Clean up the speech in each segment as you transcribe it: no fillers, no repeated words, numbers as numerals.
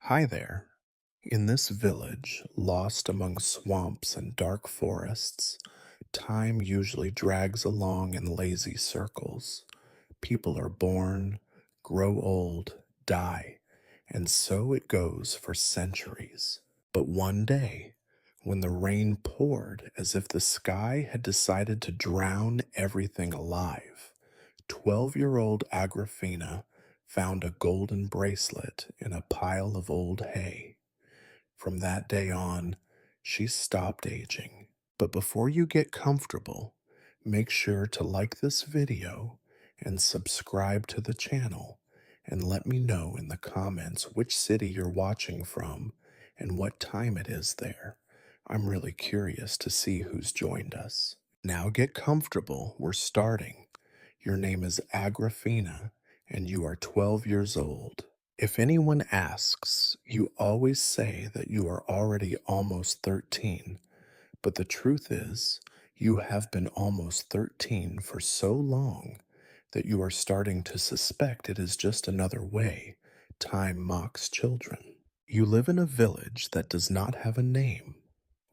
Hi there. In this village, lost among swamps and dark forests, time usually drags along in lazy circles. People are born, grow old, die, and so it goes for centuries. But one day, when the rain poured as if the sky had decided to drown everything alive, 12-year-old Agrafena found a golden bracelet in a pile of old hay. From that day on, she stopped aging. But before you get comfortable, make sure to like this video and subscribe to the channel, and let me know in the comments which city you're watching from and what time it is there. I'm really curious to see who's joined us. Now get comfortable, we're starting. Your name is Agrafena, and you are 12 years old. If anyone asks, you always say that you are already almost 13, but the truth is, you have been almost 13 for so long that you are starting to suspect it is just another way time mocks children. You live in a village that does not have a name,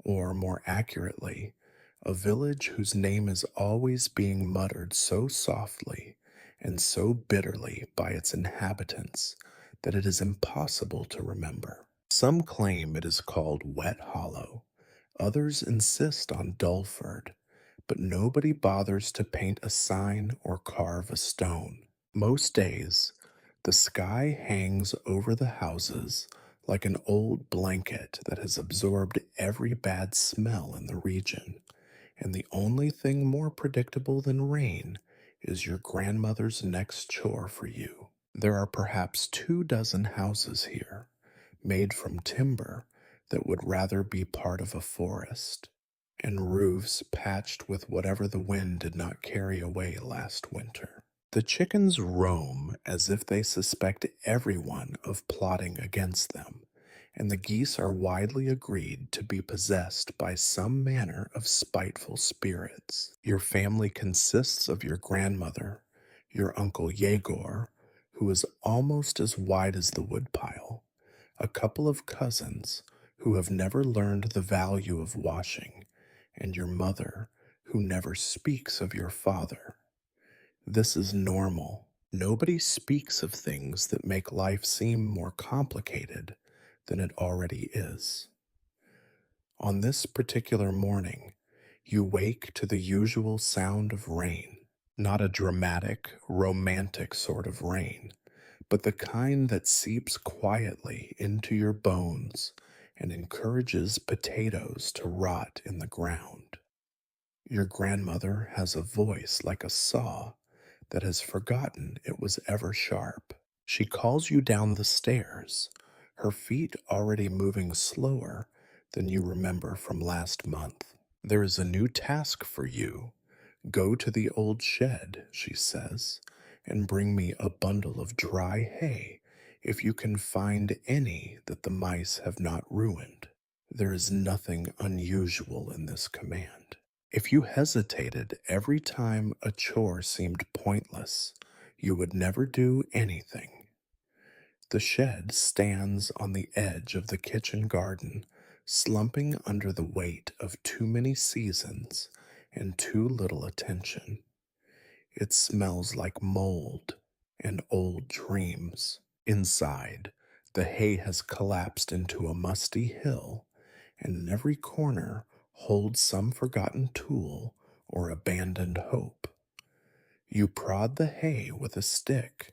or more accurately, a village whose name is always being muttered so softly and so bitterly by its inhabitants that it is impossible to remember. Some claim it is called Wet Hollow, others insist on Dulford, but nobody bothers to paint a sign or carve a stone. Most days, the sky hangs over the houses like an old blanket that has absorbed every bad smell in the region, and the only thing more predictable than rain is your grandmother's next chore for you. There are perhaps 24 houses here, made from timber that would rather be part of a forest, and roofs patched with whatever the wind did not carry away last winter. The chickens roam as if they suspect everyone of plotting against them, and the geese are widely agreed to be possessed by some manner of spiteful spirits. Your family consists of your grandmother, your uncle Yegor, who is almost as wide as the woodpile, a couple of cousins who have never learned the value of washing, and your mother, who never speaks of your father. This is normal. Nobody speaks of things that make life seem more complicated than it already is. On this particular morning, you wake to the usual sound of rain, not a dramatic, romantic sort of rain, but the kind that seeps quietly into your bones and encourages potatoes to rot in the ground. Your grandmother has a voice like a saw that has forgotten it was ever sharp. She calls you down the stairs, her feet already moving slower than you remember from last month. There is a new task for you. Go to the old shed, she says, and bring me a bundle of dry hay if you can find any that the mice have not ruined. There is nothing unusual in this command. If you hesitated every time a chore seemed pointless, you would never do anything. The shed stands on the edge of the kitchen garden, slumping under the weight of too many seasons and too little attention. It smells like mold and old dreams. Inside, the hay has collapsed into a musty hill, and in every corner holds some forgotten tool or abandoned hope. You prod the hay with a stick,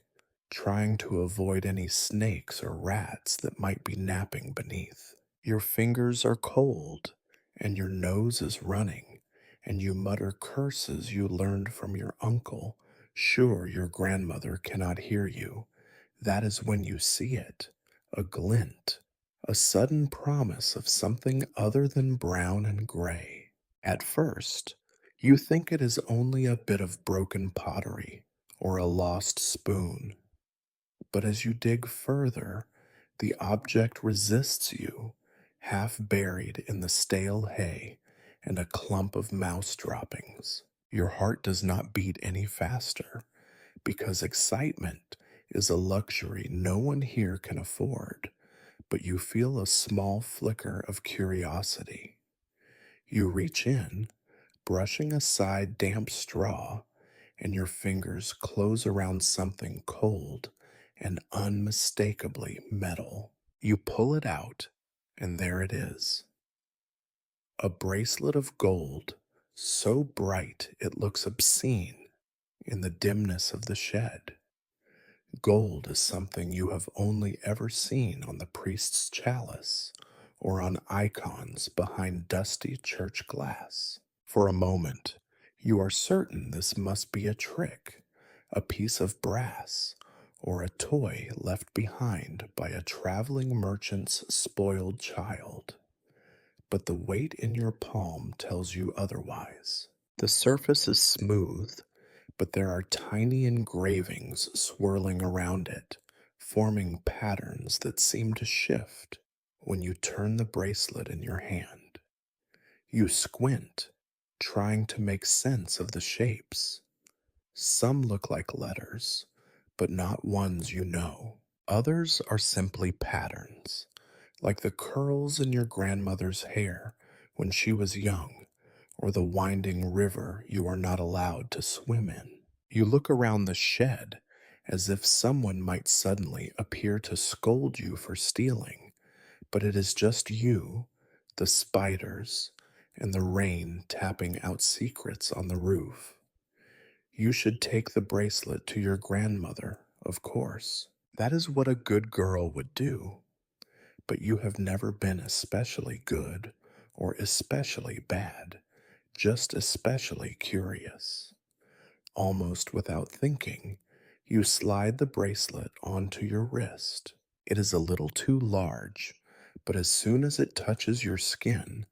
trying to avoid any snakes or rats that might be napping beneath. Your fingers are cold, and your nose is running, and you mutter curses you learned from your uncle, sure your grandmother cannot hear you. That is when you see it, a glint, a sudden promise of something other than brown and gray. At first, you think it is only a bit of broken pottery or a lost spoon, but as you dig further, the object resists you, half buried in the stale hay and a clump of mouse droppings. Your heart does not beat any faster, because excitement is a luxury no one here can afford, but you feel a small flicker of curiosity. You reach in, brushing aside damp straw, and your fingers close around something cold and unmistakably metal. You pull it out, and there it is, a bracelet of gold, so bright it looks obscene in the dimness of the shed. Gold is something you have only ever seen on the priest's chalice or on icons behind dusty church glass. For a moment, you are certain this must be a trick, a piece of brass, or a toy left behind by a traveling merchant's spoiled child. But the weight in your palm tells you otherwise. The surface is smooth, but there are tiny engravings swirling around it, forming patterns that seem to shift when you turn the bracelet in your hand. You squint, trying to make sense of the shapes. Some look like letters, but not ones you know. Others are simply patterns, like the curls in your grandmother's hair when she was young, or the winding river you are not allowed to swim in. You look around the shed as if someone might suddenly appear to scold you for stealing, but it is just you, the spiders, and the rain tapping out secrets on the roof. You should take the bracelet to your grandmother, of course. That is what a good girl would do. But you have never been especially good or especially bad, just especially curious. Almost without thinking, you slide the bracelet onto your wrist. It is a little too large, but as soon as it touches your skin,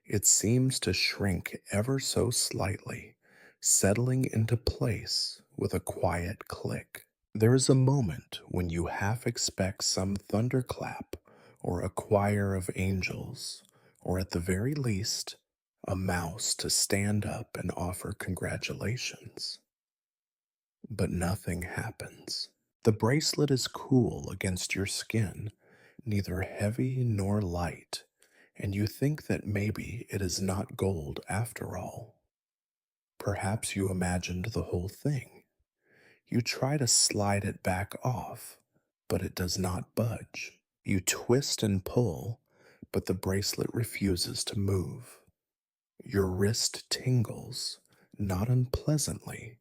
it seems to shrink ever so slightly, settling into place with a quiet click. There is a moment when you half expect some thunderclap or a choir of angels, or at the very least, a mouse to stand up and offer congratulations. But nothing happens. The bracelet is cool against your skin, neither heavy nor light, and you think that maybe it is not gold after all. Perhaps you imagined the whole thing. You try to slide it back off, but it does not budge. You twist and pull, but the bracelet refuses to move. Your wrist tingles, not unpleasantly,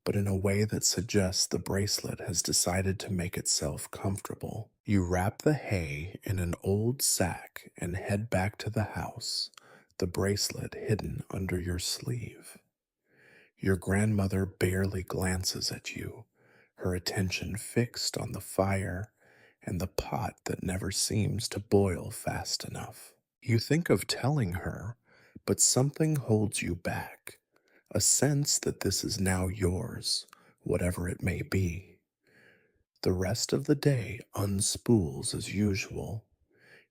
but in a way that suggests the bracelet has decided to make itself comfortable. You wrap the hay in an old sack and head back to the house, the bracelet hidden under your sleeve. Your grandmother barely glances at you, her attention fixed on the fire and the pot that never seems to boil fast enough. You think of telling her, but something holds you back, a sense that this is now yours, whatever it may be. The rest of the day unspools as usual.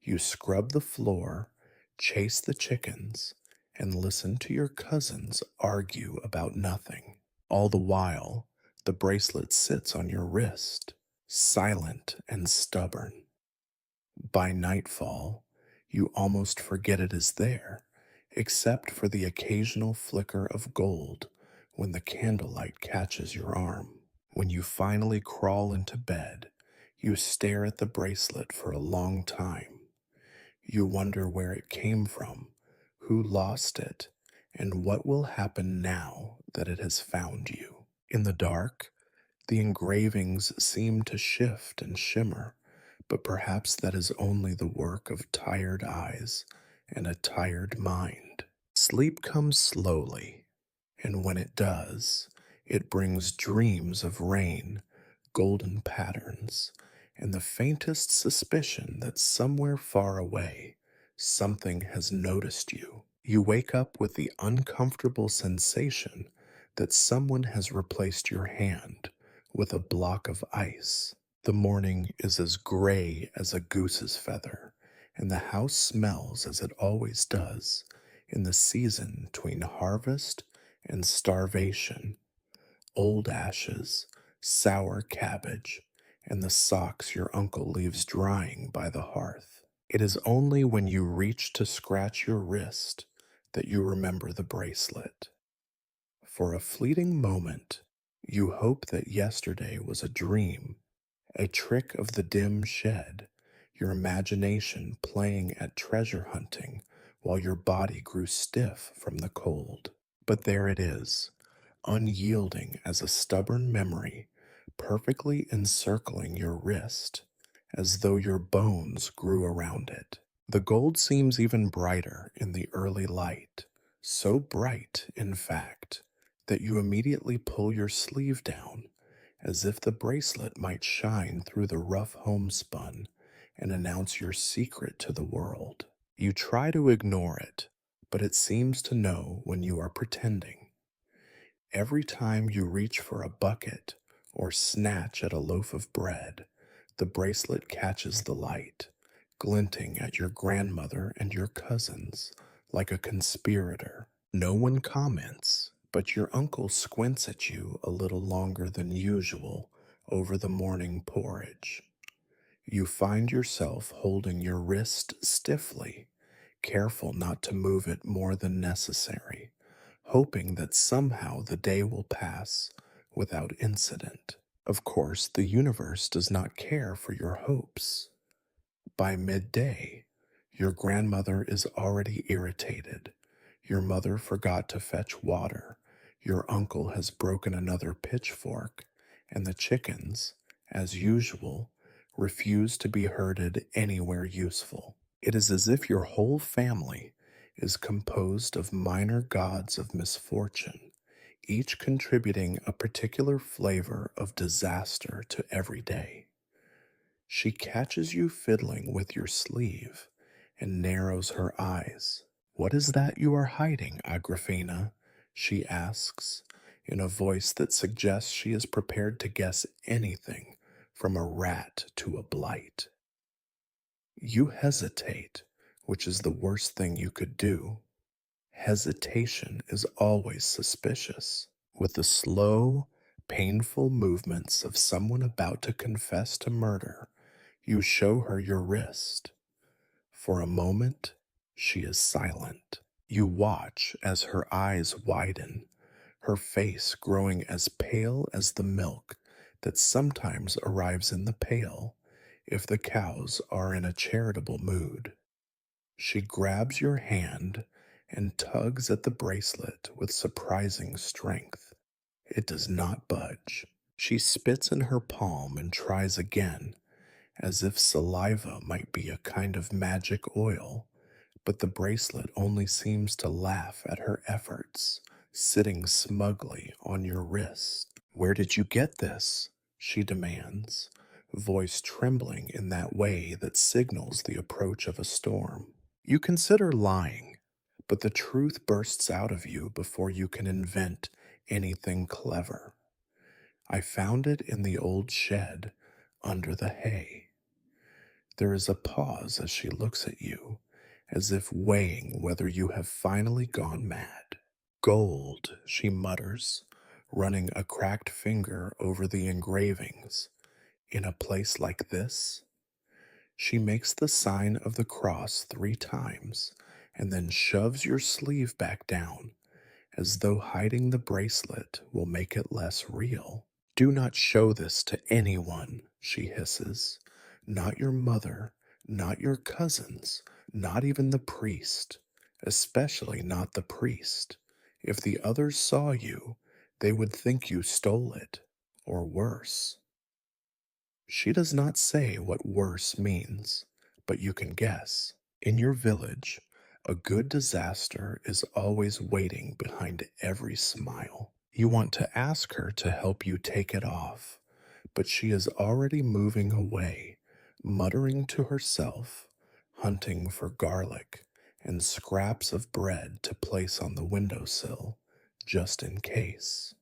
You scrub the floor, chase the chickens, and listen to your cousins argue about nothing. All the while, the bracelet sits on your wrist, silent and stubborn. By nightfall, you almost forget it is there, except for the occasional flicker of gold when the candlelight catches your arm. When you finally crawl into bed, you stare at the bracelet for a long time. You wonder where it came from, who lost it, and what will happen now that it has found you. In the dark, the engravings seem to shift and shimmer, but perhaps that is only the work of tired eyes and a tired mind. Sleep comes slowly, and when it does, it brings dreams of rain, golden patterns, and the faintest suspicion that somewhere far away, something has noticed you. You wake up with the uncomfortable sensation that someone has replaced your hand with a block of ice. The morning is as gray as a goose's feather, and the house smells as it always does in the season between harvest and starvation: old ashes, sour cabbage, and the socks your uncle leaves drying by the hearth. It is only when you reach to scratch your wrist that you remember the bracelet. For a fleeting moment, you hope that yesterday was a dream, a trick of the dim shed, your imagination playing at treasure hunting while your body grew stiff from the cold. But there it is, unyielding as a stubborn memory, perfectly encircling your wrist, as though your bones grew around it. The gold seems even brighter in the early light, so bright, in fact, that you immediately pull your sleeve down, as if the bracelet might shine through the rough homespun and announce your secret to the world. You try to ignore it, but it seems to know when you are pretending. Every time you reach for a bucket or snatch at a loaf of bread, the bracelet catches the light, glinting at your grandmother and your cousins like a conspirator. No one comments, but your uncle squints at you a little longer than usual over the morning porridge. You find yourself holding your wrist stiffly, careful not to move it more than necessary, hoping that somehow the day will pass without incident. Of course, the universe does not care for your hopes. By midday, your grandmother is already irritated. Your mother forgot to fetch water. Your uncle has broken another pitchfork, and the chickens, as usual, refuse to be herded anywhere useful. It is as if your whole family is composed of minor gods of misfortune, each contributing a particular flavor of disaster to every day. She catches you fiddling with your sleeve and narrows her eyes. "What is that you are hiding, Agrafena?" she asks, in a voice that suggests she is prepared to guess anything from a rat to a blight. You hesitate, which is the worst thing you could do. Hesitation is always suspicious. With the slow, painful movements of someone about to confess to murder, you show her your wrist. For a moment, she is silent. You watch as her eyes widen, her face growing as pale as the milk that sometimes arrives in the pail if the cows are in a charitable mood. She grabs your hand and tugs at the bracelet with surprising strength. It does not budge. She spits in her palm and tries again, as if saliva might be a kind of magic oil, but the bracelet only seems to laugh at her efforts, sitting smugly on your wrist. "Where did you get this?" she demands, voice trembling in that way that signals the approach of a storm. You consider lying, but the truth bursts out of you before you can invent anything clever. "I found it in the old shed under the hay." There is a pause as she looks at you, as if weighing whether you have finally gone mad. "Gold," she mutters, running a cracked finger over the engravings. "In a place like this?" She makes the sign of the cross 3 times and then shoves your sleeve back down, as though hiding the bracelet will make it less real. "Do not show this to anyone," she hisses. "Not your mother, not your cousins, not even the priest, especially not the priest. If the others saw you, they would think you stole it, or worse." She does not say what worse means, but you can guess. In your village, a good disaster is always waiting behind every smile. You want to ask her to help you take it off, but she is already moving away, muttering to herself, hunting for garlic and scraps of bread to place on the windowsill, just in case.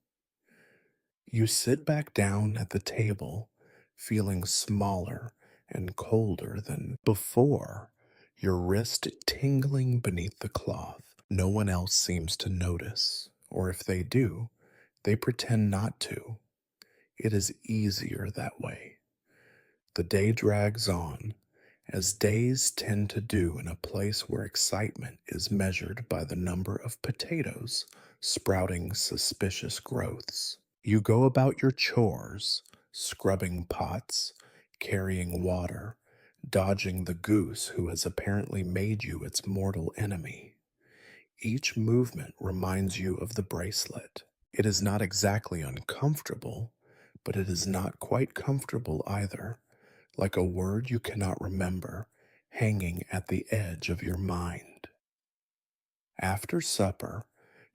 You sit back down at the table, feeling smaller and colder than before, your wrist tingling beneath the cloth. No one else seems to notice, or if they do, they pretend not to. It is easier that way. The day drags on, as days tend to do in a place where excitement is measured by the number of potatoes sprouting suspicious growths. You go about your chores, scrubbing pots, carrying water, dodging the goose who has apparently made you its mortal enemy. Each movement reminds you of the bracelet. It is not exactly uncomfortable, but it is not quite comfortable either, like a word you cannot remember, hanging at the edge of your mind. After supper,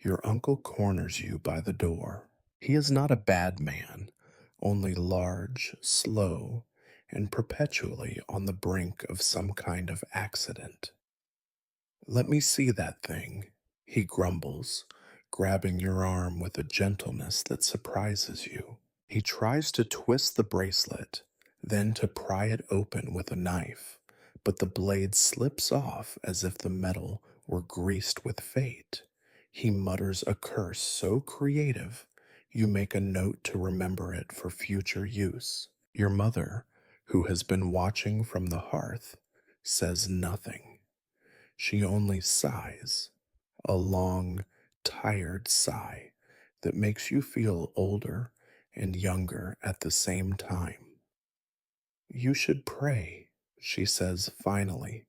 your uncle corners you by the door. He is not a bad man, only large, slow, and perpetually on the brink of some kind of accident. Let me see that thing, he grumbles, grabbing your arm with a gentleness that surprises you. He tries to twist the bracelet, then to pry it open with a knife, but the blade slips off as if the metal were greased with fate. He mutters a curse so creative, you make a note to remember it for future use. Your mother, who has been watching from the hearth, says nothing. She only sighs, a long, tired sigh that makes you feel older and younger at the same time. You should pray, she says finally,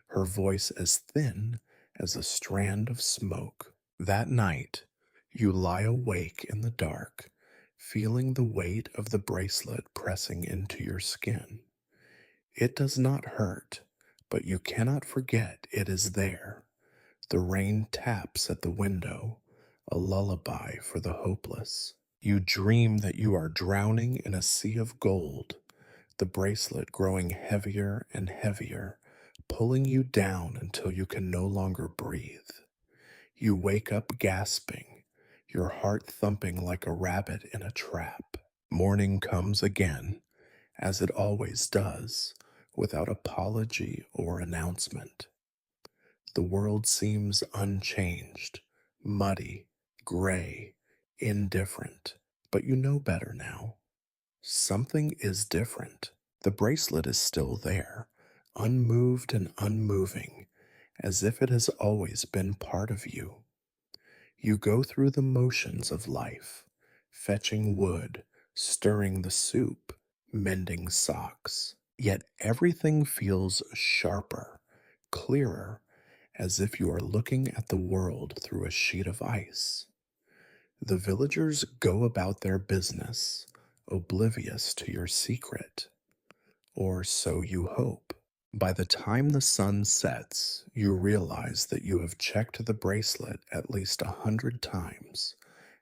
her voice as thin as a strand of smoke. That night, you lie awake in the dark, feeling the weight of the bracelet pressing into your skin. It does not hurt, but you cannot forget it is there. The rain taps at the window, a lullaby for the hopeless. You dream that you are drowning in a sea of gold, the bracelet growing heavier and heavier, pulling you down until you can no longer breathe. You wake up gasping, your heart thumping like a rabbit in a trap. Morning comes again, as it always does, without apology or announcement. The world seems unchanged, muddy, gray, indifferent, but you know better now. Something is different. The bracelet is still there, unmoved and unmoving, as if it has always been part of you. You go through the motions of life, fetching wood, stirring the soup, mending socks. Yet everything feels sharper, clearer, as if you are looking at the world through a sheet of ice. The villagers go about their business, oblivious to your secret, or so you hope. By the time the sun sets, you realize that you have checked the bracelet at least 100 times,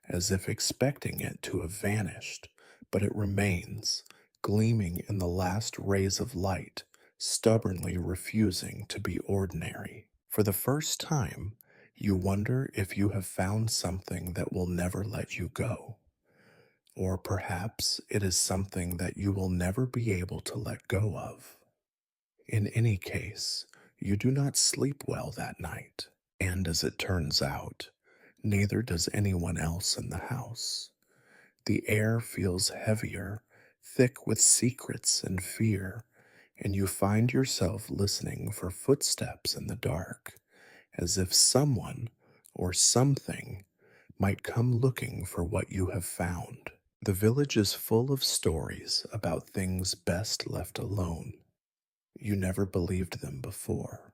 as if expecting it to have vanished, but it remains, gleaming in the last rays of light, stubbornly refusing to be ordinary. For the first time, you wonder if you have found something that will never let you go. Or perhaps it is something that you will never be able to let go of. In any case, you do not sleep well that night, and as it turns out, neither does anyone else in the house. The air feels heavier, thick with secrets and fear, and you find yourself listening for footsteps in the dark, as if someone or something might come looking for what you have found. The village is full of stories about things best left alone. You never believed them before.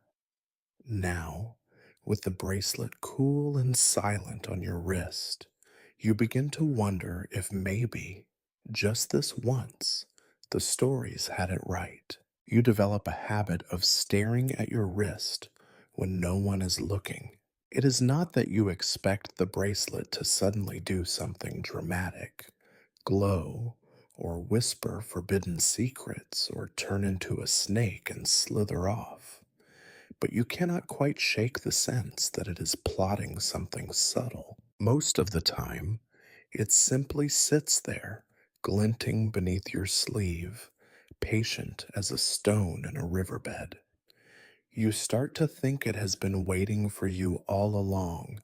Now, with the bracelet cool and silent on your wrist, you begin to wonder if maybe, just this once, the stories had it right. You develop a habit of staring at your wrist when no one is looking. It is not that you expect the bracelet to suddenly do something dramatic, glow, or whisper forbidden secrets, or turn into a snake and slither off. But you cannot quite shake the sense that it is plotting something subtle. Most of the time, it simply sits there, glinting beneath your sleeve, patient as a stone in a riverbed. You start to think it has been waiting for you all along,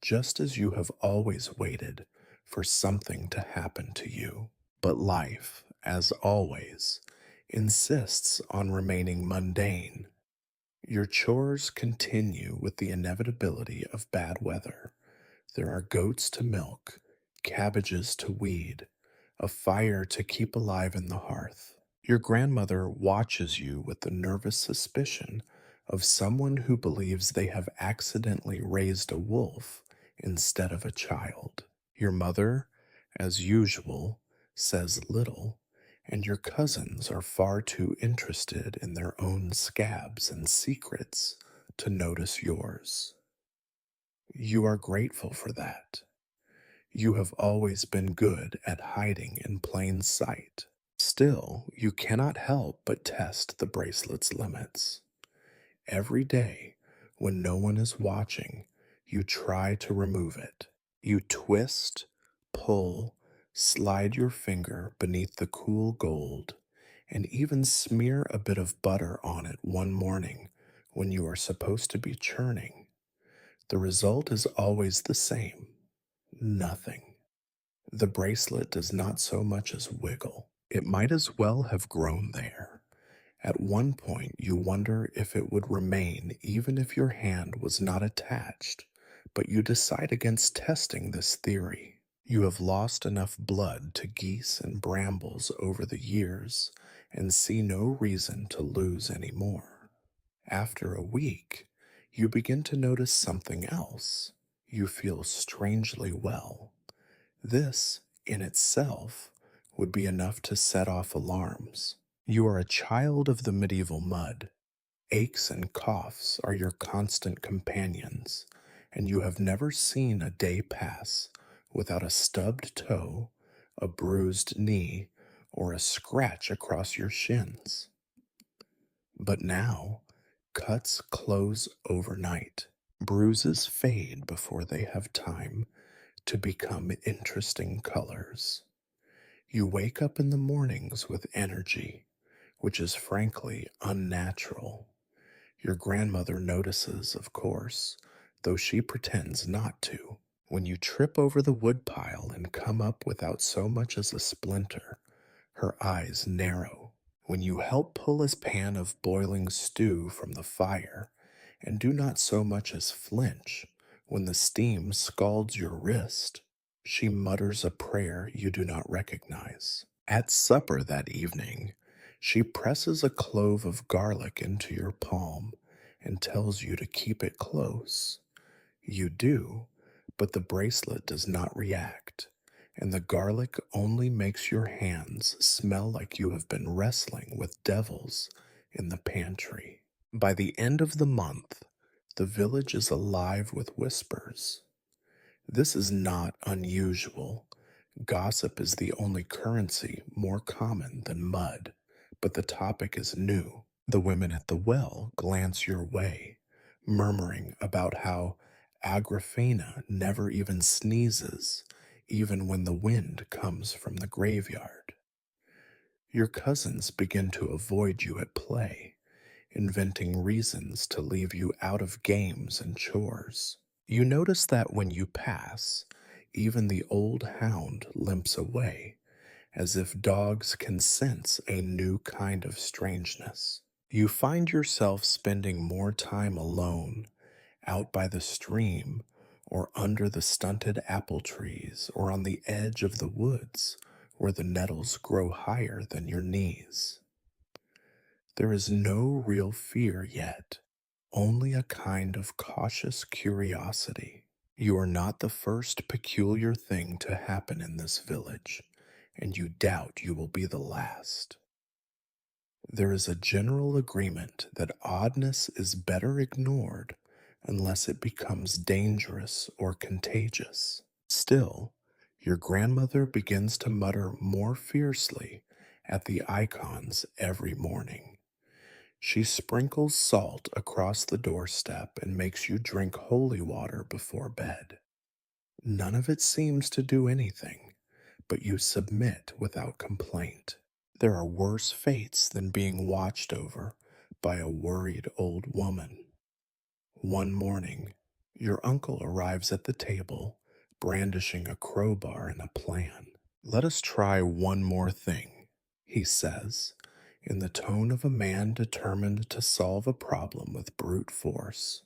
just as you have always waited for something to happen to you. But life, as always, insists on remaining mundane. Your chores continue with the inevitability of bad weather. There are goats to milk, cabbages to weed, a fire to keep alive in the hearth. Your grandmother watches you with the nervous suspicion of someone who believes they have accidentally raised a wolf instead of a child. Your mother, as usual, says little, and your cousins are far too interested in their own scabs and secrets to notice yours. You are grateful for that. You have always been good at hiding in plain sight. Still, you cannot help but test the bracelet's limits. Every day, when no one is watching, you try to remove it. You twist, pull, slide your finger beneath the cool gold, and even smear a bit of butter on it one morning when you are supposed to be churning. The result is always the same: nothing. The bracelet does not so much as wiggle. It might as well have grown there. At one point, you wonder if it would remain even if your hand was not attached, but you decide against testing this theory. You have lost enough blood to geese and brambles over the years and see no reason to lose any more. After a week, you begin to notice something else. You feel strangely well. This, in itself, would be enough to set off alarms. You are a child of the medieval mud. Aches and coughs are your constant companions, and you have never seen a day pass without a stubbed toe, a bruised knee, or a scratch across your shins. But now, cuts close overnight. Bruises fade before they have time to become interesting colors. You wake up in the mornings with energy, which is frankly unnatural. Your grandmother notices, of course, though she pretends not to. When you trip over the woodpile and come up without so much as a splinter, her eyes narrow. When you help pull a pan of boiling stew from the fire and do not so much as flinch when the steam scalds your wrist, she mutters a prayer you do not recognize. At supper that evening, she presses a clove of garlic into your palm and tells you to keep it close. You do, but the bracelet does not react, and the garlic only makes your hands smell like you have been wrestling with devils in the pantry. By the end of the month, the village is alive with whispers. This is not unusual. Gossip is the only currency more common than mud, but the topic is new. The women at the well glance your way, murmuring about how Agrafena never even sneezes, even when the wind comes from the graveyard. Your cousins begin to avoid you at play, inventing reasons to leave you out of games and chores. You notice that when you pass, even the old hound limps away, as if dogs can sense a new kind of strangeness. You find yourself spending more time alone, out by the stream, or under the stunted apple trees, or on the edge of the woods, where the nettles grow higher than your knees. There is no real fear yet, only a kind of cautious curiosity. You are not the first peculiar thing to happen in this village, and you doubt you will be the last. There is a general agreement that oddness is better ignored unless it becomes dangerous or contagious. Still, your grandmother begins to mutter more fiercely at the icons every morning. She sprinkles salt across the doorstep and makes you drink holy water before bed. None of it seems to do anything, but you submit without complaint. There are worse fates than being watched over by a worried old woman. One morning, your uncle arrives at the table, brandishing a crowbar and a plan. "Let us try one more thing," he says, in the tone of a man determined to solve a problem with brute force.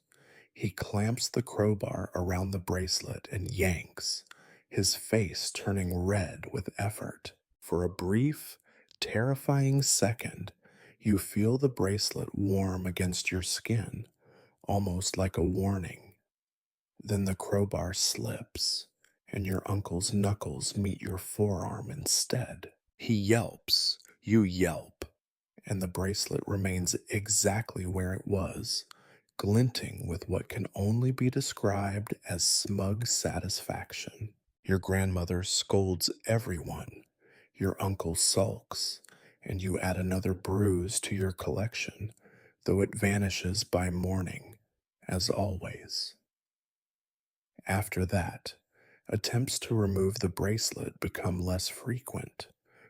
He clamps the crowbar around the bracelet and yanks, his face turning red with effort. For a brief, terrifying second, you feel the bracelet warm against your skin, almost like a warning. Then the crowbar slips, and your uncle's knuckles meet your forearm instead. He yelps, you yelp, and the bracelet remains exactly where it was, glinting with what can only be described as smug satisfaction. Your grandmother scolds everyone, your uncle sulks, and you add another bruise to your collection, though it vanishes by morning, as always. After that, attempts to remove the bracelet become less frequent,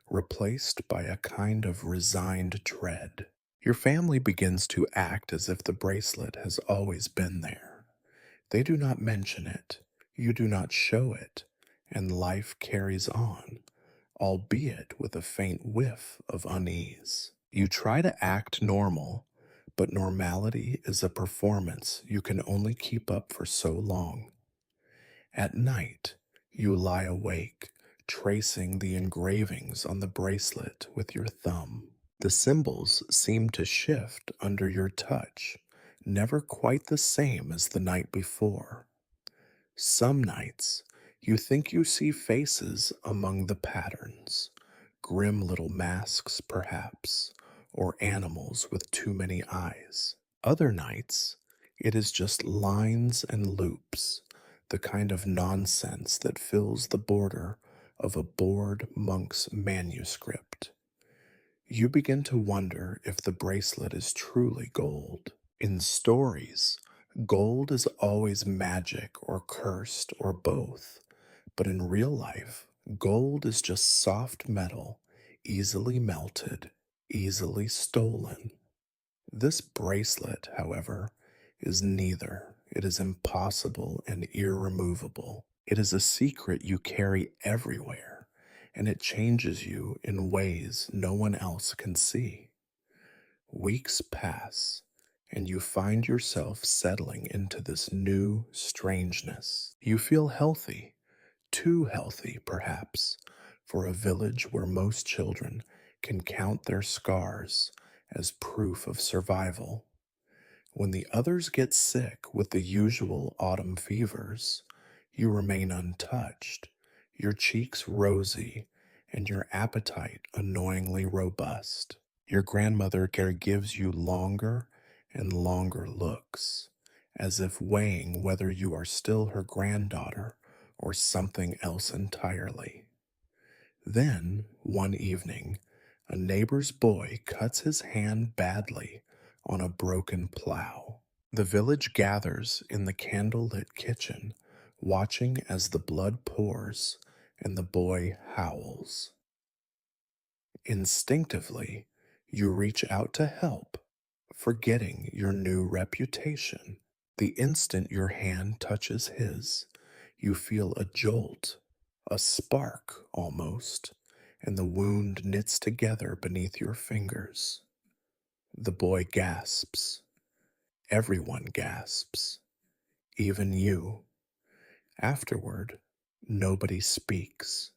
replaced by a kind of resigned dread. Your family begins to act as if the bracelet has always been there. They do not mention it, you do not show it, and life carries on, albeit with a faint whiff of unease. You try to act normal, but normality is a performance you can only keep up for so long. At night, you lie awake, tracing the engravings on the bracelet with your thumb. The symbols seem to shift under your touch, never quite the same as the night before. Some nights, you think you see faces among the patterns, grim little masks, perhaps, or animals with too many eyes. Other nights, it is just lines and loops, the kind of nonsense that fills the border of a bored monk's manuscript. You begin to wonder if the bracelet is truly gold. In stories, gold is always magic or cursed or both, but in real life, gold is just soft metal, easily melted, easily stolen. This bracelet, however, is neither. It is impossible and irremovable. It is a secret you carry everywhere, and it changes you in ways no one else can see. Weeks pass, and you find yourself settling into this new strangeness. You feel healthy, too healthy, perhaps, for a village where most children can count their scars as proof of survival. When the others get sick with the usual autumn fevers, you remain untouched, your cheeks rosy, and your appetite annoyingly robust. Your grandmother gives you longer and longer looks, as if weighing whether you are still her granddaughter or something else entirely. Then, one evening, a neighbor's boy cuts his hand badly on a broken plow. The village gathers in the candle-lit kitchen, watching as the blood pours and the boy howls. Instinctively, you reach out to help, forgetting your new reputation. The instant your hand touches his, you feel a jolt, a spark almost, and the wound knits together beneath your fingers. The boy gasps. Everyone gasps, even you. Afterward, nobody speaks.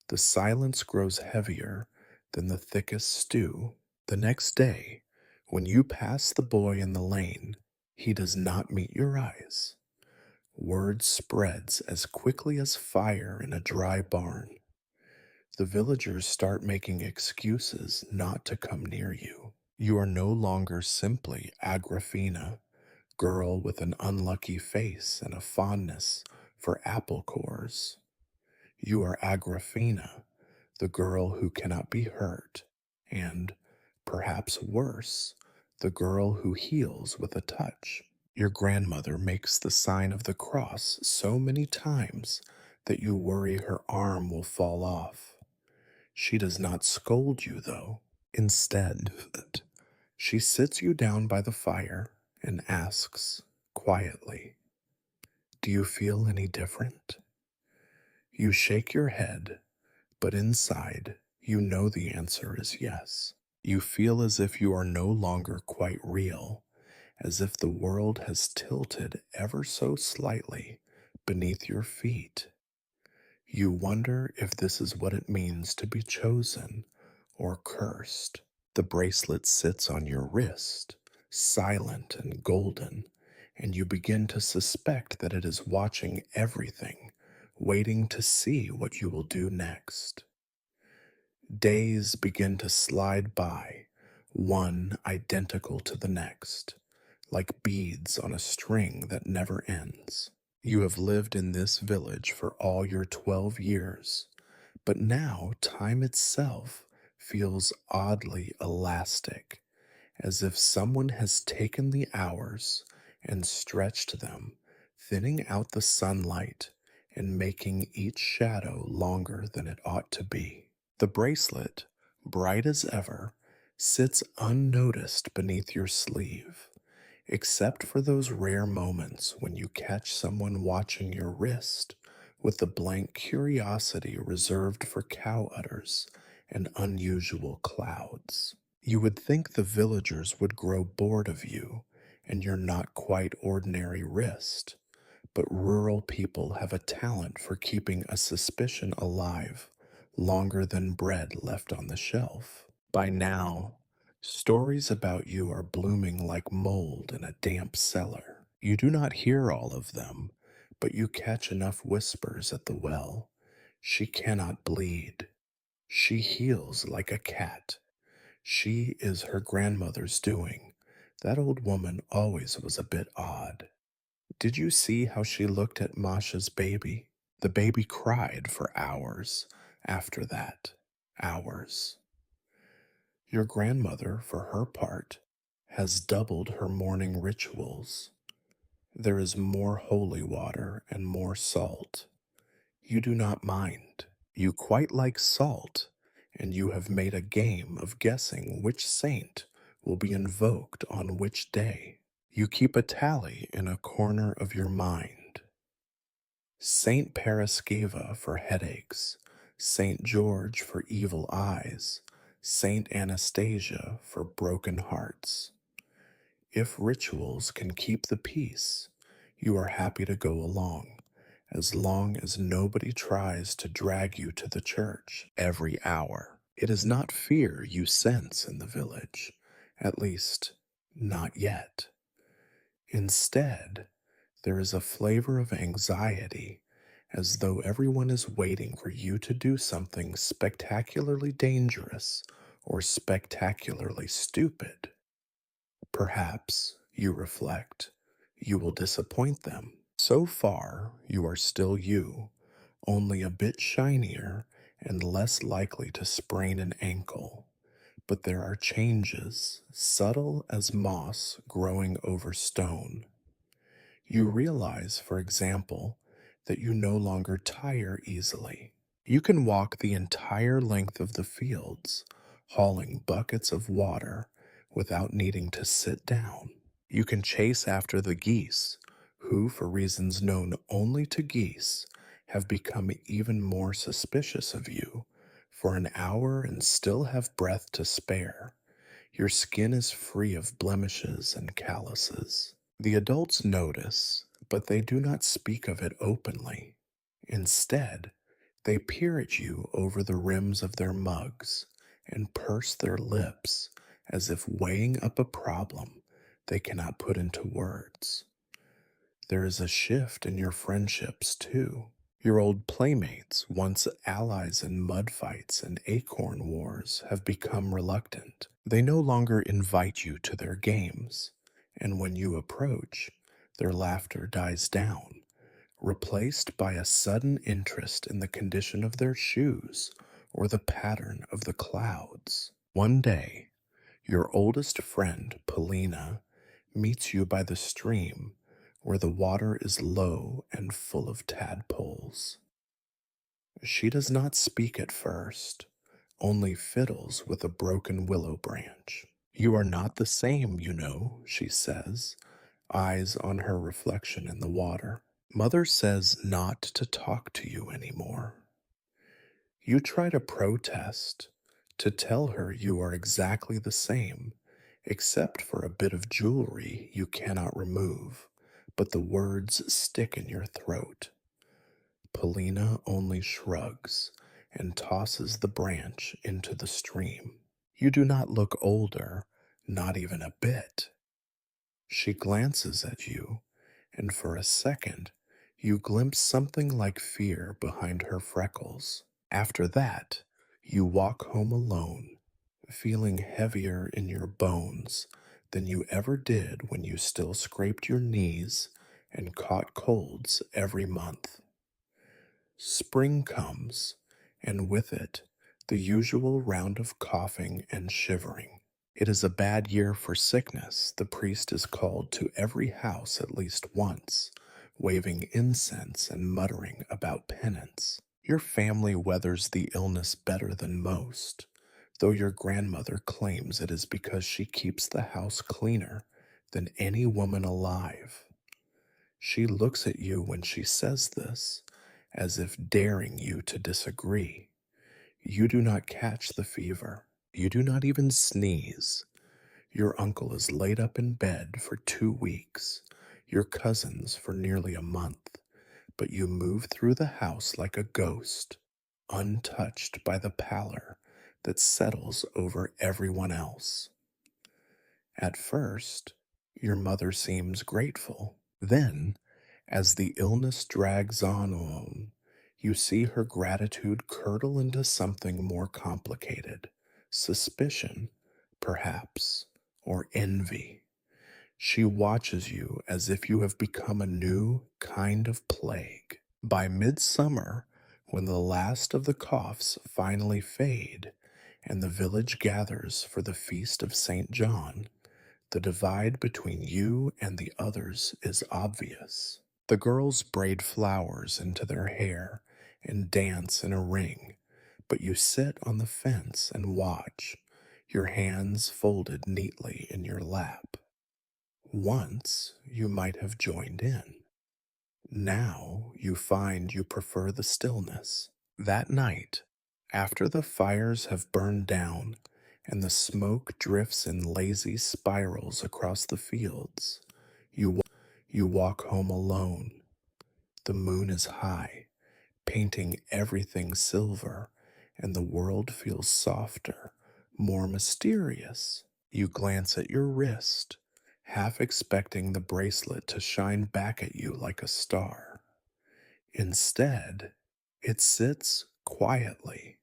The silence grows heavier than the thickest stew. The next day, when you pass the boy in the lane, he does not meet your eyes. Word spreads as quickly as fire in a dry barn. The villagers start making excuses not to come near you. You are no longer simply Agrafena, girl with an unlucky face and a fondness for apple cores. You are Agrafena, the girl who cannot be hurt, and, perhaps worse, the girl who heals with a touch. Your grandmother makes the sign of the cross so many times that you worry her arm will fall off. She does not scold you, though. Instead, she sits you down by the fire and asks, quietly, "Do you feel any different?" You shake your head, but inside, you know the answer is yes. You feel as if you are no longer quite real, as if the world has tilted ever so slightly beneath your feet. You wonder if this is what it means to be chosen or cursed. The bracelet sits on your wrist, silent and golden, and you begin to suspect that it is watching everything, waiting to see what you will do next. Days begin to slide by, one identical to the next, like beads on a string that never ends. You have lived in this village for all your 12 years, but now time itself feels oddly elastic, as if someone has taken the hours and stretched them, thinning out the sunlight and making each shadow longer than it ought to be. The bracelet, bright as ever, sits unnoticed beneath your sleeve, except for those rare moments when you catch someone watching your wrist with the blank curiosity reserved for cow udders and unusual clouds. You would think the villagers would grow bored of you and your not quite ordinary wrist, but rural people have a talent for keeping a suspicion alive longer than bread left on the shelf. By now, stories about you are blooming like mold in a damp cellar. You do not hear all of them, but you catch enough whispers at the well. She cannot bleed. She heals like a cat. She is her grandmother's doing. That old woman always was a bit odd. Did you see how she looked at Masha's baby? The baby cried for hours after that. Hours. Your grandmother, for her part, has doubled her morning rituals. There is more holy water and more salt. You do not mind. You quite like salt, and you have made a game of guessing which saint will be invoked on which day. You keep a tally in a corner of your mind. Saint Paraskeva for headaches, Saint George for evil eyes, Saint Anastasia for broken hearts. If rituals can keep the peace, you are happy to go along, as long as nobody tries to drag you to the church every hour. It is not fear you sense in the village, at least, not yet. Instead, there is a flavor of anxiety, as though everyone is waiting for you to do something spectacularly dangerous or spectacularly stupid. Perhaps, you reflect, you will disappoint them. So far, you are still you, only a bit shinier and less likely to sprain an ankle. But there are changes, subtle as moss growing over stone. You realize, for example, that you no longer tire easily. You can walk the entire length of the fields, hauling buckets of water without needing to sit down. You can chase after the geese, who, for reasons known only to geese, have become even more suspicious of you, for an hour and still have breath to spare. Your skin is free of blemishes and calluses. The adults notice, but they do not speak of it openly. Instead, they peer at you over the rims of their mugs and purse their lips as if weighing up a problem they cannot put into words. There is a shift in your friendships, too. Your old playmates, once allies in mud fights and acorn wars, have become reluctant. They no longer invite you to their games, and when you approach, their laughter dies down, replaced by a sudden interest in the condition of their shoes or the pattern of the clouds. One day, your oldest friend, Polina, meets you by the stream where the water is low and full of tadpoles. She does not speak at first, only fiddles with a broken willow branch. You are not the same, you know, she says, eyes on her reflection in the water. Mother says not to talk to you anymore. You try to protest, to tell her you are exactly the same, except for a bit of jewelry you cannot remove, but the words stick in your throat. Polina only shrugs and tosses the branch into the stream. You do not look older, not even a bit. She glances at you, and for a second, you glimpse something like fear behind her freckles. After that, you walk home alone, feeling heavier in your bones than you ever did when you still scraped your knees and caught colds every month. Spring comes, and with it, the usual round of coughing and shivering. It is a bad year for sickness. The priest is called to every house at least once, waving incense and muttering about penance. Your family weathers the illness better than most, though your grandmother claims it is because she keeps the house cleaner than any woman alive. She looks at you when she says this, as if daring you to disagree. You do not catch the fever. You do not even sneeze. Your uncle is laid up in bed for 2 weeks, your cousins for nearly a month, but you move through the house like a ghost, untouched by the pallor that settles over everyone else. At first, your mother seems grateful. Then, as the illness drags on, you see her gratitude curdle into something more complicated: suspicion, perhaps, or envy. She watches you as if you have become a new kind of plague. By midsummer, when the last of the coughs finally fade and the village gathers for the feast of St. John, the divide between you and the others is obvious. The girls braid flowers into their hair and dance in a ring, but you sit on the fence and watch, your hands folded neatly in your lap. Once you might have joined in. Now you find you prefer the stillness. That night, after the fires have burned down and the smoke drifts in lazy spirals across the fields, you, you walk home alone. The moon is high, painting everything silver, and the world feels softer, more mysterious. You glance at your wrist, half expecting the bracelet to shine back at you like a star. Instead, it sits quietly,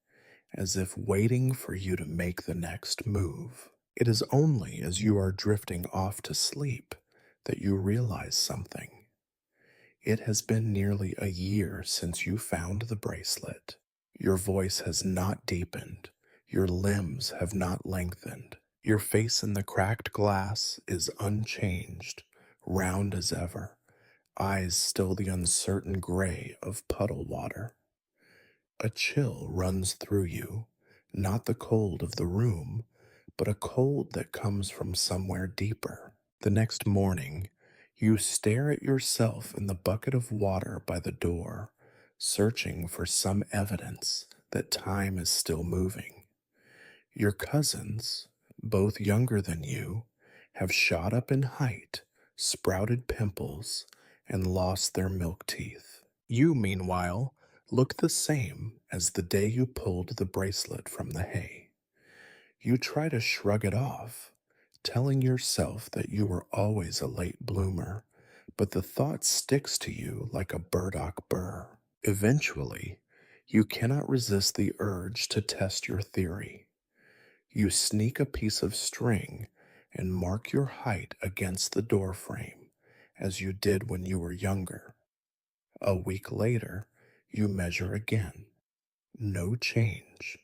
as if waiting for you to make the next move. It is only as you are drifting off to sleep that you realize something. It has been nearly a year since you found the bracelet. Your voice has not deepened, your limbs have not lengthened. Your face in the cracked glass is unchanged, round as ever, eyes still the uncertain gray of puddle water. A chill runs through you, not the cold of the room, but a cold that comes from somewhere deeper. The next morning, you stare at yourself in the bucket of water by the door, searching for some evidence that time is still moving. Your cousins, both younger than you, have shot up in height, sprouted pimples, and lost their milk teeth. You, meanwhile, look the same as the day you pulled the bracelet from the hay. You try to shrug it off, telling yourself that you were always a late bloomer, but the thought sticks to you like a burdock burr. Eventually, you cannot resist the urge to test your theory. You sneak a piece of string and mark your height against the doorframe, as you did when you were younger. A week later, you measure again. No change.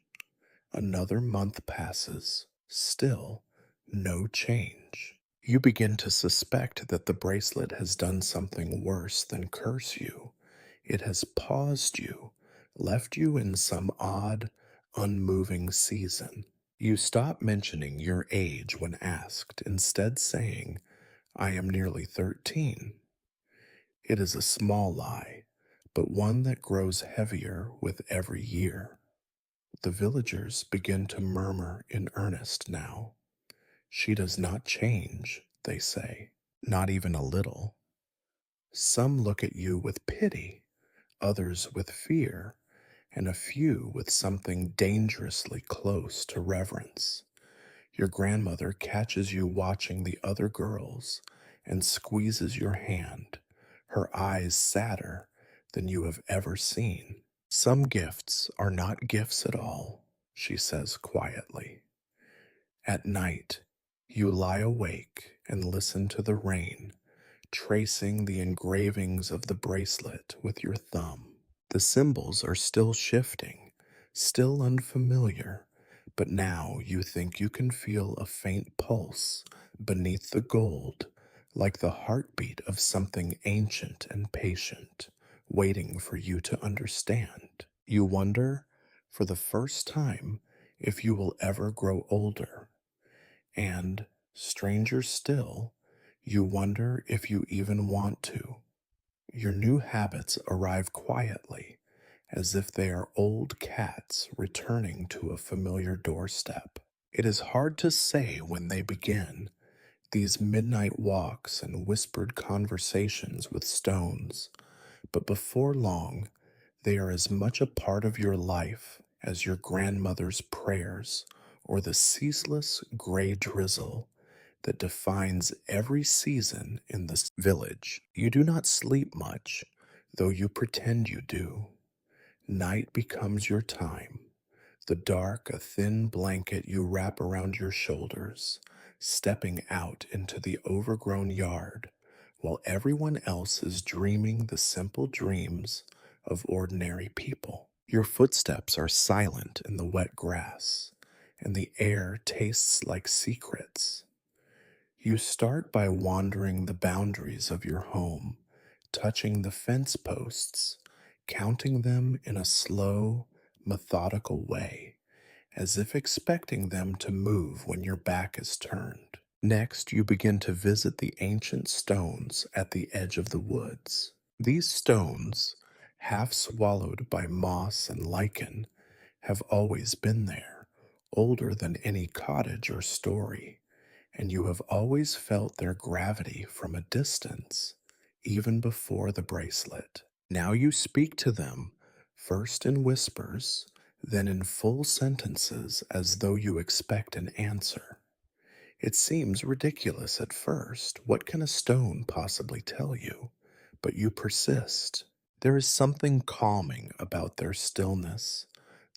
Another month passes. Still, no change. You begin to suspect that the bracelet has done something worse than curse you. It has paused you, left you in some odd, unmoving season. You stop mentioning your age when asked, instead saying, I am nearly 13. It is a small lie, but one that grows heavier with every year. The villagers begin to murmur in earnest now. She does not change, they say, not even a little. Some look at you with pity, others with fear, and a few with something dangerously close to reverence. Your grandmother catches you watching the other girls and squeezes your hand, her eyes sadder than you have ever seen. Some gifts are not gifts at all, she says quietly. At night, you lie awake and listen to the rain, tracing the engravings of the bracelet with your thumb. The symbols are still shifting, still unfamiliar, but now you think you can feel a faint pulse beneath the gold, like the heartbeat of something ancient and patient, waiting for you to understand. You wonder, for the first time, if you will ever grow older. And, stranger still, you wonder if you even want to. Your new habits arrive quietly, as if they are old cats returning to a familiar doorstep. It is hard to say when they begin, these midnight walks and whispered conversations with stones, but before long, they are as much a part of your life as your grandmother's prayers or the ceaseless gray drizzle that defines every season in this village. You do not sleep much, though you pretend you do. Night becomes your time, the dark, a thin blanket you wrap around your shoulders, stepping out into the overgrown yard while everyone else is dreaming the simple dreams of ordinary people. Your footsteps are silent in the wet grass, and the air tastes like secrets. You start by wandering the boundaries of your home, touching the fence posts, counting them in a slow, methodical way, as if expecting them to move when your back is turned. Next, you begin to visit the ancient stones at the edge of the woods. These stones, half swallowed by moss and lichen, have always been there, older than any cottage or story, and you have always felt their gravity from a distance, even before the bracelet. Now you speak to them, first in whispers, then in full sentences as though you expect an answer. It seems ridiculous at first. What can a stone possibly tell you? But you persist. There is something calming about their stillness,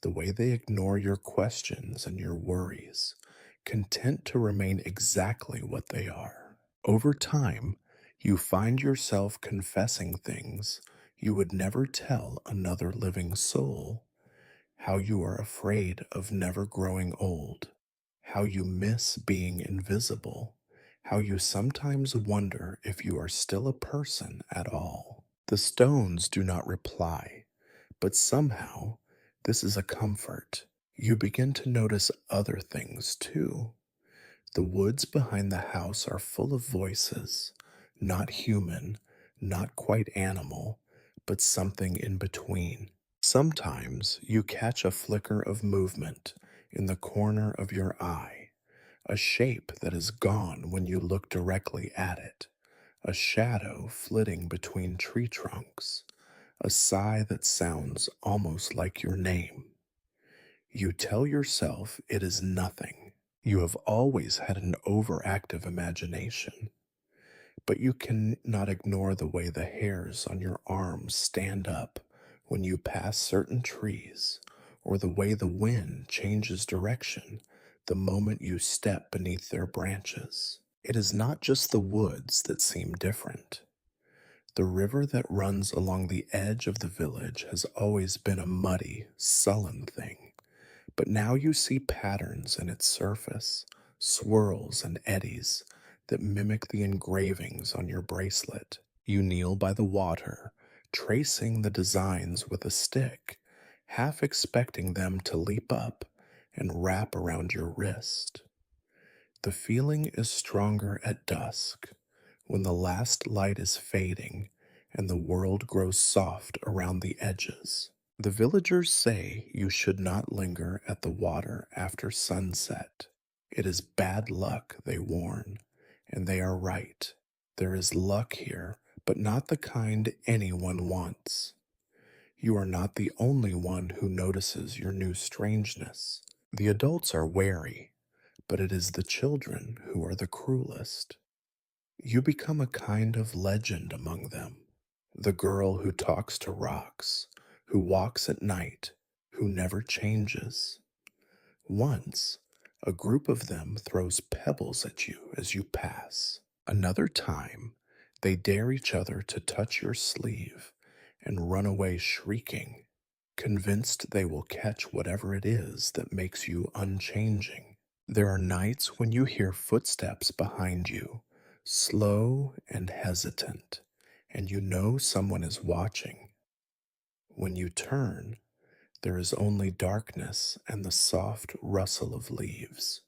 the way they ignore your questions and your worries, content to remain exactly what they are. Over time, you find yourself confessing things you would never tell another living soul. How you are afraid of never growing old, how you miss being invisible, how you sometimes wonder if you are still a person at all. The stones do not reply, but somehow this is a comfort. You begin to notice other things too. The woods behind the house are full of voices, not human, not quite animal, but something in between. Sometimes you catch a flicker of movement in the corner of your eye, a shape that is gone when you look directly at it, a shadow flitting between tree trunks, a sigh that sounds almost like your name. You tell yourself it is nothing. You have always had an overactive imagination, but you cannot ignore the way the hairs on your arms stand up when you pass certain trees, or the way the wind changes direction the moment you step beneath their branches. It is not just the woods that seem different. The river that runs along the edge of the village has always been a muddy, sullen thing, but now you see patterns in its surface, swirls and eddies that mimic the engravings on your bracelet. You kneel by the water, tracing the designs with a stick, half expecting them to leap up and wrap around your wrist. The feeling is stronger at dusk, when the last light is fading and the world grows soft around the edges. The villagers say you should not linger at the water after sunset. It is bad luck, they warn, and they are right. There is luck here, but not the kind anyone wants. You are not the only one who notices your new strangeness. The adults are wary, but it is the children who are the cruelest. You become a kind of legend among them. The girl who talks to rocks, who walks at night, who never changes. Once, a group of them throws pebbles at you as you pass. Another time, they dare each other to touch your sleeve and run away shrieking, convinced they will catch whatever it is that makes you unchanging. There are nights when you hear footsteps behind you, slow and hesitant, and you know someone is watching. When you turn, there is only darkness and the soft rustle of leaves.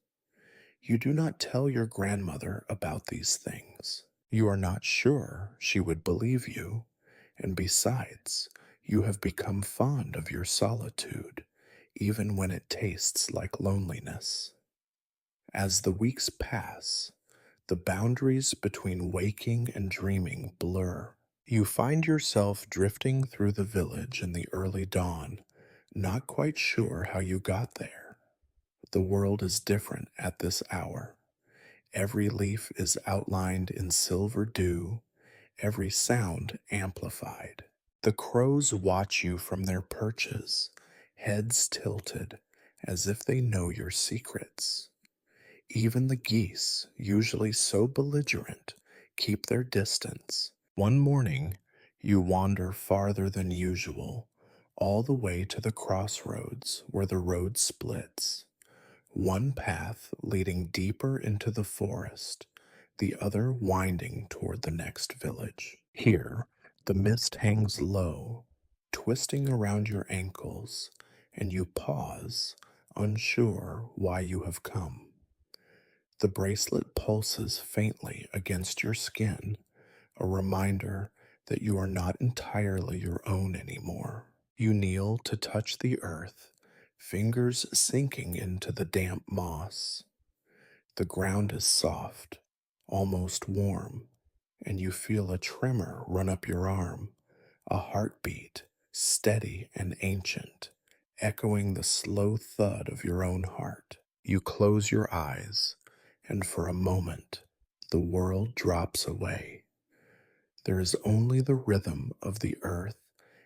You do not tell your grandmother about these things. You are not sure she would believe you, and besides, you have become fond of your solitude, even when it tastes like loneliness. As the weeks pass, the boundaries between waking and dreaming blur. You find yourself drifting through the village in the early dawn, not quite sure how you got there. The world is different at this hour. Every leaf is outlined in silver dew, every sound amplified. The crows watch you from their perches, heads tilted, as if they know your secrets. Even the geese, usually so belligerent, keep their distance. One morning, you wander farther than usual, all the way to the crossroads where the road splits. One path leading deeper into the forest, the other winding toward the next village. Here, the mist hangs low, twisting around your ankles, and you pause, unsure why you have come. The bracelet pulses faintly against your skin, a reminder that you are not entirely your own anymore. You kneel to touch the earth, fingers sinking into the damp moss. The ground is soft, almost warm, and you feel a tremor run up your arm, a heartbeat, steady and ancient, echoing the slow thud of your own heart. You close your eyes, and for a moment, the world drops away. There is only the rhythm of the earth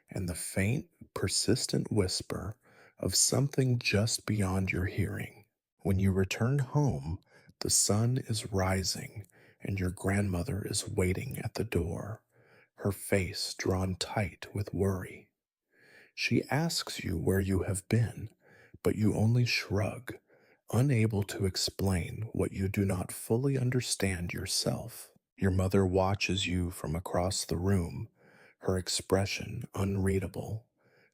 and the faint, persistent whisper of something just beyond your hearing. When you return home, the sun is rising and your grandmother is waiting at the door, her face drawn tight with worry. She asks you where you have been, but you only shrug, unable to explain what you do not fully understand yourself. Your mother watches you from across the room, her expression unreadable.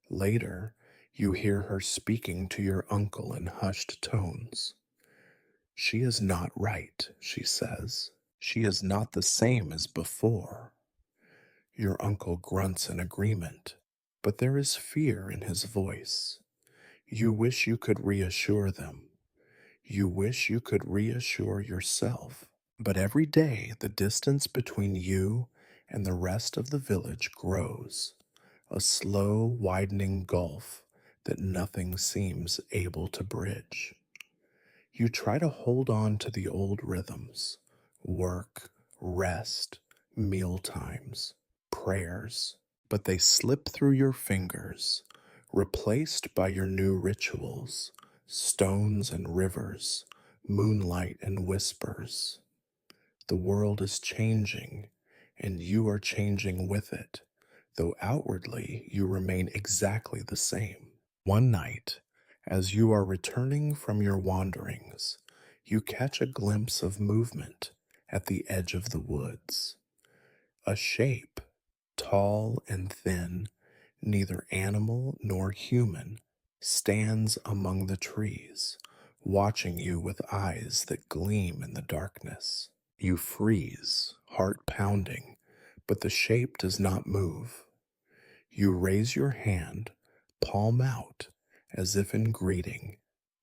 Later, you hear her speaking to your uncle in hushed tones. She is not right, she says. She is not the same as before. Your uncle grunts in agreement, but there is fear in his voice. You wish you could reassure them. You wish you could reassure yourself. But every day the distance between you and the rest of the village grows, a slow widening gulf that nothing seems able to bridge. You try to hold on to the old rhythms: work, rest, meal times, prayers, but they slip through your fingers, replaced by your new rituals: stones and rivers, moonlight and whispers. The world is changing, and you are changing with it, though outwardly you remain exactly the same. One night, as you are returning from your wanderings, you catch a glimpse of movement at the edge of the woods. A shape, tall and thin, neither animal nor human, stands among the trees, watching you with eyes that gleam in the darkness. You freeze, heart pounding, but the shape does not move. You raise your hand, palm out, as if in greeting,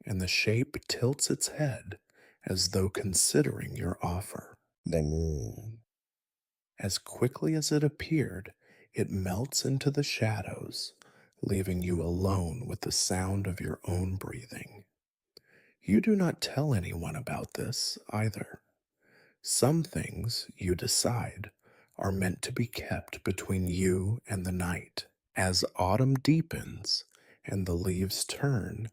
and the shape tilts its head as though considering your offer. Then, as quickly as it appeared, it melts into the shadows, leaving you alone with the sound of your own breathing. You do not tell anyone about this either. Some things, you decide, are meant to be kept between you and the night. As autumn deepens and the leaves turn,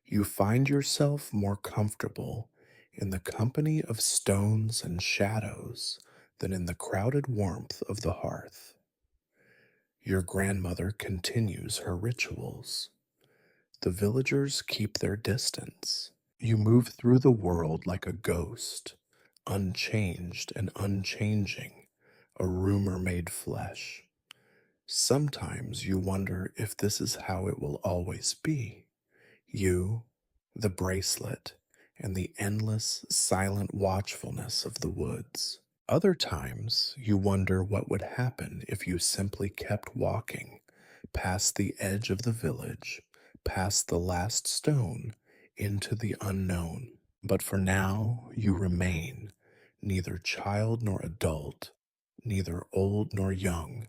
you find yourself more comfortable in the company of stones and shadows than in the crowded warmth of the hearth. Your grandmother continues her rituals. The villagers keep their distance. You move through the world like a ghost, unchanged and unchanging, a rumor made flesh. Sometimes you wonder if this is how it will always be. You, the bracelet, and the endless, silent watchfulness of the woods. Other times you wonder what would happen if you simply kept walking past the edge of the village, past the last stone, into the unknown. But for now you remain, neither child nor adult, neither old nor young,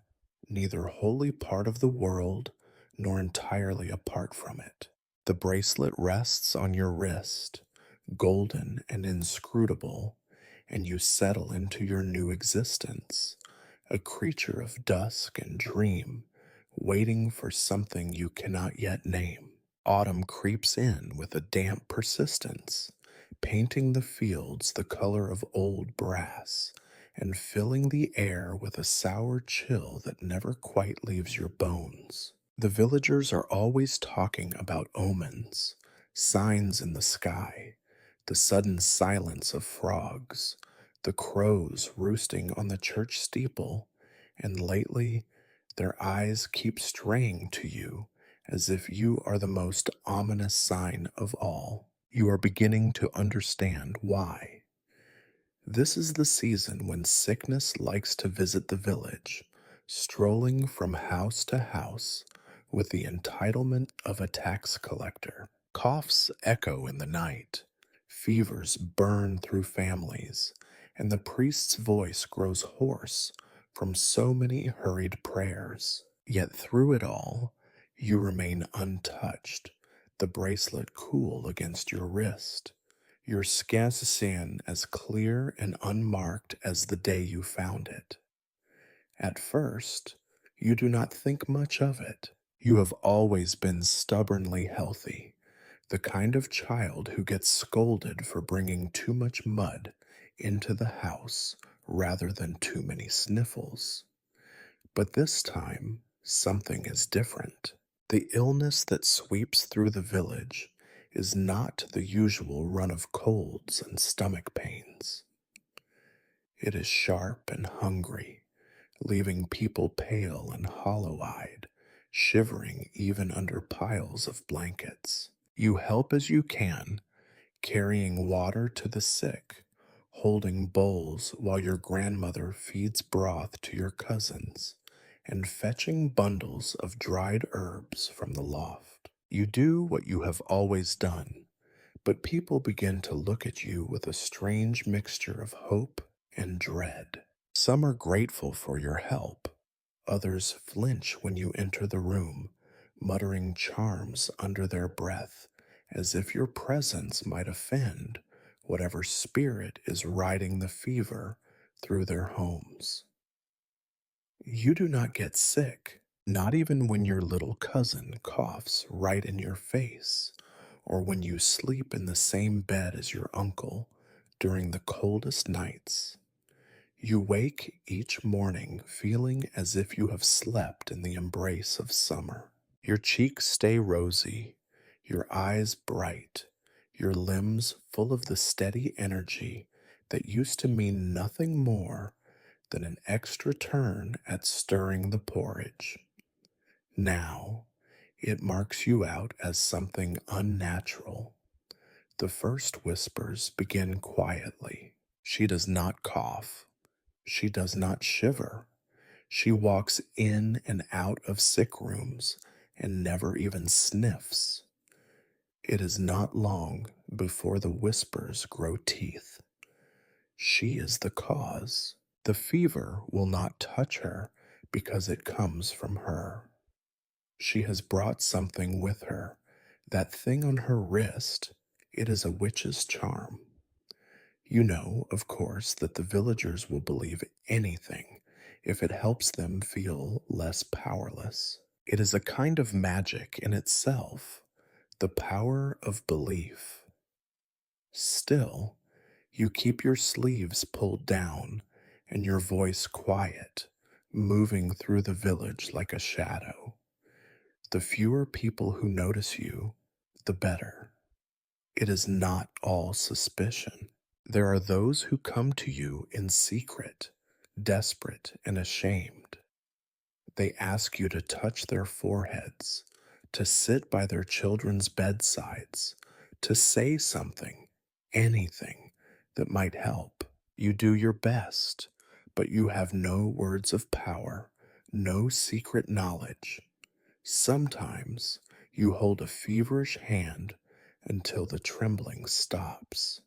neither wholly part of the world nor entirely apart from it. The bracelet rests on your wrist, golden and inscrutable, and you settle into your new existence, a creature of dusk and dream, waiting for something you cannot yet name. Autumn creeps in with a damp persistence, painting the fields the color of old brass, and filling the air with a sour chill that never quite leaves your bones. The villagers are always talking about omens, signs in the sky, the sudden silence of frogs, the crows roosting on the church steeple, and lately their eyes keep straying to you as if you are the most ominous sign of all. You are beginning to understand why. This is the season when sickness likes to visit the village, strolling from house to house with the entitlement of a tax collector. Coughs echo in the night, fevers burn through families, and the priest's voice grows hoarse from so many hurried prayers. Yet through it all, you remain untouched, the bracelet cool against your wrist, your skin as clear and unmarked as the day you found it. At first, you do not think much of it. You have always been stubbornly healthy, the kind of child who gets scolded for bringing too much mud into the house rather than too many sniffles. But this time, something is different. The illness that sweeps through the village is not the usual run of colds and stomach pains. It is sharp and hungry, leaving people pale and hollow eyed, shivering even under piles of blankets. You help as you can, carrying water to the sick, holding bowls while your grandmother feeds broth to your cousins, and fetching bundles of dried herbs from the loft. You do what you have always done, but people begin to look at you with a strange mixture of hope and dread. Some are grateful for your help, others flinch when you enter the room, muttering charms under their breath, as if your presence might offend whatever spirit is riding the fever through their homes. You do not get sick, not even when your little cousin coughs right in your face, or when you sleep in the same bed as your uncle during the coldest nights. You wake each morning feeling as if you have slept in the embrace of summer. Your cheeks stay rosy, your eyes bright, your limbs full of the steady energy that used to mean nothing more than an extra turn at stirring the porridge. Now, it marks you out as something unnatural. The first whispers begin quietly. She does not cough. She does not shiver. She walks in and out of sick rooms and never even sniffs. It is not long before the whispers grow teeth. She is the cause. The fever will not touch her because it comes from her. She has brought something with her. That thing on her wrist, it is a witch's charm. You know, of course, that the villagers will believe anything if it helps them feel less powerless. It is a kind of magic in itself, the power of belief. Still, you keep your sleeves pulled down and your voice quiet, moving through the village like a shadow. The fewer people who notice you, the better. It is not all suspicion. There are those who come to you in secret, desperate and ashamed. They ask you to touch their foreheads, to sit by their children's bedsides, to say something, anything that might help. You do your best, but you have no words of power, no secret knowledge. Sometimes you hold a feverish hand until the trembling stops.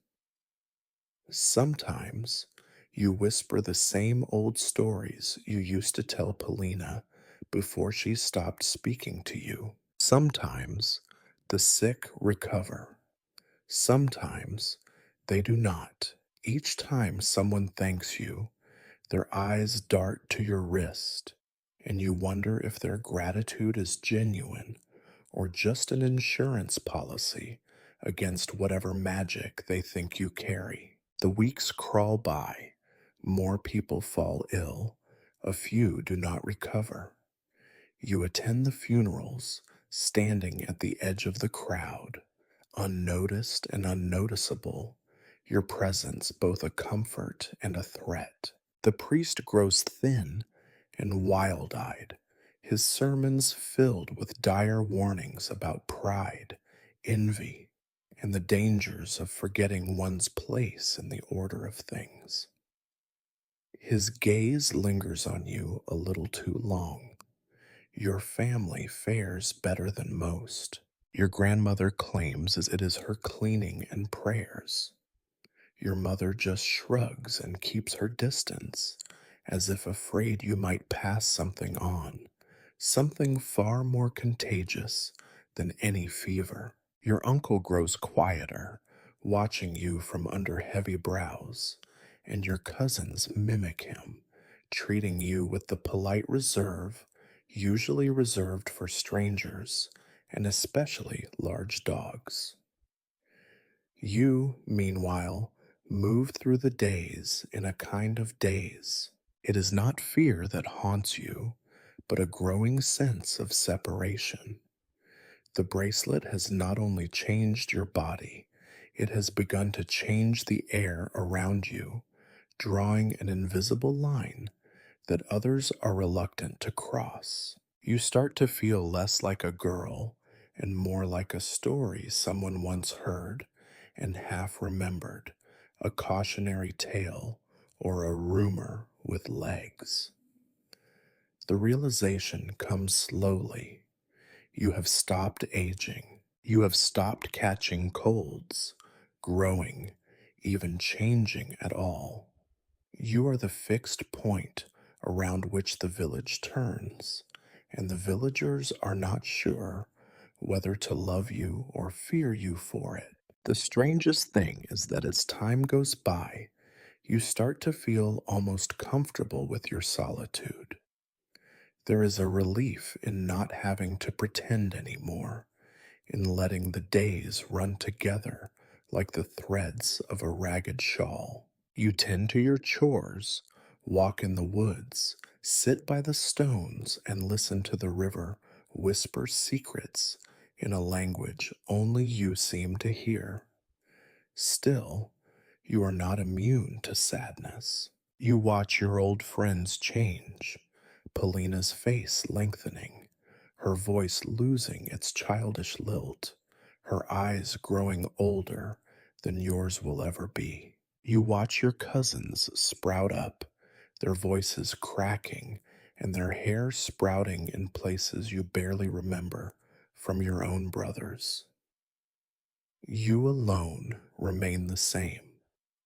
Sometimes you whisper the same old stories you used to tell Polina before she stopped speaking to you. Sometimes the sick recover. Sometimes they do not. Each time someone thanks you, their eyes dart to your wrist, and you wonder if their gratitude is genuine or just an insurance policy against whatever magic they think you carry. The weeks crawl by, more people fall ill, a few do not recover. You attend the funerals, standing at the edge of the crowd, unnoticed and unnoticeable, your presence both a comfort and a threat. The priest grows thin and wild eyed, his sermons filled with dire warnings about pride, envy, and the dangers of forgetting one's place in the order of things. His gaze lingers on you a little too long. Your family fares better than most. Your grandmother claims as it is her cleaning and prayers. Your mother just shrugs and keeps her distance, as if afraid you might pass something on, something far more contagious than any fever. Your uncle grows quieter, watching you from under heavy brows, and your cousins mimic him, treating you with the polite reserve usually reserved for strangers, and especially large dogs. You, meanwhile, move through the days in a kind of daze. It is not fear that haunts you, but a growing sense of separation. The bracelet has not only changed your body, it has begun to change the air around you, drawing an invisible line that others are reluctant to cross. You start to feel less like a girl and more like a story someone once heard and half remembered, a cautionary tale or a rumor with legs. The realization comes slowly. You have stopped aging. You have stopped catching colds, growing, even changing at all. You are the fixed point around which the village turns, and the villagers are not sure whether to love you or fear you for it. The strangest thing is that as time goes by, you start to feel almost comfortable with your solitude. There is a relief in not having to pretend anymore, in letting the days run together like the threads of a ragged shawl. You tend to your chores, walk in the woods, sit by the stones, and listen to the river whisper secrets in a language only you seem to hear. Still, you are not immune to sadness. You watch your old friends change, Polina's face lengthening, her voice losing its childish lilt, her eyes growing older than yours will ever be. You watch your cousins sprout up, their voices cracking and their hair sprouting in places you barely remember from your own brothers. You alone remain the same,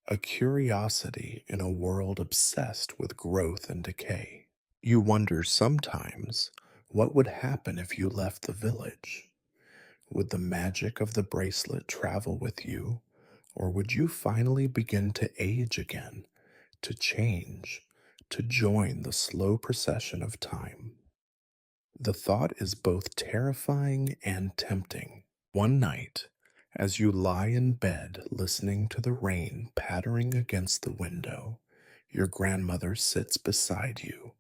a curiosity in a world obsessed with growth and decay. You wonder sometimes what would happen if you left the village. Would the magic of the bracelet travel with you, or would you finally begin to age again, to change, to join the slow procession of time? The thought is both terrifying and tempting. One night, as you lie in bed listening to the rain pattering against the window, your grandmother sits beside you.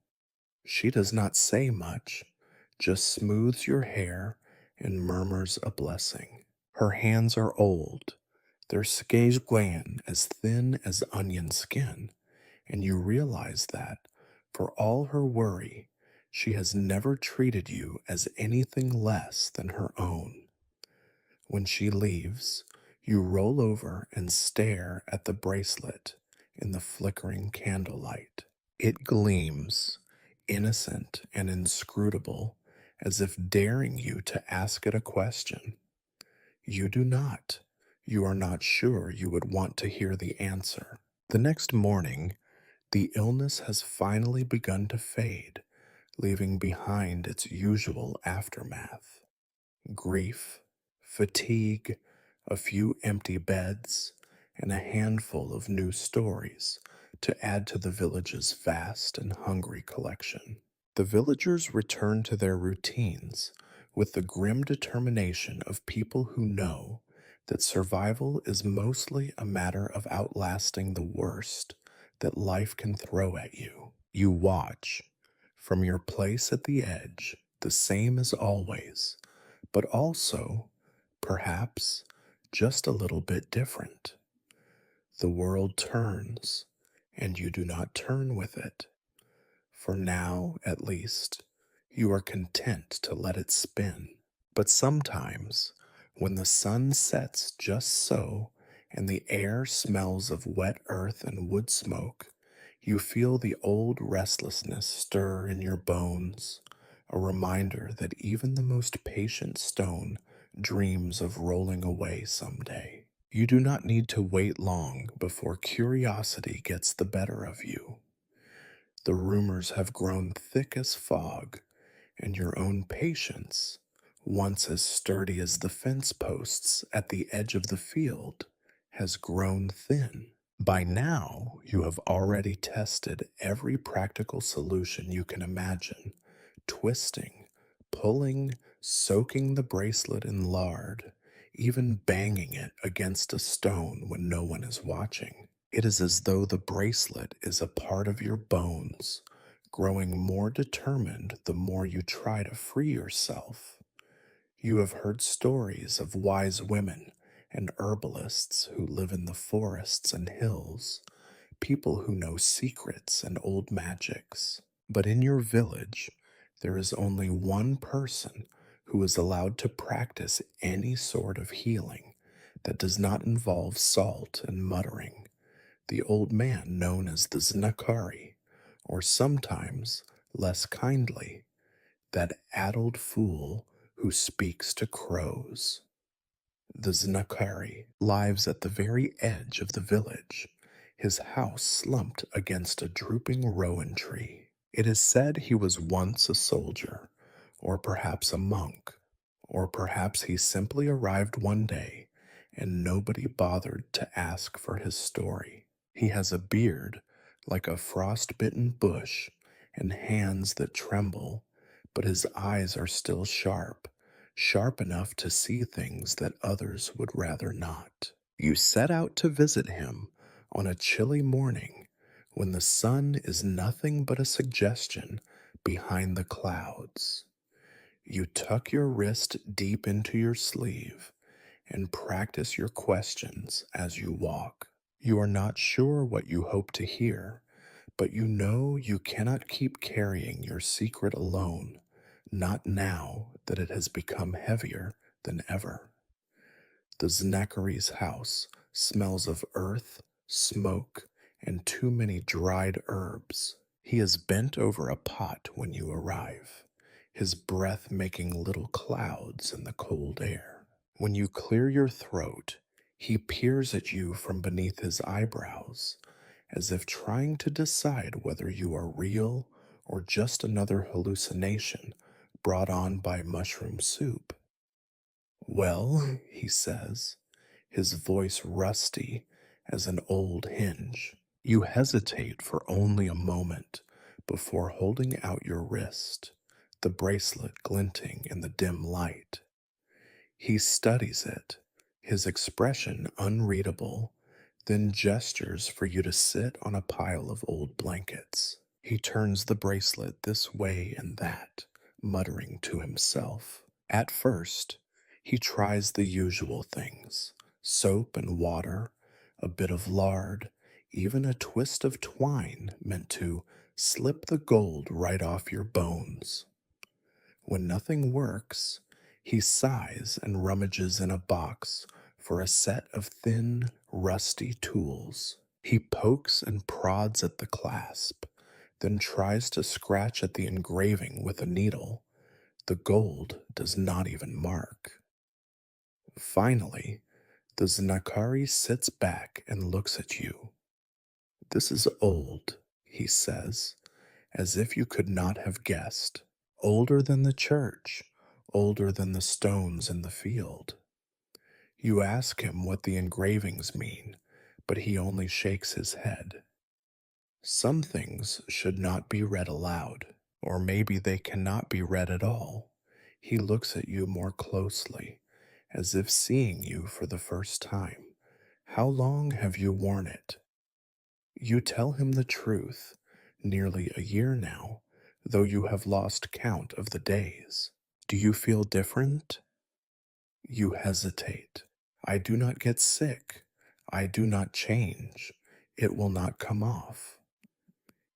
She does not say much, just smooths your hair and murmurs a blessing. Her hands are old, their scales gland as thin as onion skin, and you realize that, for all her worry, she has never treated you as anything less than her own. When she leaves, you roll over and stare at the bracelet in the flickering candlelight. It gleams, innocent and inscrutable, as if daring you to ask it a question. You do not. You are not sure you would want to hear the answer. The next morning, the illness has finally begun to fade, leaving behind its usual aftermath: grief, fatigue, a few empty beds, and a handful of new stories to add to the village's vast and hungry collection. The villagers return to their routines with the grim determination of people who know that survival is mostly a matter of outlasting the worst that life can throw at you. You watch from your place at the edge, the same as always, but also, perhaps, just a little bit different. The world turns, and you do not turn with it. For now, at least, you are content to let it spin. But sometimes, when the sun sets just so, and the air smells of wet earth and wood smoke, you feel the old restlessness stir in your bones, a reminder that even the most patient stone dreams of rolling away someday. You do not need to wait long before curiosity gets the better of you. The rumors have grown thick as fog, and your own patience, once as sturdy as the fence posts at the edge of the field, has grown thin. By now, you have already tested every practical solution you can imagine, twisting, pulling, soaking the bracelet in lard, even banging it against a stone when no one is watching. It is as though the bracelet is a part of your bones, growing more determined the more you try to free yourself. You have heard stories of wise women and herbalists who live in the forests and hills, people who know secrets and old magics. But in your village, there is only one person who is allowed to practice any sort of healing that does not involve salt and muttering: the old man known as the Znakari, or sometimes, less kindly, that addled fool who speaks to crows. The Znakari lives at the very edge of the village, his house slumped against a drooping rowan tree. It is said he was once a soldier, or perhaps a monk, or perhaps he simply arrived one day and nobody bothered to ask for his story. He has a beard like a frostbitten bush and hands that tremble, but his eyes are still sharp, sharp enough to see things that others would rather not. You set out to visit him on a chilly morning when the sun is nothing but a suggestion behind the clouds. You tuck your wrist deep into your sleeve and practice your questions as you walk. You are not sure what you hope to hear, but you know you cannot keep carrying your secret alone, not now that it has become heavier than ever. The Znachari's house smells of earth, smoke, and too many dried herbs. He is bent over a pot when you arrive, his breath making little clouds in the cold air. When you clear your throat, he peers at you from beneath his eyebrows, as if trying to decide whether you are real or just another hallucination brought on by mushroom soup. Well, he says, his voice rusty as an old hinge. You hesitate for only a moment before holding out your wrist, the bracelet glinting in the dim light. He studies it, his expression unreadable, then gestures for you to sit on a pile of old blankets. He turns the bracelet this way and that, muttering to himself. At first, he tries the usual things: soap and water, a bit of lard, even a twist of twine meant to slip the gold right off your bones. When nothing works, he sighs and rummages in a box for a set of thin, rusty tools. He pokes and prods at the clasp, then tries to scratch at the engraving with a needle. The gold does not even mark. Finally, the Znakari sits back and looks at you. This is old, he says, as if you could not have guessed. Older than the church, older than the stones in the field. You ask him what the engravings mean, but he only shakes his head. Some things should not be read aloud, or maybe they cannot be read at all. He looks at you more closely, as if seeing you for the first time. How long have you worn it? You tell him the truth, nearly a year now, though you have lost count of the days. Do you feel different? You hesitate. I do not get sick. I do not change. It will not come off.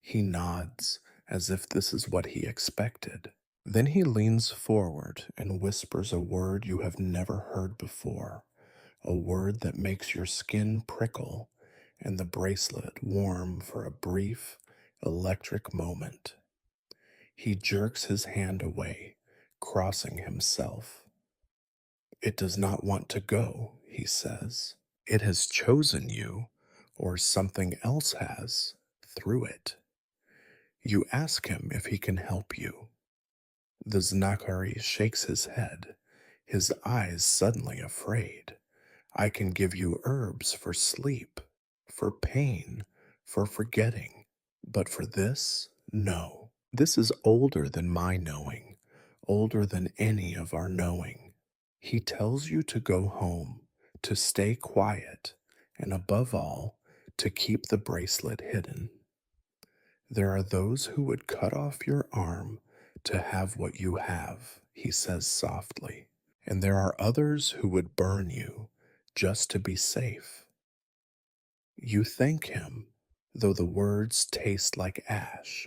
He nods, as if this is what he expected. Then he leans forward and whispers a word you have never heard before, a word that makes your skin prickle and the bracelet warm for a brief, electric moment. He jerks his hand away, crossing himself. It does not want to go, he says. It has chosen you, or something else has, through it. You ask him if he can help you. The Znakari shakes his head, his eyes suddenly afraid. I can give you herbs for sleep, for pain, for forgetting, but for this, no. This is older than my knowing, older than any of our knowing. He tells you to go home, to stay quiet, and above all, to keep the bracelet hidden. There are those who would cut off your arm to have what you have, he says softly, and there are others who would burn you just to be safe. You thank him, though the words taste like ash.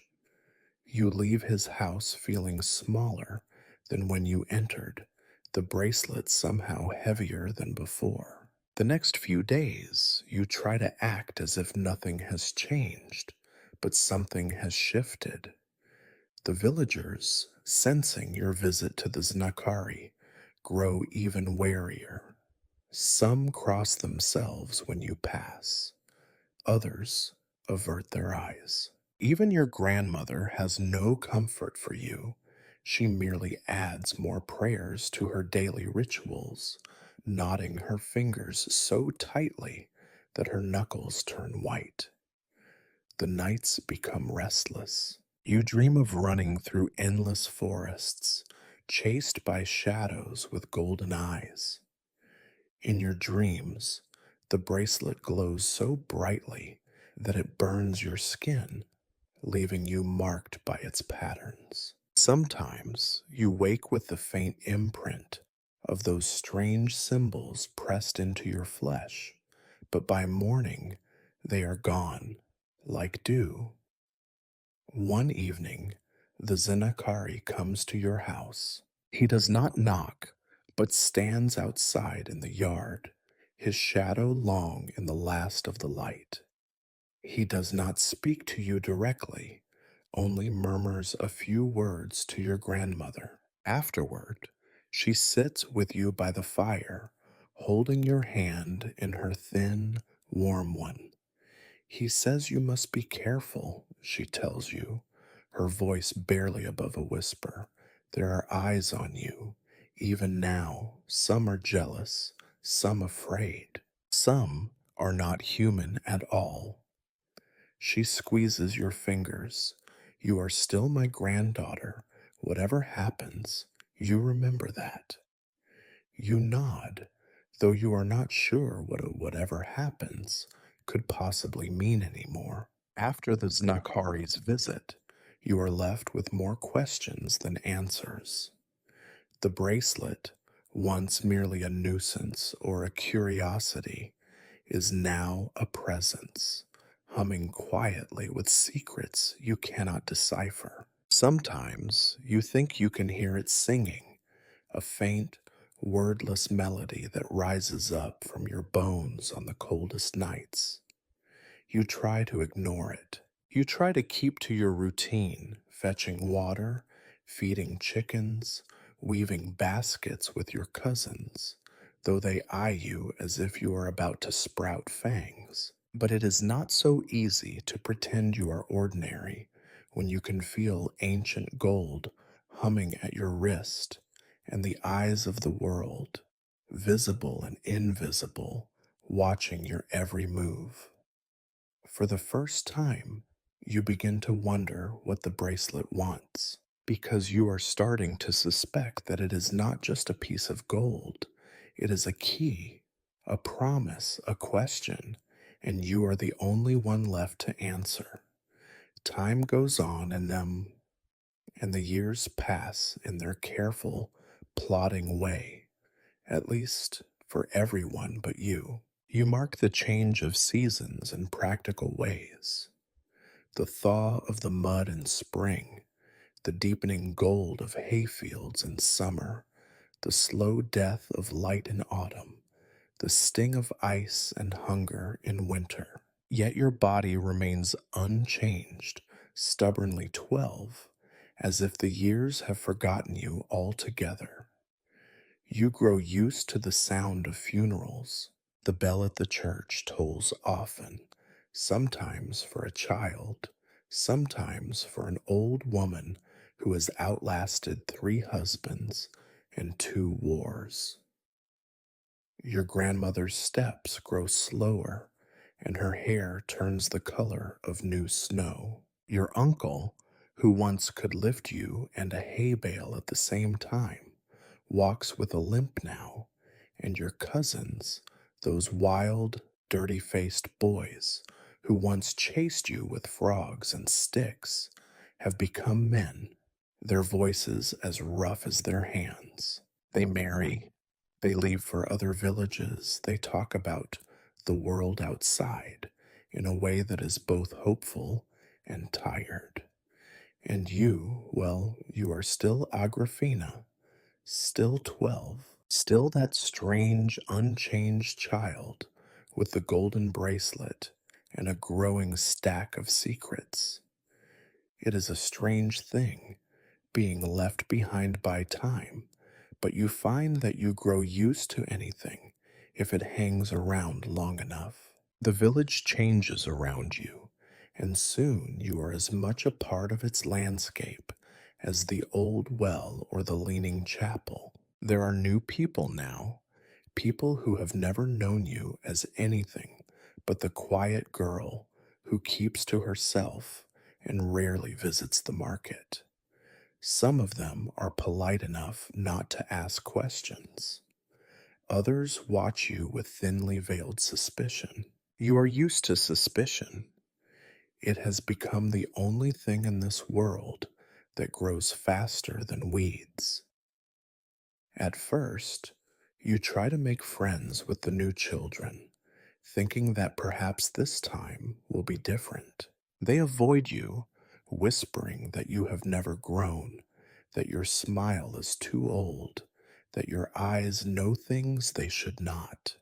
You leave his house feeling smaller than when you entered, the bracelet somehow heavier than before. The next few days, you try to act as if nothing has changed, but something has shifted. The villagers, sensing your visit to the Znakari, grow even warier. Some cross themselves when you pass, others avert their eyes. Even your grandmother has no comfort for you. She merely adds more prayers to her daily rituals, knotting her fingers so tightly that her knuckles turn white. The nights become restless. You dream of running through endless forests, chased by shadows with golden eyes. In your dreams, the bracelet glows so brightly that it burns your skin, leaving you marked by its patterns. Sometimes you wake with the faint imprint of those strange symbols pressed into your flesh, but by morning they are gone, like dew. One evening, the Zenakari comes to your house. He does not knock, but stands outside in the yard, his shadow long in the last of the light. He does not speak to you directly, only murmurs a few words to your grandmother. Afterward, she sits with you by the fire, holding your hand in her thin, warm one. He says you must be careful, she tells you, her voice barely above a whisper. There are eyes on you. Even now, some are jealous, some afraid. Some are not human at all. She squeezes your fingers. You are still my granddaughter. Whatever happens, you remember that. You nod, though you are not sure what a whatever happens could possibly mean anymore. After the Znakhari's visit, you are left with more questions than answers. The bracelet, once merely a nuisance or a curiosity, is now a presence, humming quietly with secrets you cannot decipher. Sometimes you think you can hear it singing, a faint, wordless melody that rises up from your bones on the coldest nights. You try to ignore it. You try to keep to your routine, fetching water, feeding chickens, weaving baskets with your cousins, though they eye you as if you are about to sprout fangs. But it is not so easy to pretend you are ordinary when you can feel ancient gold humming at your wrist and the eyes of the world, visible and invisible, watching your every move. For the first time, you begin to wonder what the bracelet wants, because you are starting to suspect that it is not just a piece of gold, it is a key, a promise, a question, and you are the only one left to answer. Time goes on and the years pass in their careful, plodding way, at least for everyone but you. You mark the change of seasons in practical ways. The thaw of the mud in spring, the deepening gold of hayfields in summer, the slow death of light in autumn, the sting of ice and hunger in winter. Yet your body remains unchanged, stubbornly 12, as if the years have forgotten you altogether. You grow used to the sound of funerals. The bell at the church tolls often, sometimes for a child, sometimes for an old woman who has outlasted 3 husbands and 2 wars. Your grandmother's steps grow slower, and her hair turns the color of new snow. Your uncle, who once could lift you and a hay bale at the same time, walks with a limp now, and your cousins, those wild, dirty faced boys who once chased you with frogs and sticks, have become men, their voices as rough as their hands. They marry, they leave for other villages, they talk about the world outside in a way that is both hopeful and tired. And you, well, you are still Agrafena, still 12, still that strange, unchanged child with the golden bracelet and a growing stack of secrets. It is a strange thing, being left behind by time, but you find that you grow used to anything if it hangs around long enough. The village changes around you, and soon you are as much a part of its landscape as the old well or the leaning chapel. There are new people now, people who have never known you as anything but the quiet girl who keeps to herself and rarely visits the market. Some of them are polite enough not to ask questions. Others watch you with thinly veiled suspicion. You are used to suspicion. It has become the only thing in this world that grows faster than weeds. At first, you try to make friends with the new children, thinking that perhaps this time will be different. They avoid you, whispering that you have never grown, that your smile is too old, that your eyes know things they should not.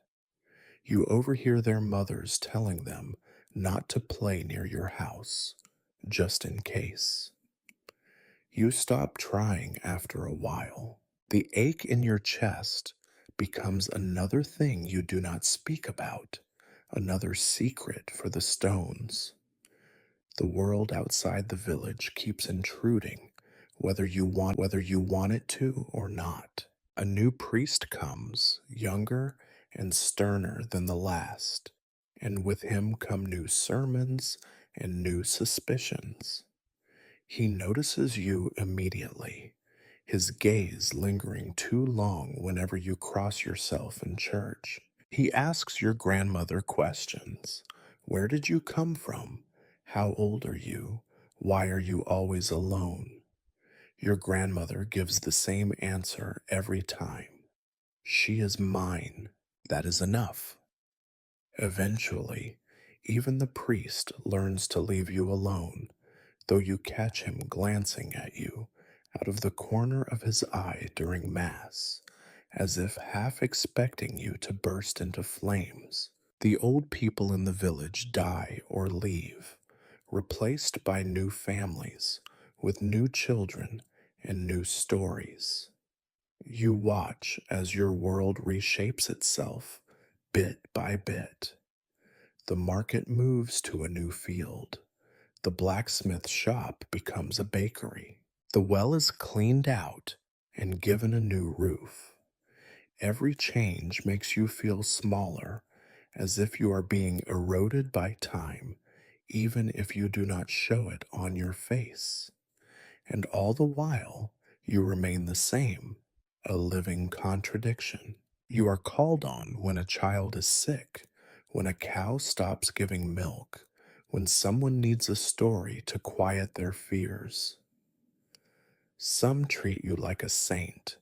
You overhear their mothers telling them not to play near your house, just in case. You stop trying after a while. The ache in your chest becomes another thing you do not speak about, another secret for the stones. The world outside the village keeps intruding, whether you want it to or not. A new priest comes, younger and sterner than the last, and with him come new sermons and new suspicions. He notices you immediately, his gaze lingering too long whenever you cross yourself in church. He asks your grandmother questions. Where did you come from? How old are you? Why are you always alone? Your grandmother gives the same answer every time. She is mine. That is enough. Eventually, even the priest learns to leave you alone, though you catch him glancing at you out of the corner of his eye during Mass, as if half expecting you to burst into flames. The old people in the village die or leave, replaced by new families with new children and new stories. You watch as your world reshapes itself bit by bit. The market moves to a new field. The blacksmith shop becomes a bakery. The well is cleaned out and given a new roof. Every change makes you feel smaller, as if you are being eroded by time, even if you do not show it on your face. And all the while, you remain the same, a living contradiction. You are called on when a child is sick, when a cow stops giving milk, when someone needs a story to quiet their fears. Some treat you like a saint,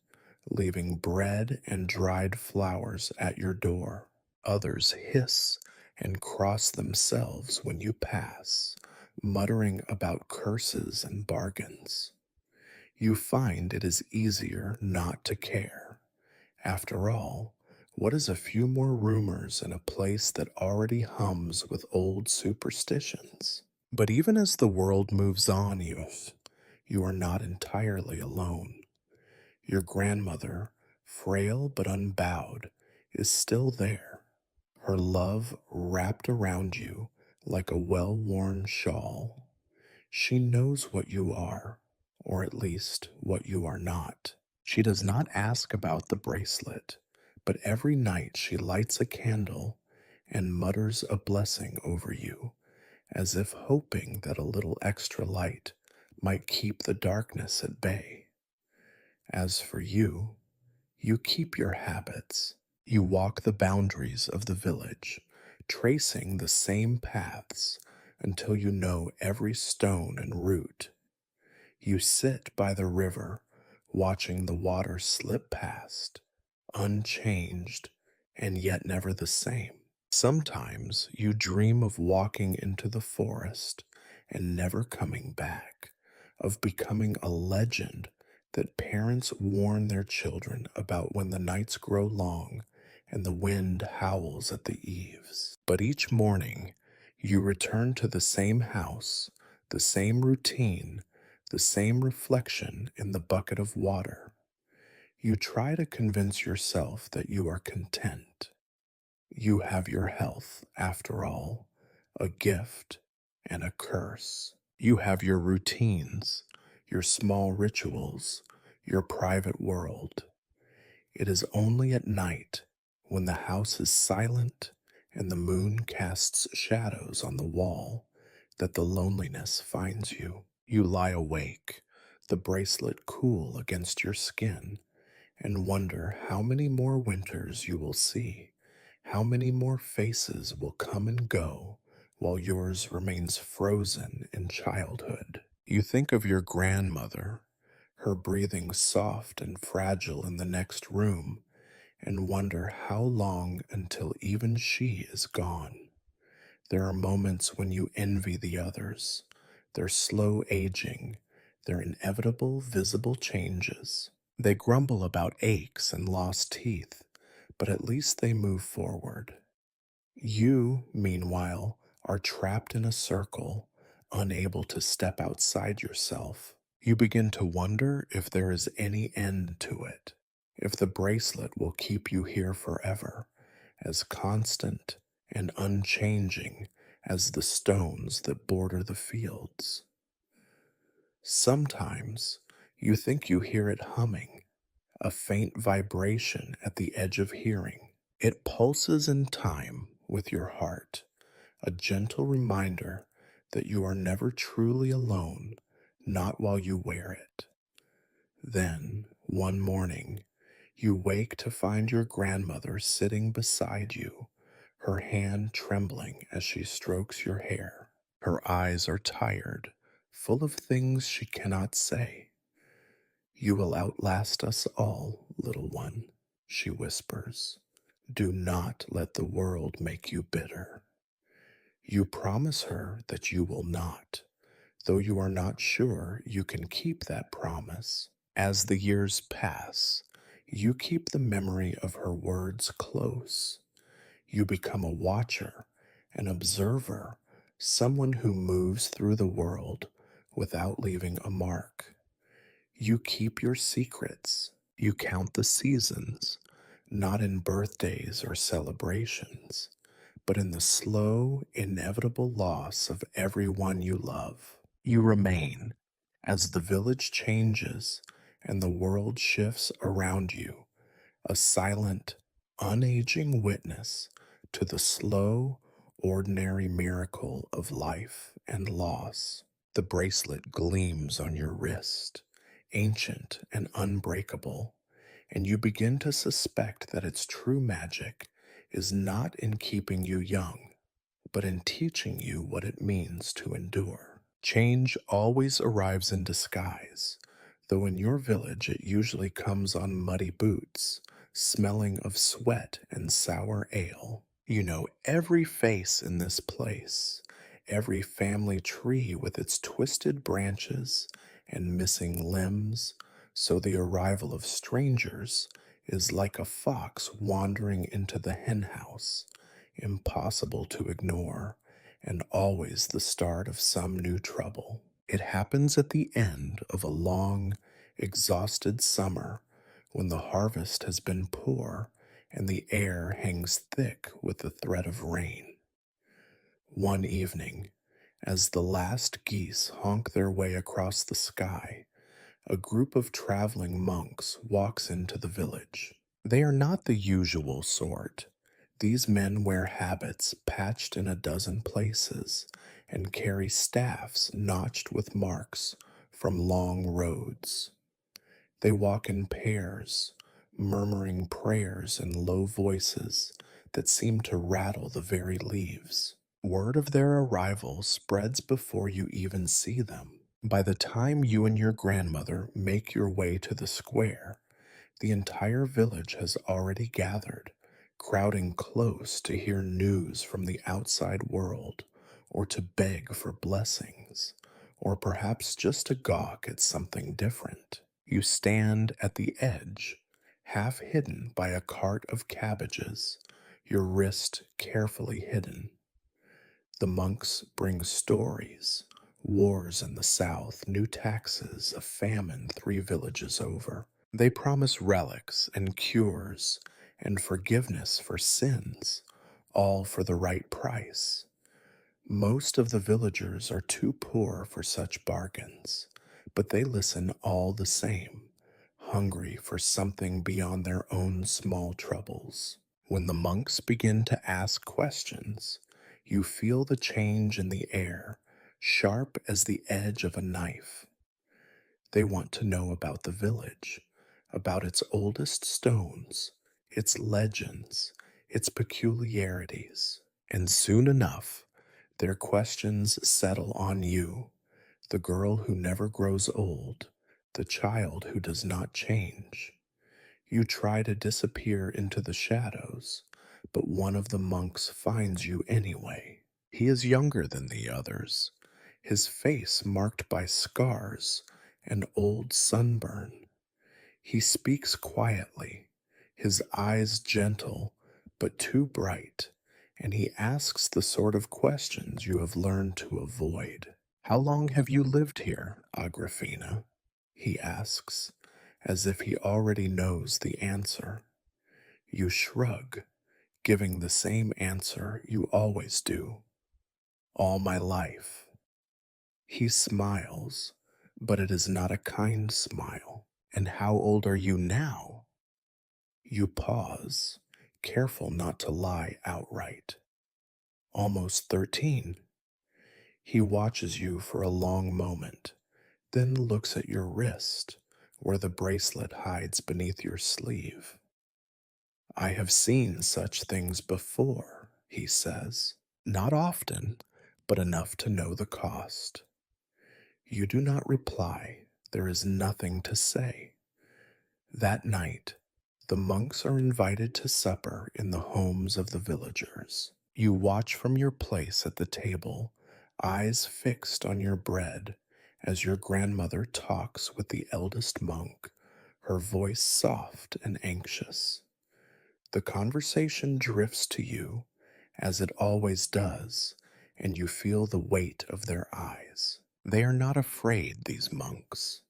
leaving bread and dried flowers at your door. Others hiss and cross themselves when you pass, muttering about curses and bargains. You find it is easier not to care. After all, what is a few more rumors in a place that already hums with old superstitions? But even as the world moves on, youth, you are not entirely alone. Your grandmother, frail but unbowed, is still there, her love wrapped around you like a well worn shawl. She knows what you are, or at least what you are not. She does not ask about the bracelet, but every night she lights a candle and mutters a blessing over you, as if hoping that a little extra light might keep the darkness at bay. As for you, you keep your habits. You walk the boundaries of the village, tracing the same paths until you know every stone and root. You sit by the river, watching the water slip past, unchanged and yet never the same. Sometimes you dream of walking into the forest and never coming back, of becoming a legend that parents warn their children about when the nights grow long and the wind howls at the eaves. But each morning you return to the same house, the same routine, the same reflection in the bucket of water. You try to convince yourself that you are content. You have your health, after all, a gift and a curse. You have your routines, your small rituals, your private world. It is only at night, when the house is silent and the moon casts shadows on the wall, that the loneliness finds you. You lie awake, the bracelet cool against your skin, and wonder how many more winters you will see, how many more faces will come and go while yours remains frozen in childhood. You think of your grandmother, her breathing soft and fragile in the next room, and wonder how long until even she is gone. There are moments when you envy the others, their slow aging, their inevitable visible changes. They grumble about aches and lost teeth, but at least they move forward. You, meanwhile, are trapped in a circle, unable to step outside yourself. You begin to wonder if there is any end to it, if the bracelet will keep you here forever, as constant and unchanging as the stones that border the fields. Sometimes you think you hear it humming, a faint vibration at the edge of hearing. It pulses in time with your heart, a gentle reminder that you are never truly alone, not while you wear it. Then, one morning, you wake to find your grandmother sitting beside you, her hand trembling as she strokes your hair. Her eyes are tired, full of things she cannot say. You will outlast us all, little one, she whispers. Do not let the world make you bitter. You promise her that you will not, though you are not sure you can keep that promise. As the years pass, you keep the memory of her words close. You become a watcher, an observer, someone who moves through the world without leaving a mark. You keep your secrets. You count the seasons, not in birthdays or celebrations, but in the slow, inevitable loss of everyone you love. You remain as the village changes and the world shifts around you, a silent, unaging witness to the slow, ordinary miracle of life and loss. The bracelet gleams on your wrist, ancient and unbreakable, and you begin to suspect that its true magic is not in keeping you young, but in teaching you what it means to endure. Change always arrives in disguise, though in your village it usually comes on muddy boots, smelling of sweat and sour ale. You know every face in this place, every family tree with its twisted branches and missing limbs, so the arrival of strangers is like a fox wandering into the henhouse, impossible to ignore, and always the start of some new trouble. It happens at the end of a long, exhausted summer when the harvest has been poor and the air hangs thick with the threat of rain. One evening, as the last geese honk their way across the sky, a group of traveling monks walks into the village. They are not the usual sort. These men wear habits patched in a dozen places and carry staffs notched with marks from long roads. They walk in pairs, murmuring prayers in low voices that seem to rattle the very leaves. Word of their arrival spreads before you even see them. By the time you and your grandmother make your way to the square, the entire village has already gathered, crowding close to hear news from the outside world, or to beg for blessings, or perhaps just to gawk at something different. You stand at the edge, half hidden by a cart of cabbages, your wrist carefully hidden. The monks bring stories, wars in the south, new taxes, a famine 3 villages over. They promise relics and cures and forgiveness for sins, all for the right price. Most of the villagers are too poor for such bargains, but they listen all the same, hungry for something beyond their own small troubles. When the monks begin to ask questions, you feel the change in the air, sharp as the edge of a knife. They want to know about the village, about its oldest stones, its legends, its peculiarities. And soon enough, their questions settle on you, the girl who never grows old, the child who does not change. You try to disappear into the shadows, but one of the monks finds you anyway. He is younger than the others, his face marked by scars and old sunburn. He speaks quietly, his eyes gentle but too bright, and he asks the sort of questions you have learned to avoid. How long have you lived here, Agrafena? He asks, as if he already knows the answer. You shrug, giving the same answer you always do. All my life. He smiles, but it is not a kind smile. And how old are you now? You pause, careful not to lie outright. Almost 13. He watches you for a long moment, then looks at your wrist, where the bracelet hides beneath your sleeve. I have seen such things before, he says. Not often, but enough to know the cost. You do not reply. There is nothing to say. That night, the monks are invited to supper in the homes of the villagers. You watch from your place at the table, eyes fixed on your bread, as your grandmother talks with the eldest monk, her voice soft and anxious. The conversation drifts to you, as it always does, and you feel the weight of their eyes. They are not afraid, these monks.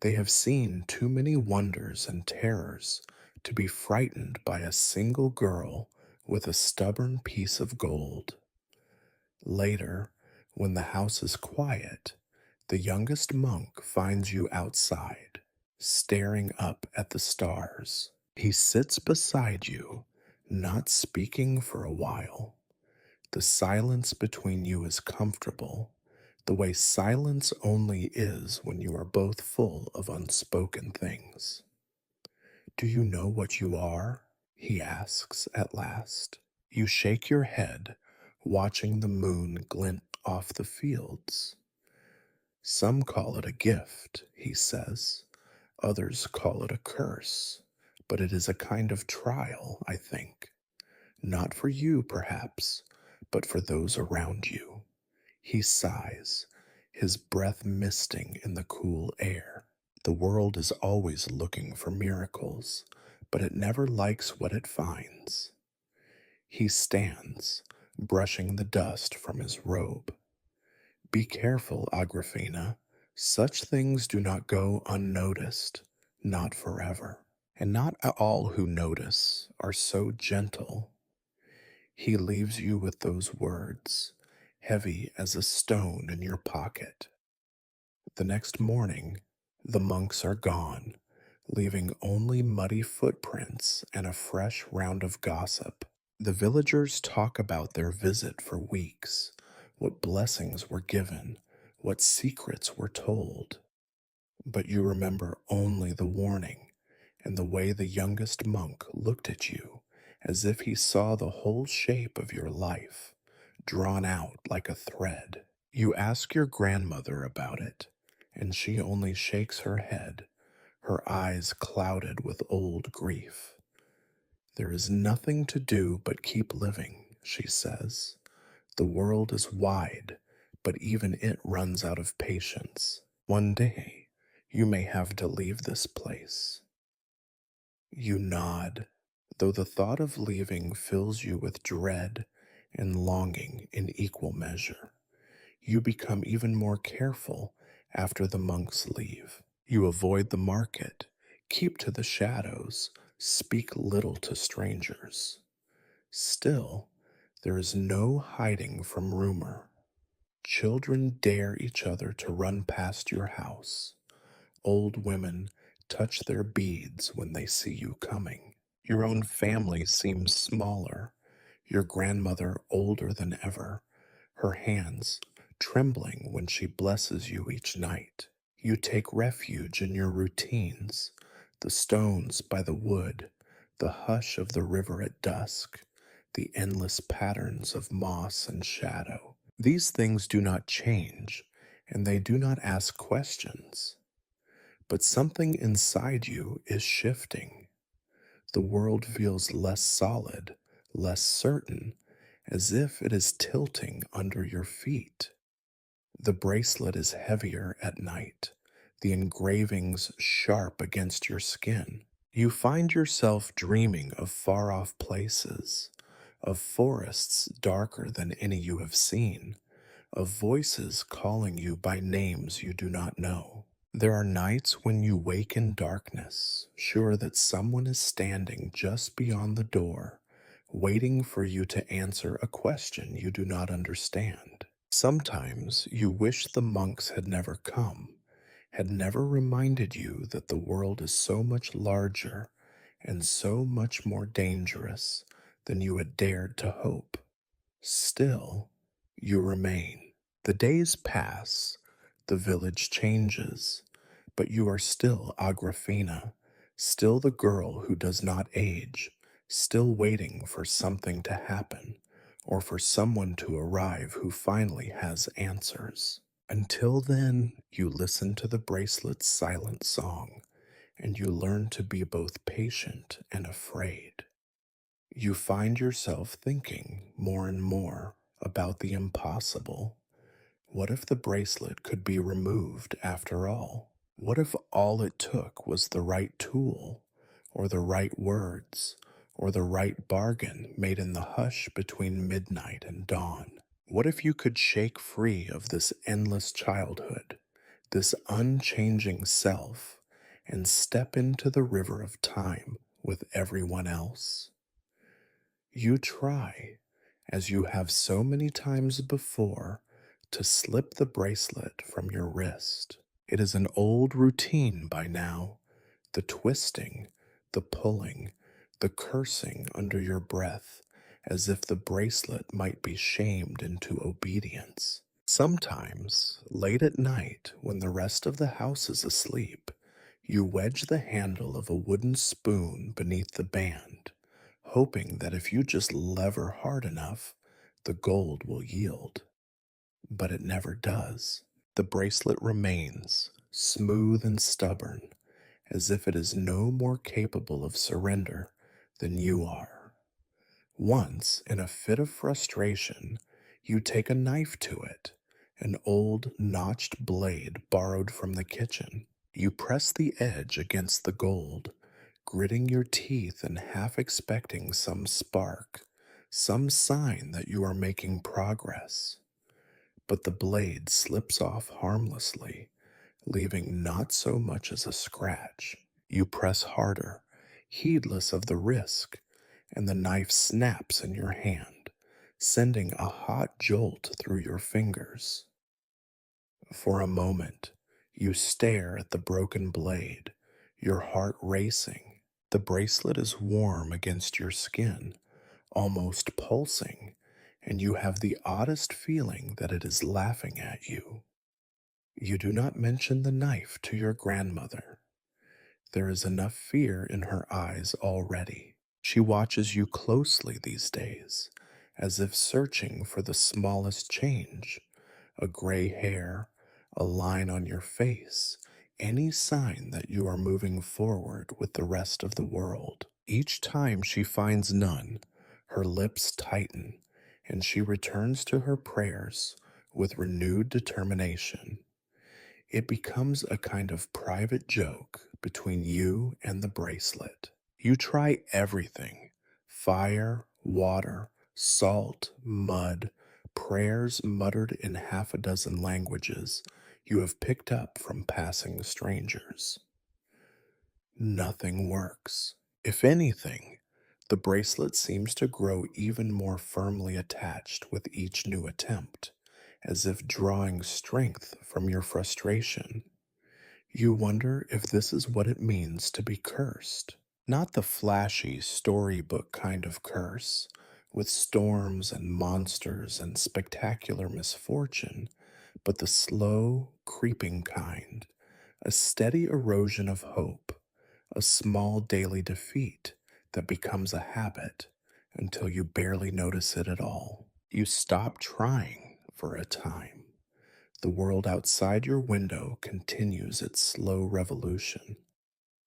They have seen too many wonders and terrors to be frightened by a single girl with a stubborn piece of gold. Later, when the house is quiet, the youngest monk finds you outside, staring up at the stars. He sits beside you, not speaking for a while. The silence between you is comfortable, the way silence only is when you are both full of unspoken things. Do you know what you are? He asks at last. You shake your head, watching the moon glint off the fields. Some call it a gift, he says. Others call it a curse. But it is a kind of trial, I think. Not for you, perhaps, but for those around you. He sighs, his breath misting in the cool air. The world is always looking for miracles, but it never likes what it finds. He stands, brushing the dust from his robe. Be careful, Agrafena. Such things do not go unnoticed, not forever. And not all who notice are so gentle. He leaves you with those words, heavy as a stone in your pocket. The next morning, the monks are gone, leaving only muddy footprints and a fresh round of gossip. The villagers talk about their visit for weeks, what blessings were given, what secrets were told. But you remember only the warning and the way the youngest monk looked at you as if he saw the whole shape of your life, drawn out like a thread. You ask your grandmother about it, and she only shakes her head, her eyes clouded with old grief. There is nothing to do but keep living, she says. The world is wide, but even it runs out of patience. One day, you may have to leave this place. You nod, though the thought of leaving fills you with dread and longing in equal measure. You become even more careful after the monks leave. You avoid the market, keep to the shadows, speak little to strangers. Still, there is no hiding from rumor. Children dare each other to run past your house. Old women touch their beads when they see you coming. Your own family seems smaller, your grandmother older than ever, her hands trembling when she blesses you each night. You take refuge in your routines, the stones by the wood, the hush of the river at dusk, the endless patterns of moss and shadow. These things do not change, and they do not ask questions. But something inside you is shifting. The world feels less solid, less certain, as if it is tilting under your feet. The bracelet is heavier at night, the engravings sharp against your skin. You find yourself dreaming of far off places, of forests darker than any you have seen, of voices calling you by names you do not know. There are nights when you wake in darkness, sure that someone is standing just beyond the door, waiting for you to answer a question you do not understand. Sometimes you wish the monks had never come, had never reminded you that the world is so much larger and so much more dangerous than you had dared to hope. Still, you remain. The days pass, the village changes, but you are still Agrafena, still the girl who does not age, still waiting for something to happen, or for someone to arrive who finally has answers. Until then, you listen to the bracelet's silent song, and you learn to be both patient and afraid. You find yourself thinking more and more about the impossible. What if the bracelet could be removed after all? What if all it took was the right tool, or the right words, or the right bargain made in the hush between midnight and dawn? What if you could shake free of this endless childhood, this unchanging self, and step into the river of time with everyone else? You try, as you have so many times before, to slip the bracelet from your wrist. It is an old routine by now, the twisting, the pulling, the cursing under your breath, as if the bracelet might be shamed into obedience. Sometimes, late at night, when the rest of the house is asleep, you wedge the handle of a wooden spoon beneath the band, hoping that if you just lever hard enough, the gold will yield. But it never does. The bracelet remains, smooth and stubborn, as if it is no more capable of surrender than you are. Once, in a fit of frustration, you take a knife to it, an old notched blade borrowed from the kitchen. You press the edge against the gold, gritting your teeth and half expecting some spark, some sign that you are making progress. But the blade slips off harmlessly, leaving not so much as a scratch. You press harder, heedless of the risk, and the knife snaps in your hand, sending a hot jolt through your fingers. For a moment, you stare at the broken blade, your heart racing. The bracelet is warm against your skin, almost pulsing, and you have the oddest feeling that it is laughing at you. You do not mention the knife to your grandmother. There is enough fear in her eyes already. She watches you closely these days, as if searching for the smallest change, a gray hair, a line on your face, any sign that you are moving forward with the rest of the world. Each time she finds none, her lips tighten, and she returns to her prayers with renewed determination. It becomes a kind of private joke between you and the bracelet. You try everything: fire, water, salt, mud, prayers muttered in half a dozen languages you have picked up from passing strangers. Nothing works. If anything, the bracelet seems to grow even more firmly attached with each new attempt, as if drawing strength from your frustration. You wonder if this is what it means to be cursed. Not the flashy storybook kind of curse, with storms and monsters and spectacular misfortune, but the slow, creeping kind, a steady erosion of hope, a small daily defeat that becomes a habit until you barely notice it at all. You stop trying for a time. The world outside your window continues its slow revolution.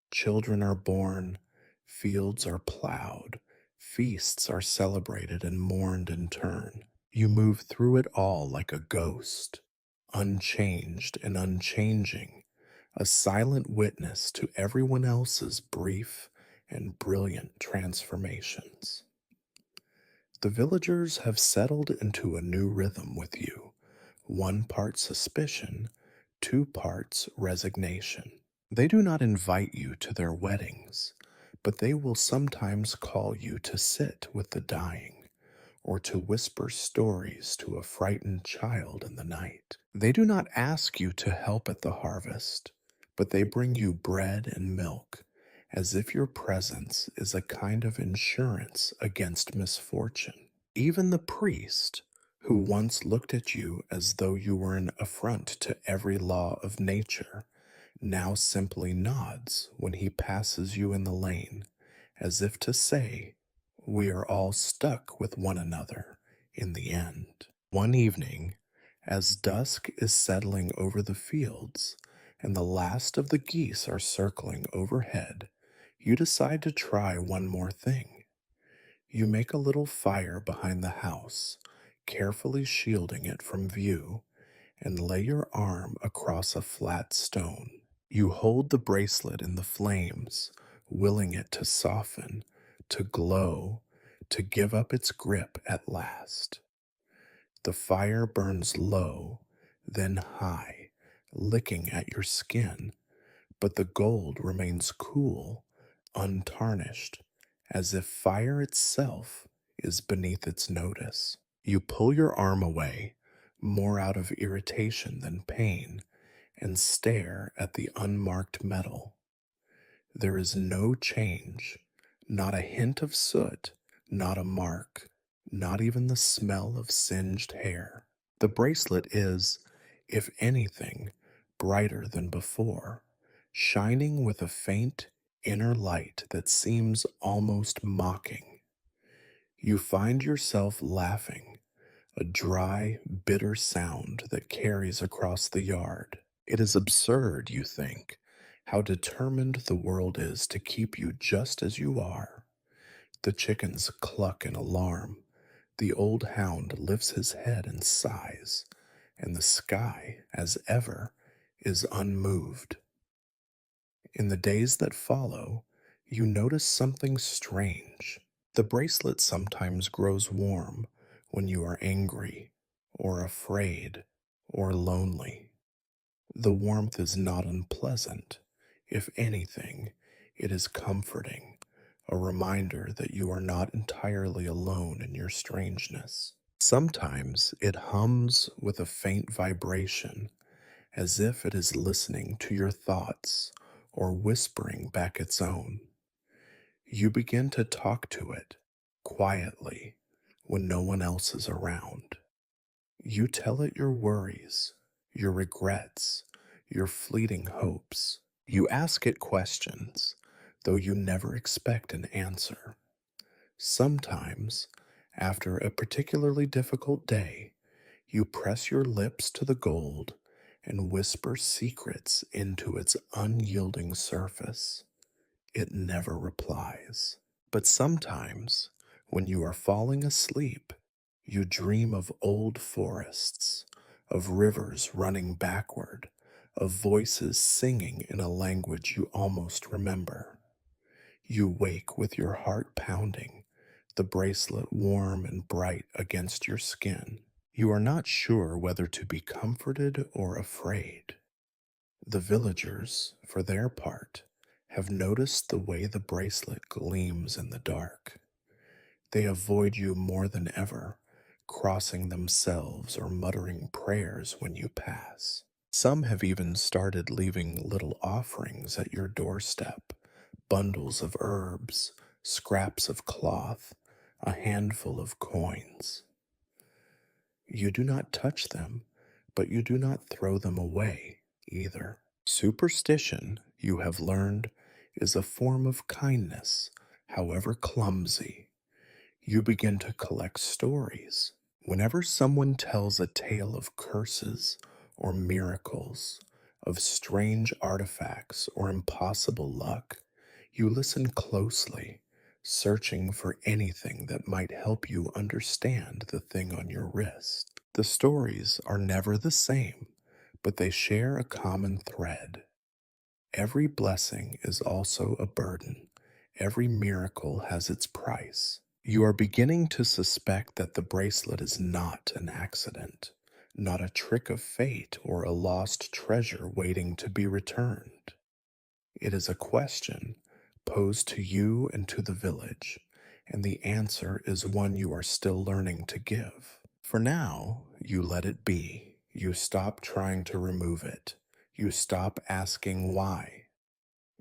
Children are born, fields are plowed, feasts are celebrated and mourned in turn. You move through it all like a ghost, unchanged and unchanging, a silent witness to everyone else's brief and brilliant transformations. The villagers have settled into a new rhythm with you, one part suspicion, two parts resignation. They do not invite you to their weddings, but they will sometimes call you to sit with the dying or to whisper stories to a frightened child in the night. They do not ask you to help at the harvest, but they bring you bread and milk, as if your presence is a kind of insurance against misfortune. Even the priest, who once looked at you as though you were an affront to every law of nature, now simply nods when he passes you in the lane, as if to say, we are all stuck with one another in the end. One evening, as dusk is settling over the fields and the last of the geese are circling overhead, you decide to try one more thing. You make a little fire behind the house, carefully shielding it from view, and lay your arm across a flat stone. You hold the bracelet in the flames, willing it to soften, to glow, to give up its grip at last. The fire burns low, then high, licking at your skin, but the gold remains cool, untarnished, as if fire itself is beneath its notice. You pull your arm away, more out of irritation than pain, and stare at the unmarked metal. There is no change, not a hint of soot, not a mark, not even the smell of singed hair. The bracelet is, if anything, brighter than before, shining with a faint inner light that seems almost mocking. You find yourself laughing, a dry, bitter sound that carries across the yard. It is absurd, you think, how determined the world is to keep you just as you are. The chickens cluck in alarm, the old hound lifts his head and sighs, and the sky, as ever, is unmoved. In the days that follow, you notice something strange. The bracelet sometimes grows warm when you are angry, or afraid, or lonely. The warmth is not unpleasant. If anything, it is comforting, a reminder that you are not entirely alone in your strangeness. Sometimes it hums with a faint vibration, as if it is listening to your thoughts or whispering back its own. You begin to talk to it quietly when no one else is around. You tell it your worries, your regrets, your fleeting hopes. You ask it questions, though you never expect an answer. Sometimes, after a particularly difficult day, you press your lips to the gold and whisper secrets into its unyielding surface. It never replies. But sometimes, when you are falling asleep, you dream of old forests, of rivers running backward, of voices singing in a language you almost remember. You wake with your heart pounding, the bracelet warm and bright against your skin. You are not sure whether to be comforted or afraid. The villagers, for their part, have noticed the way the bracelet gleams in the dark. They avoid you more than ever, crossing themselves or muttering prayers when you pass. Some have even started leaving little offerings at your doorstep, bundles of herbs, scraps of cloth, a handful of coins. You do not touch them, but you do not throw them away either. Superstition, you have learned, is a form of kindness, however clumsy. You begin to collect stories. Whenever someone tells a tale of curses or miracles, of strange artifacts or impossible luck, you listen closely, searching for anything that might help you understand the thing on your wrist. The stories are never the same, but they share a common thread. Every blessing is also a burden. Every miracle has its price. You are beginning to suspect that the bracelet is not an accident, not a trick of fate or a lost treasure waiting to be returned. It is a question posed to you and to the village, and the answer is one you are still learning to give. For now, you let it be. You stop trying to remove it. You stop asking why.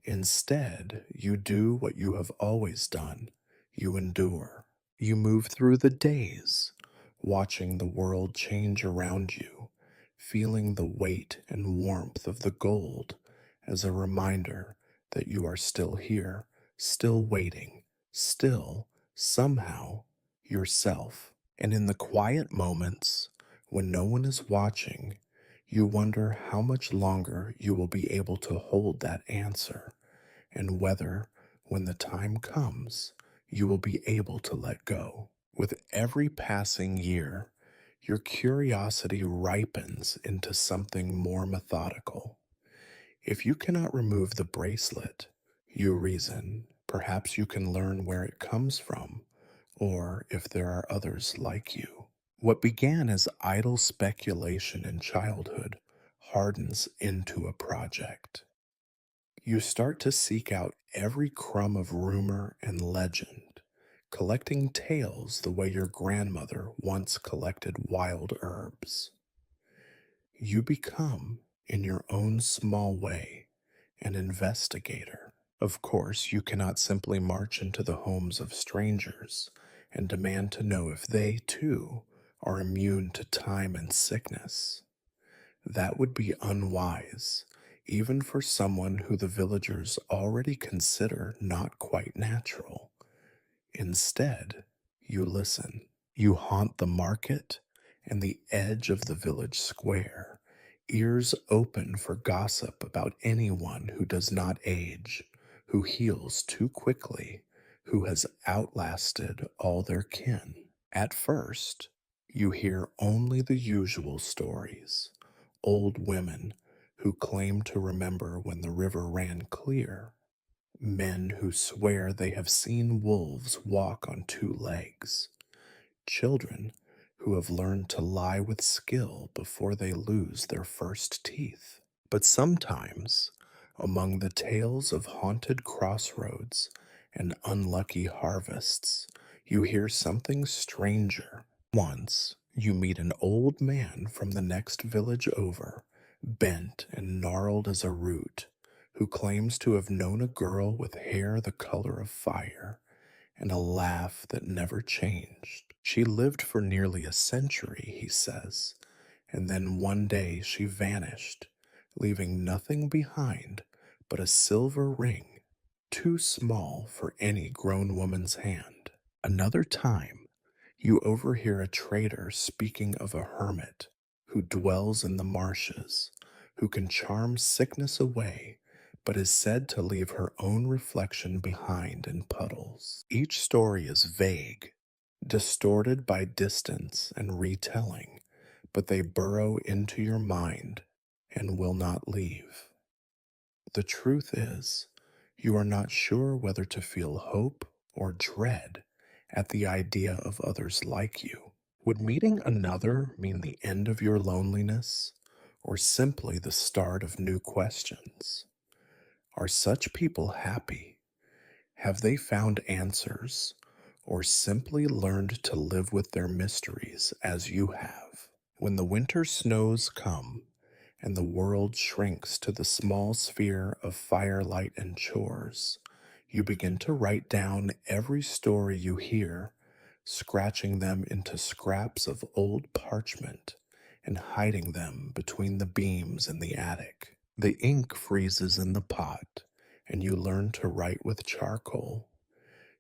Instead, you do what you have always done. You endure. You move through the days, watching the world change around you, feeling the weight and warmth of the gold as a reminder that you are still here, still waiting, still, somehow, yourself. And in the quiet moments, when no one is watching, you wonder how much longer you will be able to hold that answer, and whether, when the time comes, you will be able to let go. With every passing year, your curiosity ripens into something more methodical. If you cannot remove the bracelet, you reason, perhaps you can learn where it comes from, or if there are others like you. What began as idle speculation in childhood hardens into a project. You start to seek out every crumb of rumor and legend, collecting tales the way your grandmother once collected wild herbs. You become, in your own small way, an investigator. Of course, you cannot simply march into the homes of strangers and demand to know if they, too, are immune to time and sickness. That would be unwise, even for someone who the villagers already consider not quite natural. Instead, you listen. You haunt the market and the edge of the village square, ears open for gossip about anyone who does not age, who heals too quickly, who has outlasted all their kin. At first, you hear only the usual stories: old women who claim to remember when the river ran clear, men who swear they have seen wolves walk on two legs, children who have learned to lie with skill before they lose their first teeth. But sometimes, among the tales of haunted crossroads and unlucky harvests, you hear something stranger. Once, you meet an old man from the next village over, bent and gnarled as a root, who claims to have known a girl with hair the color of fire and a laugh that never changed. She lived for nearly a century, he says, and then one day she vanished, leaving nothing behind but a silver ring, too small for any grown woman's hand. Another time, you overhear a trader speaking of a hermit who dwells in the marshes, who can charm sickness away, but is said to leave her own reflection behind in puddles. Each story is vague, distorted by distance and retelling, but they burrow into your mind and will not leave. The truth is, you are not sure whether to feel hope or dread at the idea of others like you. Would meeting another mean the end of your loneliness, or simply the start of new questions? Are such people happy? Have they found answers, or simply learned to live with their mysteries as you have? When the winter snows come and the world shrinks to the small sphere of firelight and chores, you begin to write down every story you hear, scratching them into scraps of old parchment and hiding them between the beams in the attic. The ink freezes in the pot, and you learn to write with charcoal.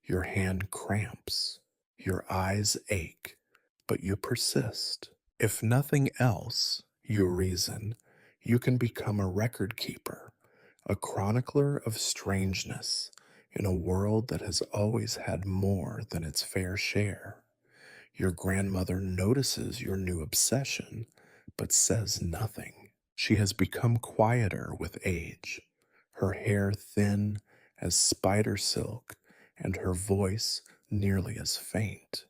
Your hand cramps, your eyes ache, but you persist. If nothing else, you reason, you can become a record keeper, a chronicler of strangeness in a world that has always had more than its fair share. Your grandmother notices your new obsession, but says nothing. She has become quieter with age, her hair thin as spider silk, and her voice nearly as faint.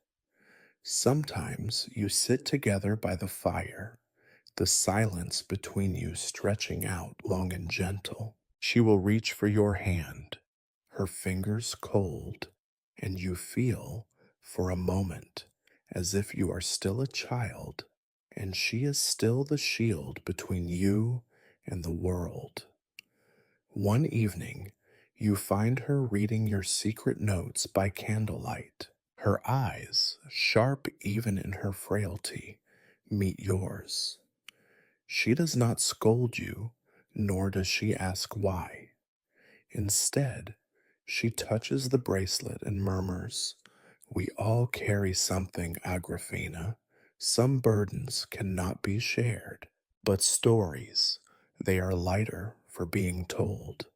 Sometimes you sit together by the fire, the silence between you stretching out long and gentle. She will reach for your hand, her fingers cold, and you feel, for a moment, as if you are still a child, and she is still the shield between you and the world. One evening, you find her reading your secret notes by candlelight. Her eyes, sharp even in her frailty, meet yours. She does not scold you, nor does she ask why. Instead, she touches the bracelet and murmurs, "We all carry something, Agrafena. Some burdens cannot be shared, but stories, they are lighter for being told."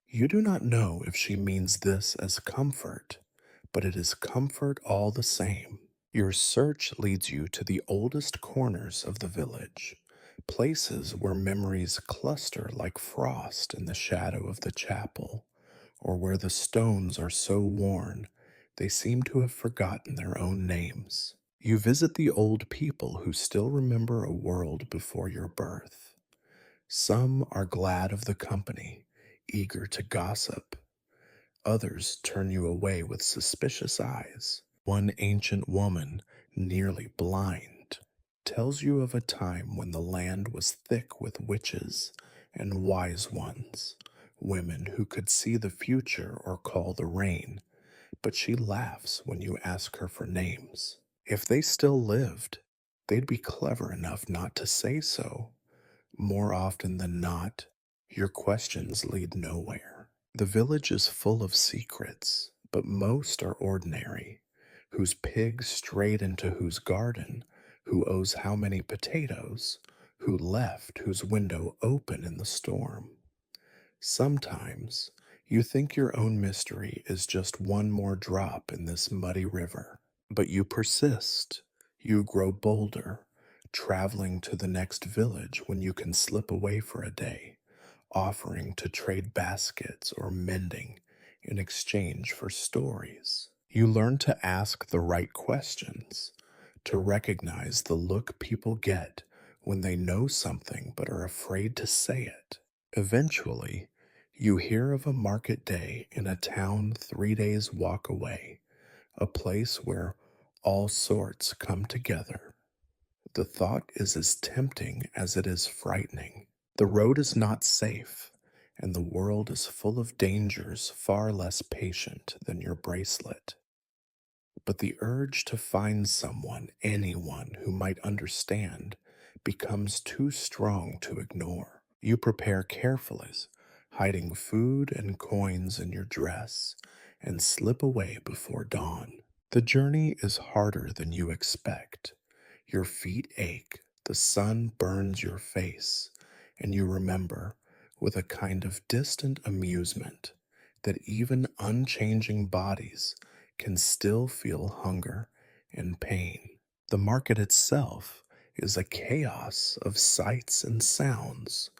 You do not know if she means this as comfort, but it is comfort all the same. Your search leads you to the oldest corners of the village, places where memories cluster like frost in the shadow of the chapel, or where the stones are so worn they seem to have forgotten their own names. You visit the old people who still remember a world before your birth. Some are glad of the company, eager to gossip. Others turn you away with suspicious eyes. One ancient woman, nearly blind, tells you of a time when the land was thick with witches and wise ones, women who could see the future or call the rain, but she laughs when you ask her for names. If they still lived, they'd be clever enough not to say so. More often than not, your questions lead nowhere. The village is full of secrets, but most are ordinary. Whose pig strayed into whose garden, who owes how many potatoes, who left whose window open in the storm. Sometimes you think your own mystery is just one more drop in this muddy river, but you persist. You grow bolder, traveling to the next village when you can slip away for a day, offering to trade baskets or mending in exchange for stories. You learn to ask the right questions, to recognize the look people get when they know something but are afraid to say it. Eventually, you hear of a market day in a town 3 days' walk away, a place where all sorts come together. The thought is as tempting as it is frightening. The road is not safe, and the world is full of dangers far less patient than your bracelet. But the urge to find someone, anyone who might understand, becomes too strong to ignore. You prepare carefully, hiding food and coins in your dress, and slip away before dawn. The journey is harder than you expect. Your feet ache, the sun burns your face, and you remember, with a kind of distant amusement, that even unchanging bodies can still feel hunger and pain. The market itself is a chaos of sights and sounds,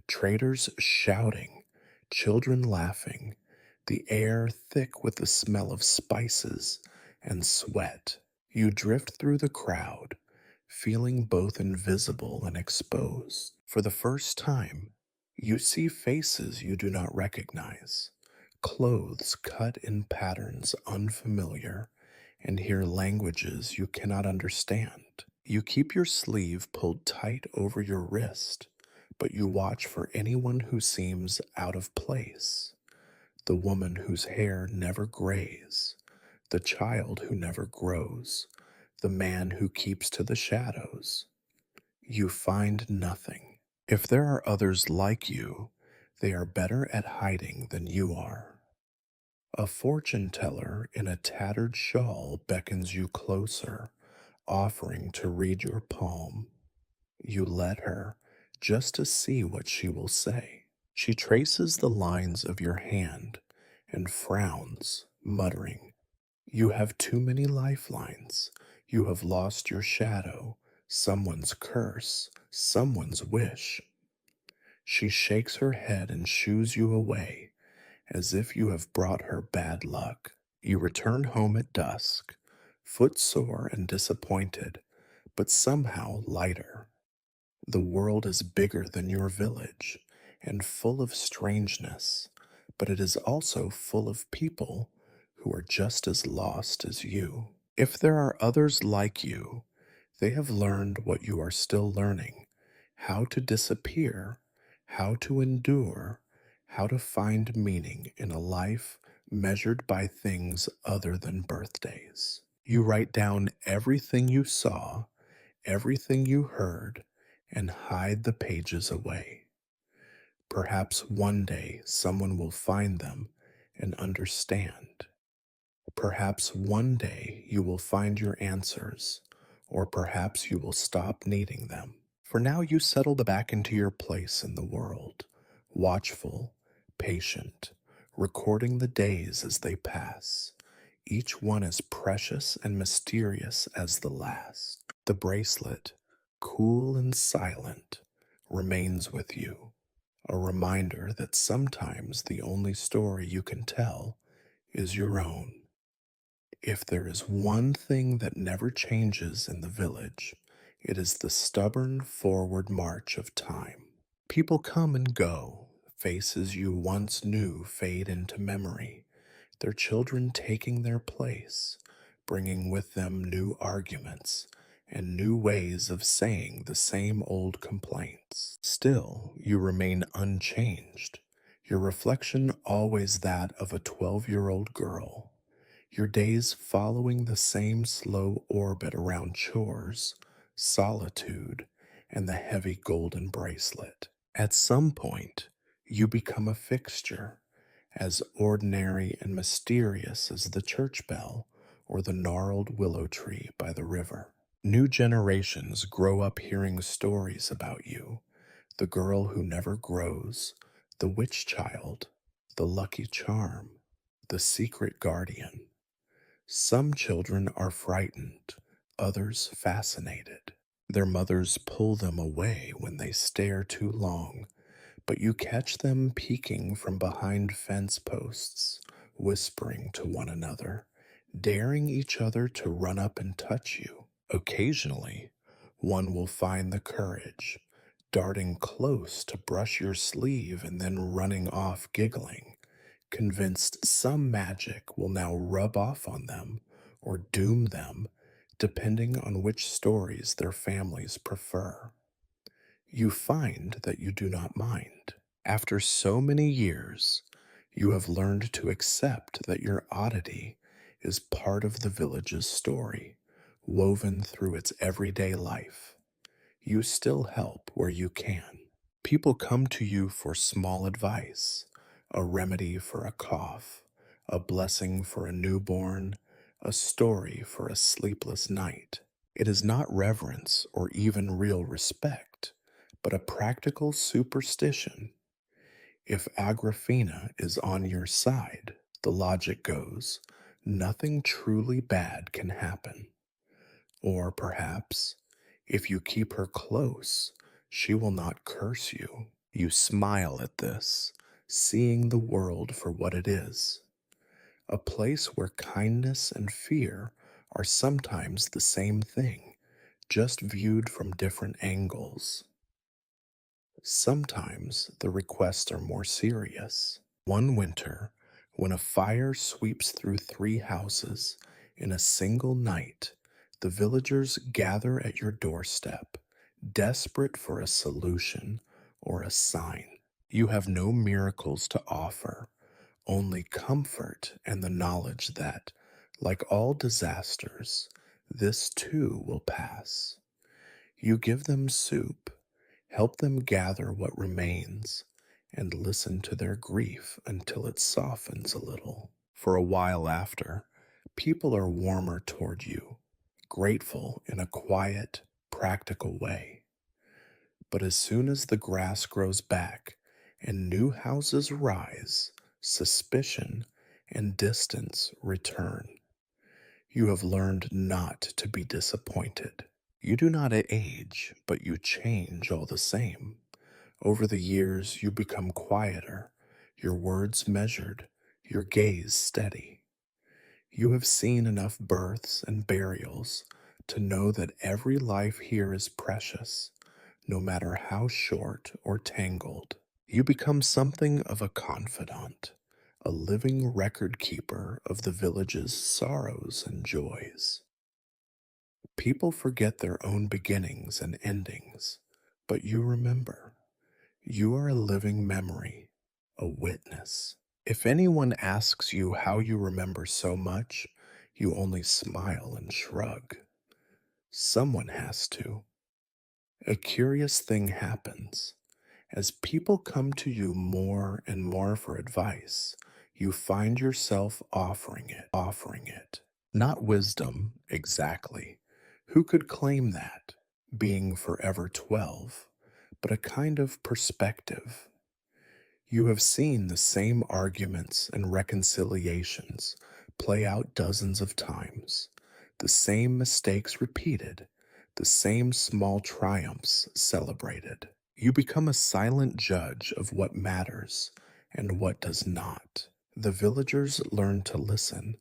traders shouting, children laughing, the air thick with the smell of spices and sweat. You drift through the crowd, feeling both invisible and exposed. For the first time, you see faces you do not recognize, clothes cut in patterns unfamiliar, and hear languages you cannot understand. You keep your sleeve pulled tight over your wrist, but you watch for anyone who seems out of place. The woman whose hair never grays, the child who never grows, the man who keeps to the shadows. You find nothing. If there are others like you, they are better at hiding than you are. A fortune teller in a tattered shawl beckons you closer, offering to read your palm. You let her, just to see what she will say. She traces the lines of your hand and frowns, muttering, "You have too many lifelines. You have lost your shadow, someone's curse, someone's wish." She shakes her head and shoos you away, as if you have brought her bad luck. You return home at dusk, footsore and disappointed, but somehow lighter. The world is bigger than your village and full of strangeness, but it is also full of people who are just as lost as you. If there are others like you, they have learned what you are still learning: how to disappear, how to endure, how to find meaning in a life measured by things other than birthdays. You write down everything you saw, everything you heard, and hide the pages away. Perhaps one day someone will find them and understand. Perhaps one day you will find your answers, or perhaps you will stop needing them. For now, you settled back into your place in the world, watchful, patient, recording the days as they pass, each one as precious and mysterious as the last. The bracelet, cool and silent, remains with you, a reminder that sometimes the only story you can tell is your own. If there is one thing that never changes in the village, it is the stubborn forward march of time. People come and go, faces you once knew fade into memory, their children taking their place, bringing with them new arguments and new ways of saying the same old complaints. Still, you remain unchanged, your reflection always that of a 12-year-old girl, your days following the same slow orbit around chores, solitude, and the heavy golden bracelet. At some point, you become a fixture, as ordinary and mysterious as the church bell or the gnarled willow tree by the river. New generations grow up hearing stories about you: the girl who never grows, the witch child, the lucky charm, the secret guardian. Some children are frightened, others fascinated. Their mothers pull them away when they stare too long, but you catch them peeking from behind fence posts, whispering to one another, daring each other to run up and touch you. Occasionally, one will find the courage, darting close to brush your sleeve and then running off giggling, convinced some magic will now rub off on them or doom them, depending on which stories their families prefer. You find that you do not mind. After so many years, you have learned to accept that your oddity is part of the village's story, woven through its everyday life. You still help where you can. People come to you for small advice, a remedy for a cough, a blessing for a newborn, a story for a sleepless night. It is not reverence or even real respect, but a practical superstition. If Agrafena is on your side, the logic goes, nothing truly bad can happen. Or perhaps, if you keep her close, she will not curse you. You smile at this, seeing the world for what it is: a place where kindness and fear are sometimes the same thing, just viewed from different angles. Sometimes the requests are more serious. One winter, when a fire sweeps through 3 houses in a single night, the villagers gather at your doorstep, desperate for a solution or a sign. You have no miracles to offer, only comfort and the knowledge that, like all disasters, this too will pass. You give them soup, help them gather what remains, and listen to their grief until it softens a little. For a while after, people are warmer toward you, grateful in a quiet, practical way. But as soon as the grass grows back and new houses rise, suspicion and distance return. You have learned not to be disappointed. You do not age, but you change all the same. Over the years, you become quieter, your words measured, your gaze steady. You have seen enough births and burials to know that every life here is precious, no matter how short or tangled. You become something of a confidant, a living record keeper of the village's sorrows and joys. People forget their own beginnings and endings, but you remember. You are a living memory, a witness. If anyone asks you how you remember so much, you only smile and shrug. Someone has to. A curious thing happens. As people come to you more and more for advice, you find yourself offering it. Not wisdom, exactly. Who could claim that? Being forever 12, but a kind of perspective. You have seen the same arguments and reconciliations play out dozens of times, the same mistakes repeated, the same small triumphs celebrated. You become a silent judge of what matters and what does not. The villagers learn to listen,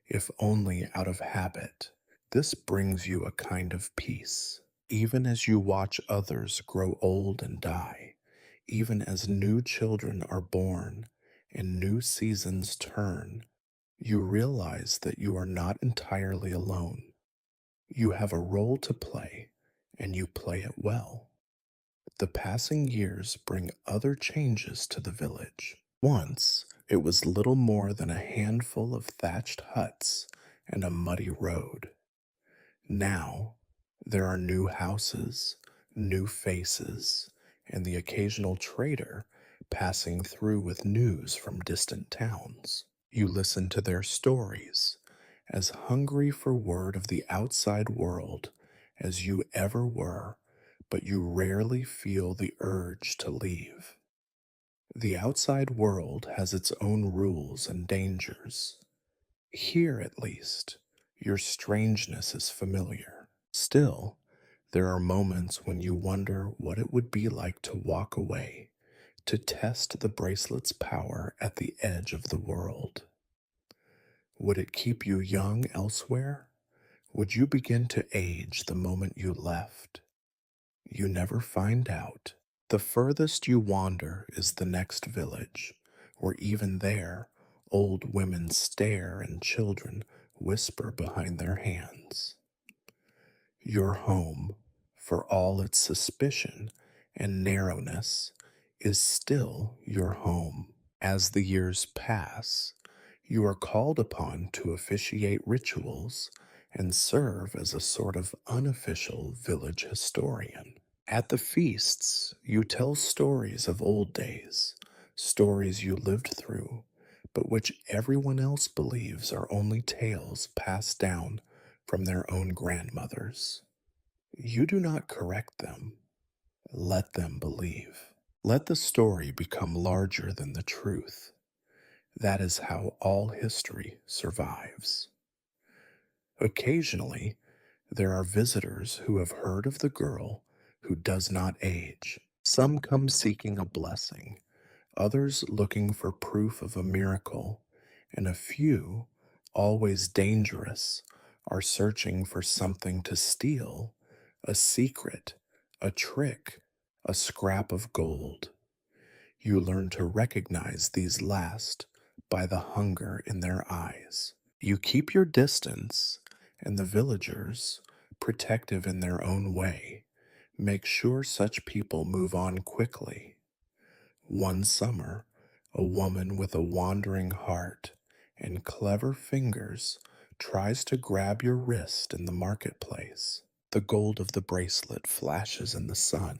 if only out of habit. This brings you a kind of peace, even as you watch others grow old and die. Even as new children are born and new seasons turn, you realize that you are not entirely alone. You have a role to play, and you play it well. The passing years bring other changes to the village. Once, it was little more than a handful of thatched huts and a muddy road. Now, there are new houses, new faces, and the occasional trader passing through with news from distant towns. You listen to their stories, as hungry for word of the outside world as you ever were, but you rarely feel the urge to leave. The outside world has its own rules and dangers. Here, at least, your strangeness is familiar. Still, there are moments when you wonder what it would be like to walk away, to test the bracelet's power at the edge of the world. Would it keep you young elsewhere? Would you begin to age the moment you left? You never find out. The furthest you wander is the next village, where even there, old women stare and children whisper behind their hands. Your home, for all its suspicion and narrowness, is still your home. As the years pass, you are called upon to officiate rituals and serve as a sort of unofficial village historian. At the feasts, you tell stories of old days, stories you lived through, but which everyone else believes are only tales passed down from their own grandmothers. You do not correct them, let them believe. Let the story become larger than the truth. That is how all history survives. Occasionally, there are visitors who have heard of the girl who does not age. Some come seeking a blessing, others looking for proof of a miracle, and a few, always dangerous, are searching for something to steal, a secret, a trick, a scrap of gold. You learn to recognize these last by the hunger in their eyes. You keep your distance, and the villagers, protective in their own way, make sure such people move on quickly. One summer, a woman with a wandering heart and clever fingers tries to grab your wrist in the marketplace. The gold of the bracelet flashes in the sun,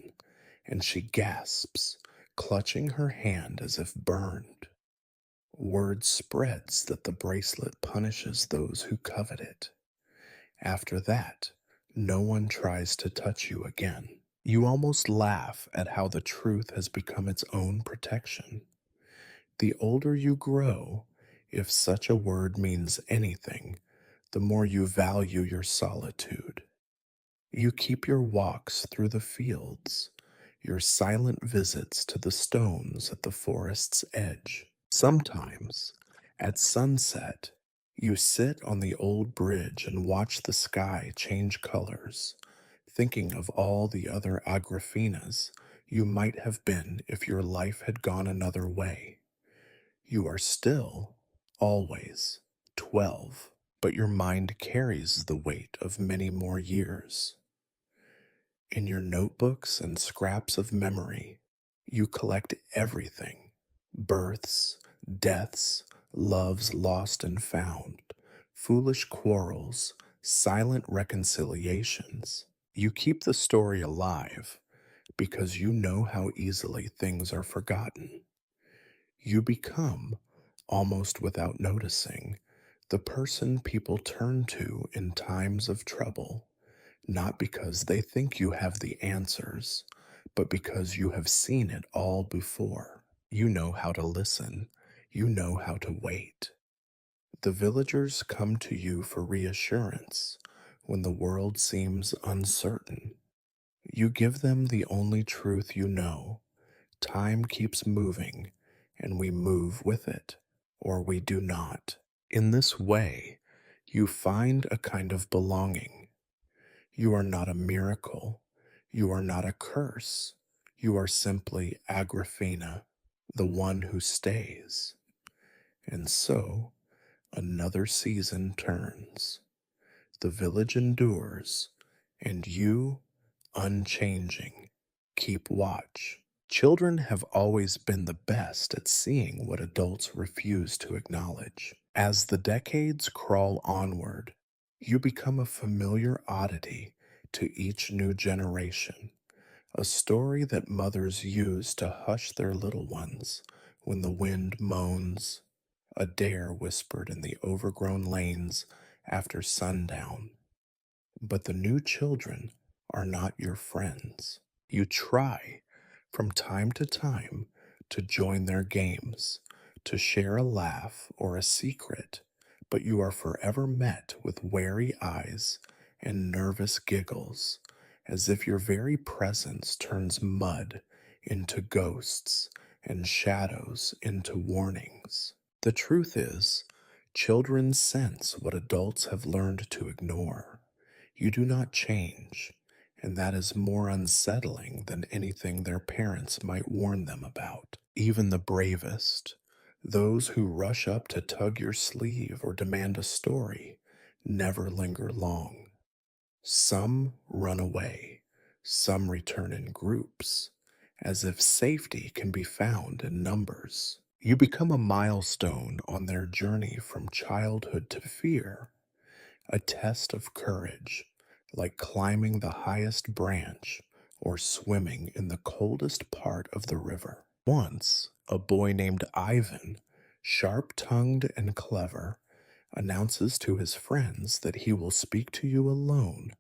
and she gasps, clutching her hand as if burned. Word spreads that the bracelet punishes those who covet it. After that, no one tries to touch you again. You almost laugh at how the truth has become its own protection. The older you grow, if such a word means anything, the more you value your solitude. You keep your walks through the fields, your silent visits to the stones at the forest's edge. Sometimes, at sunset, you sit on the old bridge and watch the sky change colors, thinking of all the other Agrifinas you might have been if your life had gone another way. You are still, always, 12, but your mind carries the weight of many more years. In your notebooks and scraps of memory, you collect everything: births, deaths, loves lost and found, foolish quarrels, silent reconciliations. You keep the story alive because you know how easily things are forgotten. You become, almost without noticing, the person people turn to in times of trouble, not because they think you have the answers, but because you have seen it all before. You know how to listen. You know how to wait. The villagers come to you for reassurance when the world seems uncertain. You give them the only truth you know. Time keeps moving, and we move with it, or we do not. In this way, you find a kind of belonging. You are not a miracle. You are not a curse. You are simply Agrafena, the one who stays. And so, another season turns. The village endures, and you, unchanging, keep watch. Children have always been the best at seeing what adults refuse to acknowledge. As the decades crawl onward, you become a familiar oddity to each new generation, a story that mothers use to hush their little ones when the wind moans, a dare whispered in the overgrown lanes after sundown. But the new children are not your friends. You try, from time to time, to join their games, to share a laugh or a secret, but you are forever met with wary eyes and nervous giggles, as if your very presence turns mud into ghosts and shadows into warnings. The truth is, children sense what adults have learned to ignore. You do not change, and that is more unsettling than anything their parents might warn them about. Even the bravest, those who rush up to tug your sleeve or demand a story, never linger long. Some run away, some return in groups, as if safety can be found in numbers. You become a milestone on their journey from childhood to fear, a test of courage, like climbing the highest branch or swimming in the coldest part of the river. Once, a boy named Ivan, sharp tongued and clever, announces to his friends that he will speak to you alone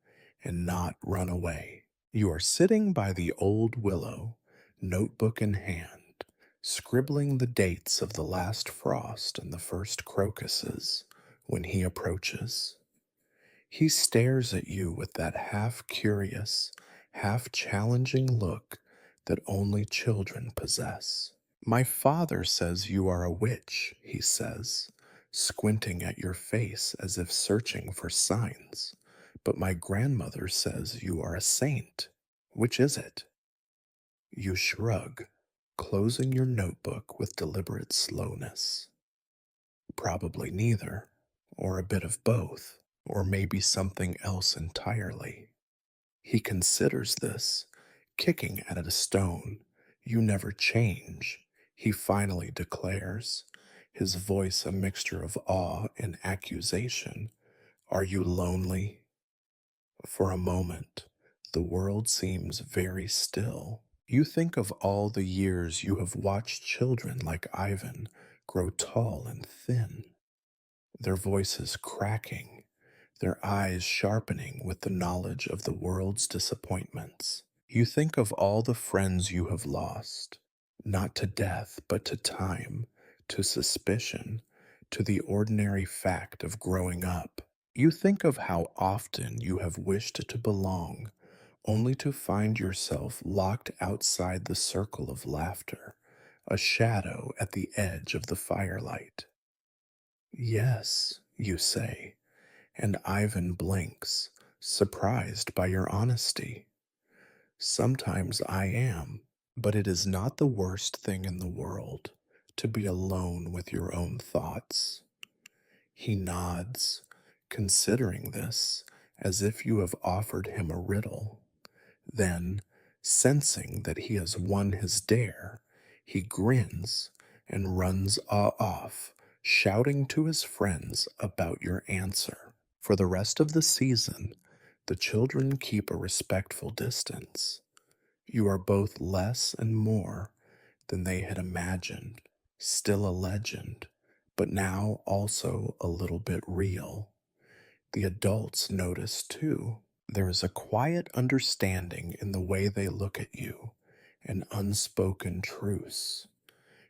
and not run away. You are sitting by the old willow, notebook in hand, scribbling the dates of the last frost and the first crocuses when he approaches. He stares at you with that half curious, half challenging look that only children possess. My father says you are a witch, he says, squinting at your face as if searching for signs. But my grandmother says you are a saint. Which is it? You shrug, closing your notebook with deliberate slowness. Probably neither, or a bit of both, or maybe something else entirely. He considers this, kicking at a stone. You never change, he finally declares, his voice a mixture of awe and accusation. Are you lonely? For a moment, the world seems very still. You think of all the years you have watched children like Ivan grow tall and thin, their voices cracking, their eyes sharpening with the knowledge of the world's disappointments. You think of all the friends you have lost, not to death, but to time, to suspicion, to the ordinary fact of growing up. You think of how often you have wished to belong, only to find yourself locked outside the circle of laughter, a shadow at the edge of the firelight. Yes, you say, and Ivan blinks, surprised by your honesty. Sometimes I am, but it is not the worst thing in the world to be alone with your own thoughts. He nods, considering this as if you have offered him a riddle. Then, sensing that he has won his dare, he grins and runs off, shouting to his friends about your answer. For the rest of the season, the children keep a respectful distance. You are both less and more than they had imagined, still a legend, but now also a little bit real. The adults notice too. There is a quiet understanding in the way they look at you, an unspoken truce.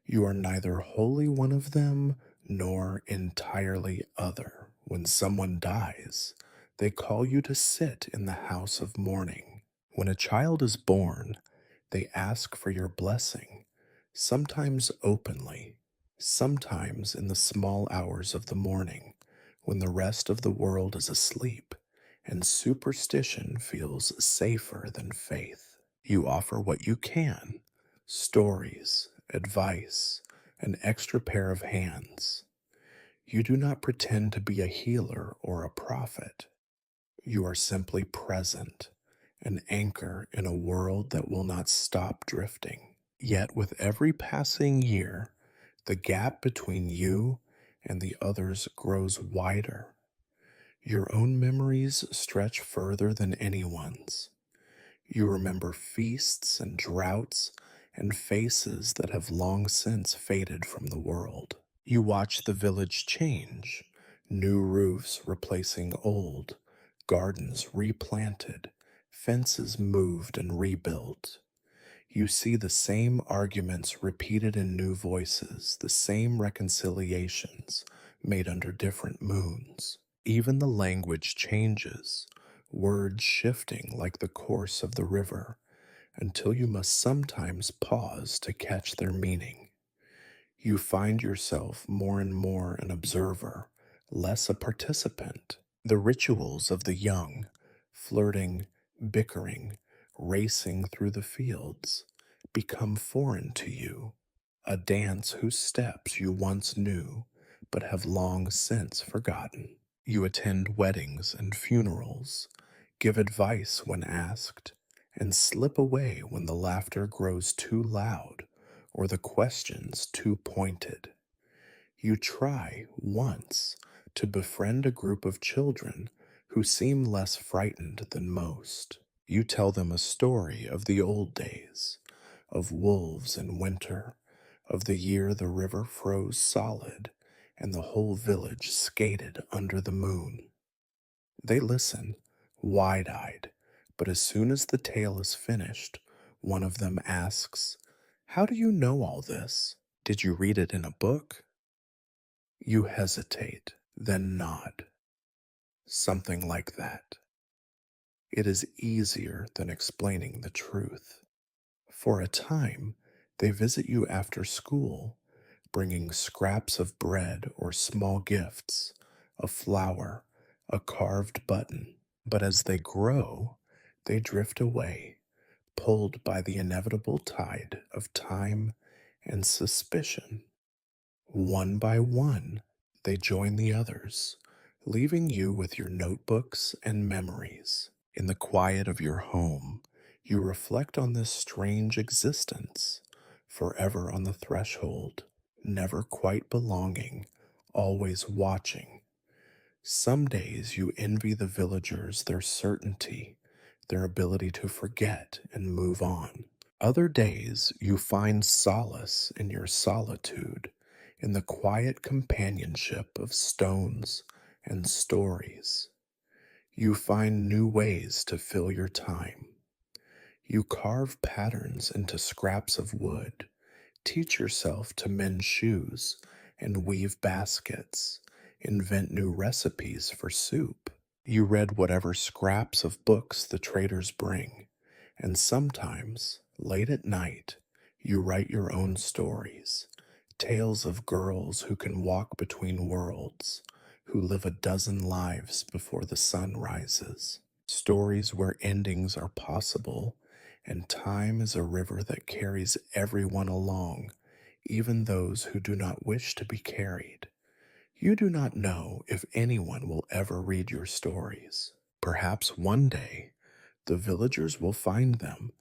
You are neither wholly one of them nor entirely other. When someone dies, they call you to sit in the house of mourning. When a child is born, they ask for your blessing, sometimes openly, sometimes in the small hours of the morning, when the rest of the world is asleep and superstition feels safer than faith. You offer what you can: stories, advice, an extra pair of hands. You do not pretend to be a healer or a prophet. You are simply present, an anchor in a world that will not stop drifting. Yet, with every passing year, the gap between you and the others grows wider. Your own memories stretch further than anyone's. You remember feasts and droughts and faces that have long since faded from the world. You watch the village change, new roofs replacing old, gardens replanted, fences moved and rebuilt. You see the same arguments repeated in new voices, the same reconciliations made under different moons. Even the language changes, words shifting like the course of the river, until you must sometimes pause to catch their meaning. You find yourself more and more an observer, less a participant. The rituals of the young, flirting, bickering, racing through the fields, become foreign to you, a dance whose steps you once knew but have long since forgotten. You attend weddings and funerals, give advice when asked, and slip away when the laughter grows too loud or the questions too pointed. You try once to befriend a group of children who seem less frightened than most. You tell them a story of the old days, of wolves in winter, of the year the river froze solid and the whole village skated under the moon. They listen, wide eyed, but as soon as the tale is finished, one of them asks, "How do you know all this? Did you read it in a book?" You hesitate, then nod. Something like that. It is easier than explaining the truth. For a time, they visit you after school, bringing scraps of bread or small gifts, a flower, a carved button. But as they grow, they drift away, pulled by the inevitable tide of time and suspicion. One by one, they join the others, leaving you with your notebooks and memories. In the quiet of your home, you reflect on this strange existence, forever on the threshold, never quite belonging, always watching. Some days you envy the villagers their certainty, their ability to forget and move on. Other days you find solace in your solitude, in the quiet companionship of stones and stories. You find new ways to fill your time. You carve patterns into scraps of wood, teach yourself to mend shoes and weave baskets, invent new recipes for soup. You read whatever scraps of books the traders bring, and sometimes, late at night, you write your own stories, tales of girls who can walk between worlds, who live a dozen lives before the sun rises. stories where endings are possible, and time is a river that carries everyone along, even those who do not wish to be carried. You do not know if anyone will ever read your stories. Perhaps one day the villagers will find them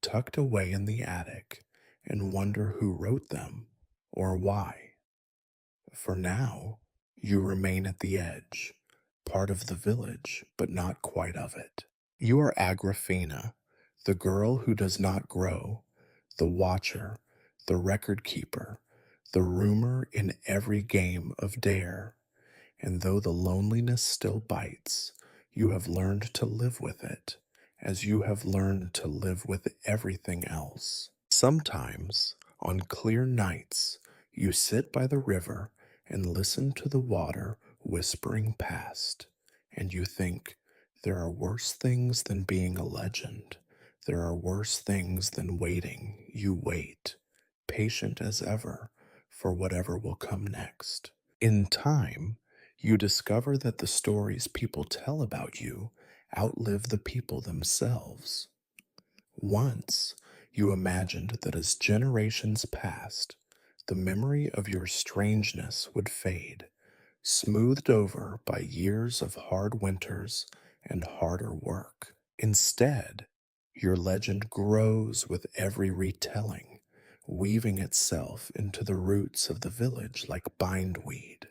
tucked away in the attic and wonder who wrote them or why. For now, you remain at the edge, part of the village, but not quite of it. You are Agrafena, the girl who does not grow, the watcher, the record keeper, the rumor in every game of dare. And though the loneliness still bites, you have learned to live with it, as you have learned to live with everything else. Sometimes, on clear nights, you sit by the river and listen to the water whispering past, and you think, there are worse things than being a legend. There are worse things than waiting. You wait, patient as ever, for whatever will come next. In time, you discover that the stories people tell about you outlive the people themselves. Once, you imagined that as generations passed, the memory of your strangeness would fade, smoothed over by years of hard winters and harder work. Instead, your legend grows with every retelling, weaving itself into the roots of the village like bindweed.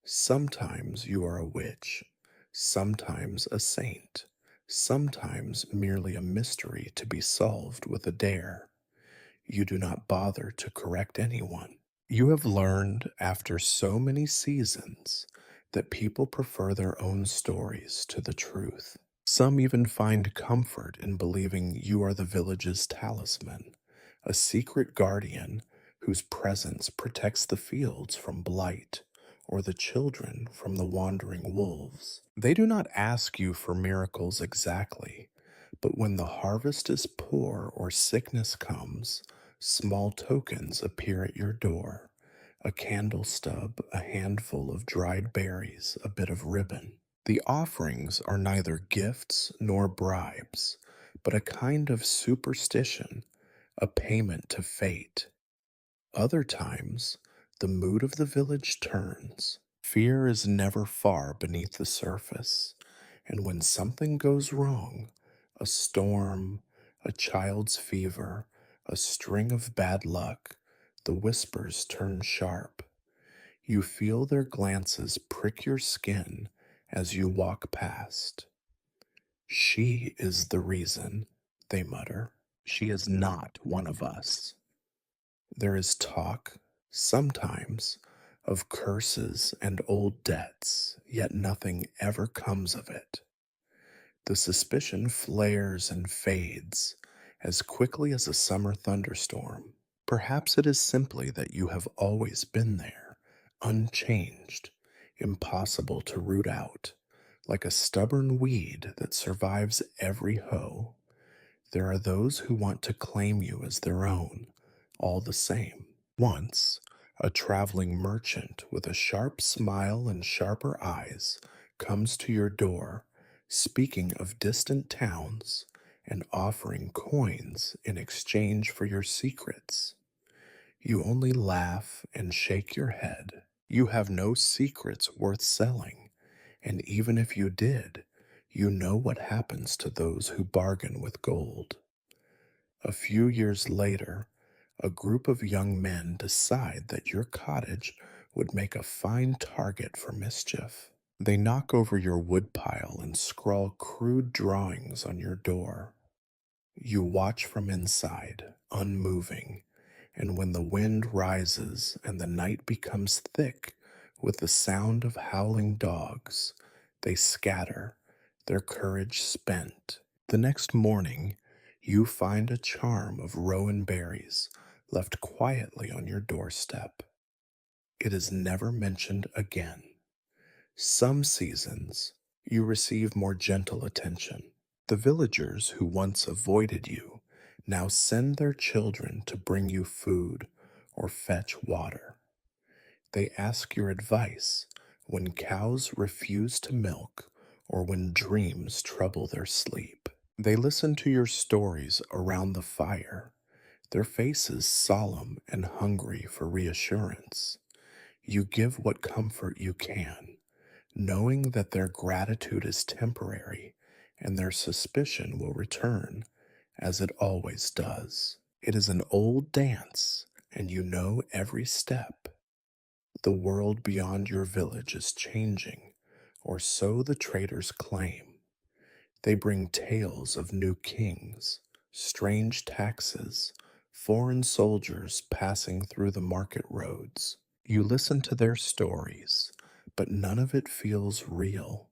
Sometimes you are a witch, sometimes a saint, sometimes merely a mystery to be solved with a dare. You do not bother to correct anyone. You have learned after so many seasons that people prefer their own stories to the truth. Some even find comfort in believing you are the village's talisman, a secret guardian whose presence protects the fields from blight or the children from the wandering wolves. They do not ask you for miracles exactly, but when the harvest is poor or sickness comes, small tokens appear at your door: a candle stub, a handful of dried berries, a bit of ribbon. The offerings are neither gifts nor bribes, but a kind of superstition, a payment to fate. Other times, the mood of the village turns. Fear is never far beneath the surface, and when something goes wrong, a storm, a child's fever, a string of bad luck, the whispers turn sharp. You feel their glances prick your skin as you walk past. She is the reason, they mutter. She is not one of us. There is talk, sometimes, of curses and old debts, yet nothing ever comes of it. The suspicion flares and fades as quickly as a summer thunderstorm. Perhaps it is simply that you have always been there, unchanged, impossible to root out, like a stubborn weed that survives every hoe. There are those who want to claim you as their own, all the same. Once, a traveling merchant with a sharp smile and sharper eyes comes to your door, speaking of distant towns and offering coins in exchange for your secrets. You only laugh and shake your head. You have no secrets worth selling, and even if you did, you know what happens to those who bargain with gold. A few years later, a group of young men decide that your cottage would make a fine target for mischief. They knock over your woodpile and scrawl crude drawings on your door. You watch from inside, unmoving, and when the wind rises and the night becomes thick with the sound of howling dogs, they scatter, their courage spent. The next morning, you find a charm of rowan berries left quietly on your doorstep. It is never mentioned again. Some seasons, you receive more gentle attention. The villagers who once avoided you now send their children to bring you food or fetch water. They ask your advice when cows refuse to milk or when dreams trouble their sleep. They listen to your stories around the fire, their faces solemn and hungry for reassurance. You give what comfort you can, knowing that their gratitude is temporary and their suspicion will return, as it always does. It is an old dance, and you know every step. The world beyond your village is changing, or so the traders claim. They bring tales of new kings, strange taxes, foreign soldiers passing through the market roads. You listen to their stories, but none of it feels real.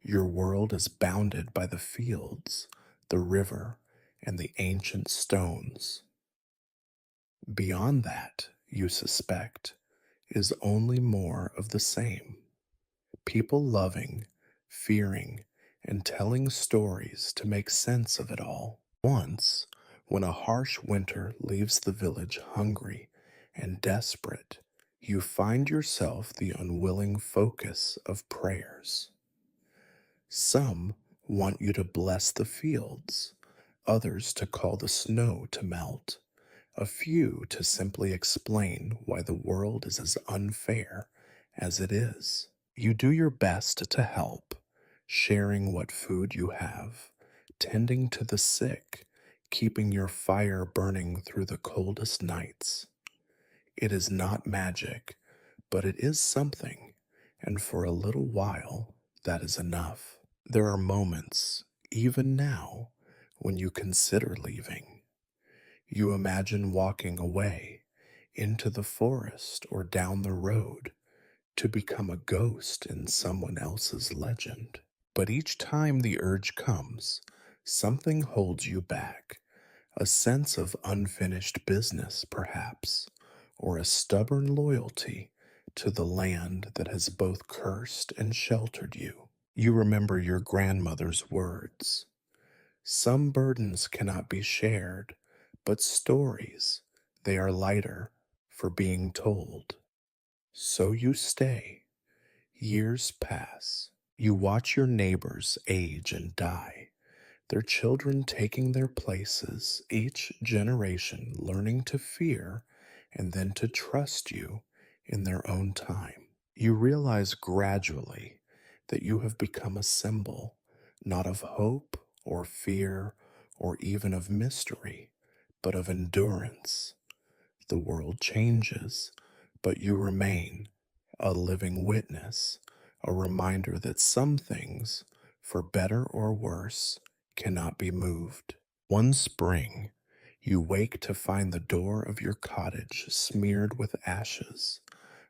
Your world is bounded by the fields, the river, and the ancient stones. Beyond that, you suspect, is only more of the same. People loving, fearing, and telling stories to make sense of it all. Once, when a harsh winter leaves the village hungry and desperate, you find yourself the unwilling focus of prayers. Some want you to bless the fields, others to call the snow to melt, a few to simply explain why the world is as unfair as it is. You do your best to help, sharing what food you have, tending to the sick, keeping your fire burning through the coldest nights. It is not magic, but it is something, and for a little while, that is enough. There are moments, even now, when you consider leaving. You imagine walking away into the forest or down the road to become a ghost in someone else's legend. But each time the urge comes, something holds you back. A sense of unfinished business, perhaps, or a stubborn loyalty to the land that has both cursed and sheltered you. You remember your grandmother's words. Some burdens cannot be shared, but stories, they are lighter for being told. So you stay. Years pass. You watch your neighbors age and die, their children taking their places, each generation learning to fear and then to trust you in their own time. You realize gradually that you have become a symbol, not of hope or fear or even of mystery, but of endurance. The world changes, but you remain a living witness, a reminder that some things, for better or worse, cannot be moved. One spring, you wake to find the door of your cottage smeared with ashes,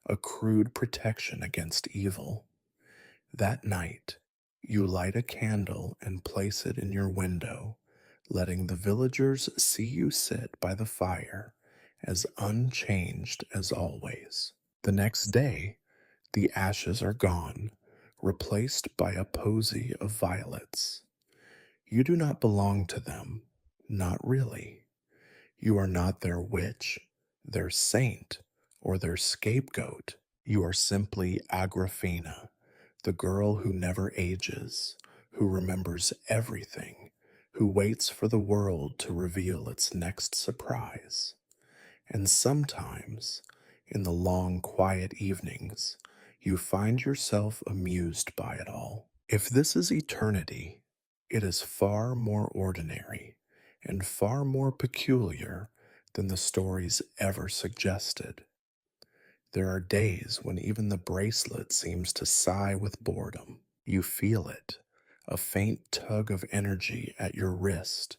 a crude protection against evil. That night, you light a candle and place it in your window, letting the villagers see you sit by the fire, as unchanged as always. The next day, the ashes are gone, replaced by a posy of violets. You do not belong to them, not really. You are not their witch, their saint, or their scapegoat. You are simply Agrafena, the girl who never ages, who remembers everything, who waits for the world to reveal its next surprise. And sometimes, in the long, quiet evenings, you find yourself amused by it all. If this is eternity, it is far more ordinary and far more peculiar than the stories ever suggested. There are days when even the bracelet seems to sigh with boredom. You feel it, a faint tug of energy at your wrist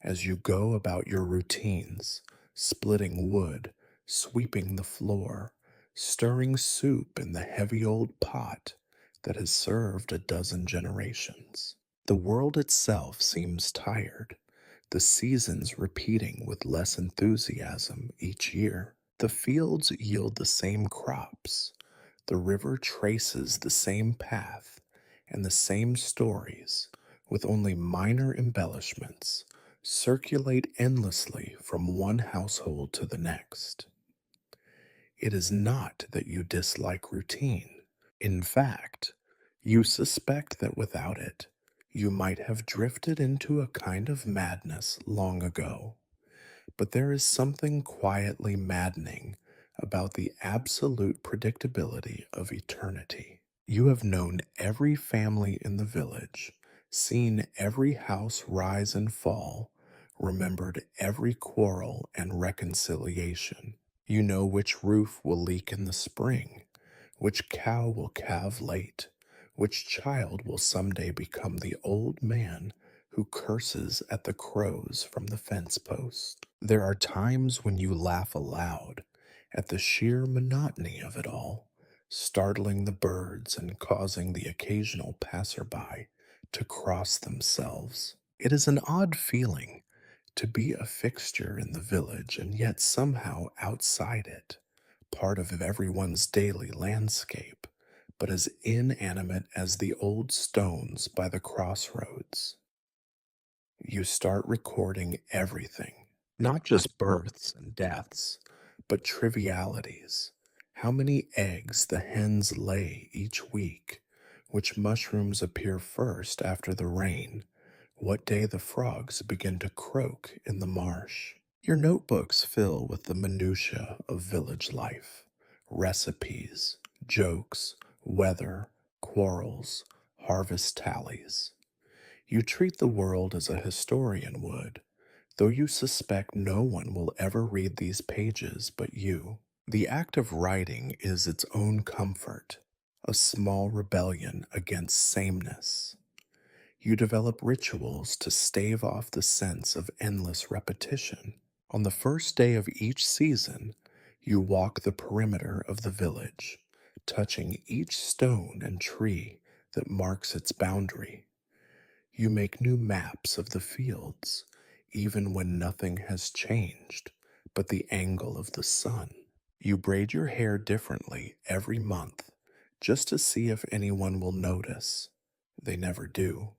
as you go about your routines, splitting wood, sweeping the floor, stirring soup in the heavy old pot that has served a dozen generations. The world itself seems tired, the seasons repeating with less enthusiasm each year. The fields yield the same crops, the river traces the same path, and the same stories, with only minor embellishments, circulate endlessly from one household to the next. It is not that you dislike routine. In fact, You suspect that without it, you might have drifted into a kind of madness long ago. But there is something quietly maddening about the absolute predictability of eternity. You have known every family in the village, seen every house rise and fall, remembered every quarrel and reconciliation. You know which roof will leak in the spring, which cow will calve late, which child will someday become the old man who curses at the crows from the fence post. There are times when you laugh aloud at the sheer monotony of it all, startling the birds and causing the occasional passerby to cross themselves. It is an odd feeling to be a fixture in the village and yet somehow outside it, part of everyone's daily landscape, but as inanimate as the old stones by the crossroads. You start recording everything, not just births and deaths, but trivialities. How many eggs the hens lay each week, which mushrooms appear first after the rain, what day the frogs begin to croak in the marsh. Your notebooks fill with the minutiae of village life, recipes, jokes, weather, quarrels, harvest tallies. You treat the world as a historian would, though you suspect no one will ever read these pages but you. The act of writing is its own comfort, a small rebellion against sameness. You develop rituals to stave off the sense of endless repetition. On the first day of each season, you walk the perimeter of the village, touching each stone and tree that marks its boundary. You make new maps of the fields, even when nothing has changed but the angle of the sun. You braid your hair differently every month just to see if anyone will notice. They never do.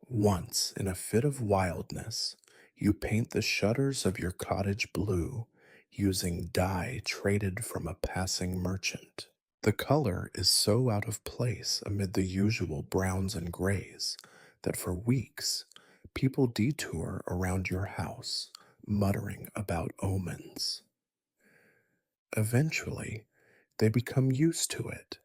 Once, in a fit of wildness, you paint the shutters of your cottage blue using dye traded from a passing merchant. The color is so out of place amid the usual browns and grays that for weeks people detour around your house, muttering about omens. Eventually, they become used to it,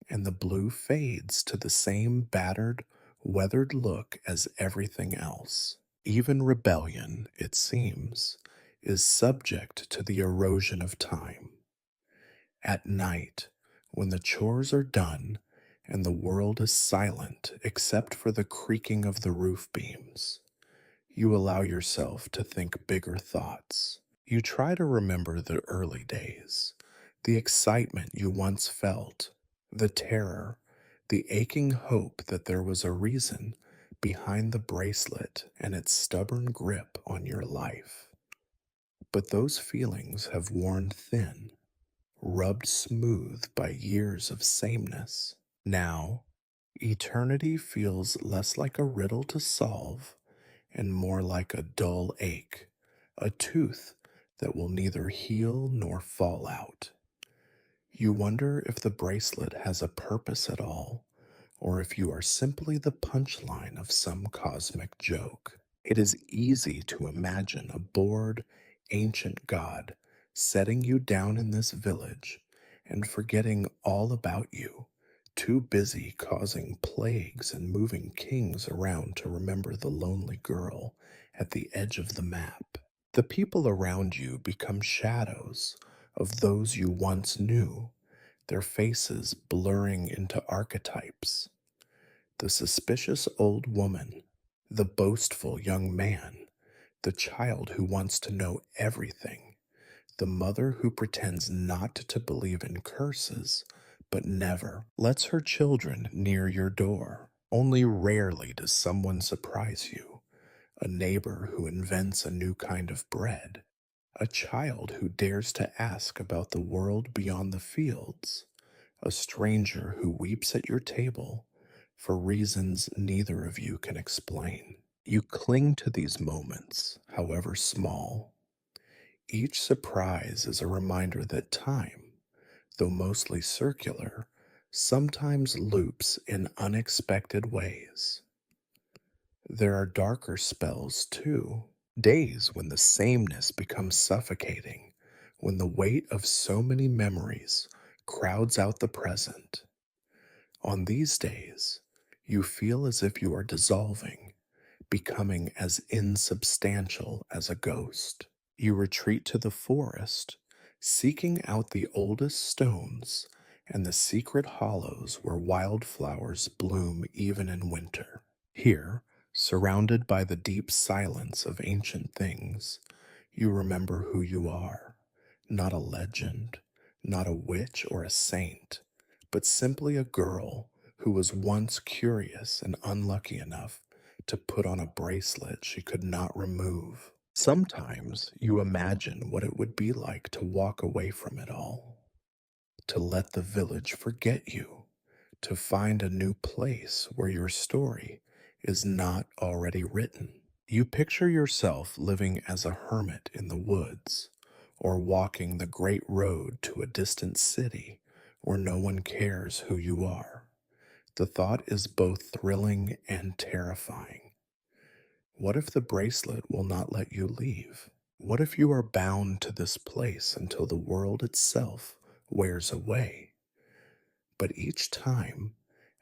and the blue fades to the same battered, weathered look as everything else. Even rebellion, it seems, is subject to the erosion of time. At night, when the chores are done and the world is silent except for the creaking of the roof beams, you allow yourself to think bigger thoughts. You try to remember the early days, the excitement you once felt, the terror, the aching hope that there was a reason behind the bracelet and its stubborn grip on your life. But those feelings have worn thin, rubbed smooth by years of sameness. Now, eternity feels less like a riddle to solve and more like a dull ache, a tooth that will neither heal nor fall out. You wonder if the bracelet has a purpose at all, or if you are simply the punchline of some cosmic joke. It is easy to imagine a bored, ancient god setting you down in this village and forgetting all about you, too busy causing plagues and moving kings around to remember the lonely girl at the edge of the map. The people around you become shadows of those you once knew, their faces blurring into archetypes. The suspicious old woman, the boastful young man, the child who wants to know everything, the mother who pretends not to believe in curses, but never lets her children near your door. Only rarely does someone surprise you, a neighbor who invents a new kind of bread, a child who dares to ask about the world beyond the fields, a stranger who weeps at your table for reasons neither of you can explain. You cling to these moments, however small. Each surprise is a reminder that time, though mostly circular, sometimes loops in unexpected ways. There are darker spells too, days when the sameness becomes suffocating, when the weight of so many memories crowds out the present. On these days, you feel as if you are dissolving, becoming as insubstantial as a ghost. You retreat to the forest, seeking out the oldest stones and the secret hollows where wildflowers bloom even in winter. Here, surrounded by the deep silence of ancient things, you remember who you are, not a legend, not a witch or a saint, but simply a girl who was once curious and unlucky enough to put on a bracelet she could not remove. Sometimes you imagine what it would be like to walk away from it all, to let the village forget you, to find a new place where your story is not already written. You picture yourself living as a hermit in the woods, or walking the great road to a distant city where no one cares who you are. The thought is both thrilling and terrifying. What if the bracelet will not let you leave? What if you are bound to this place until the world itself wears away? But each time,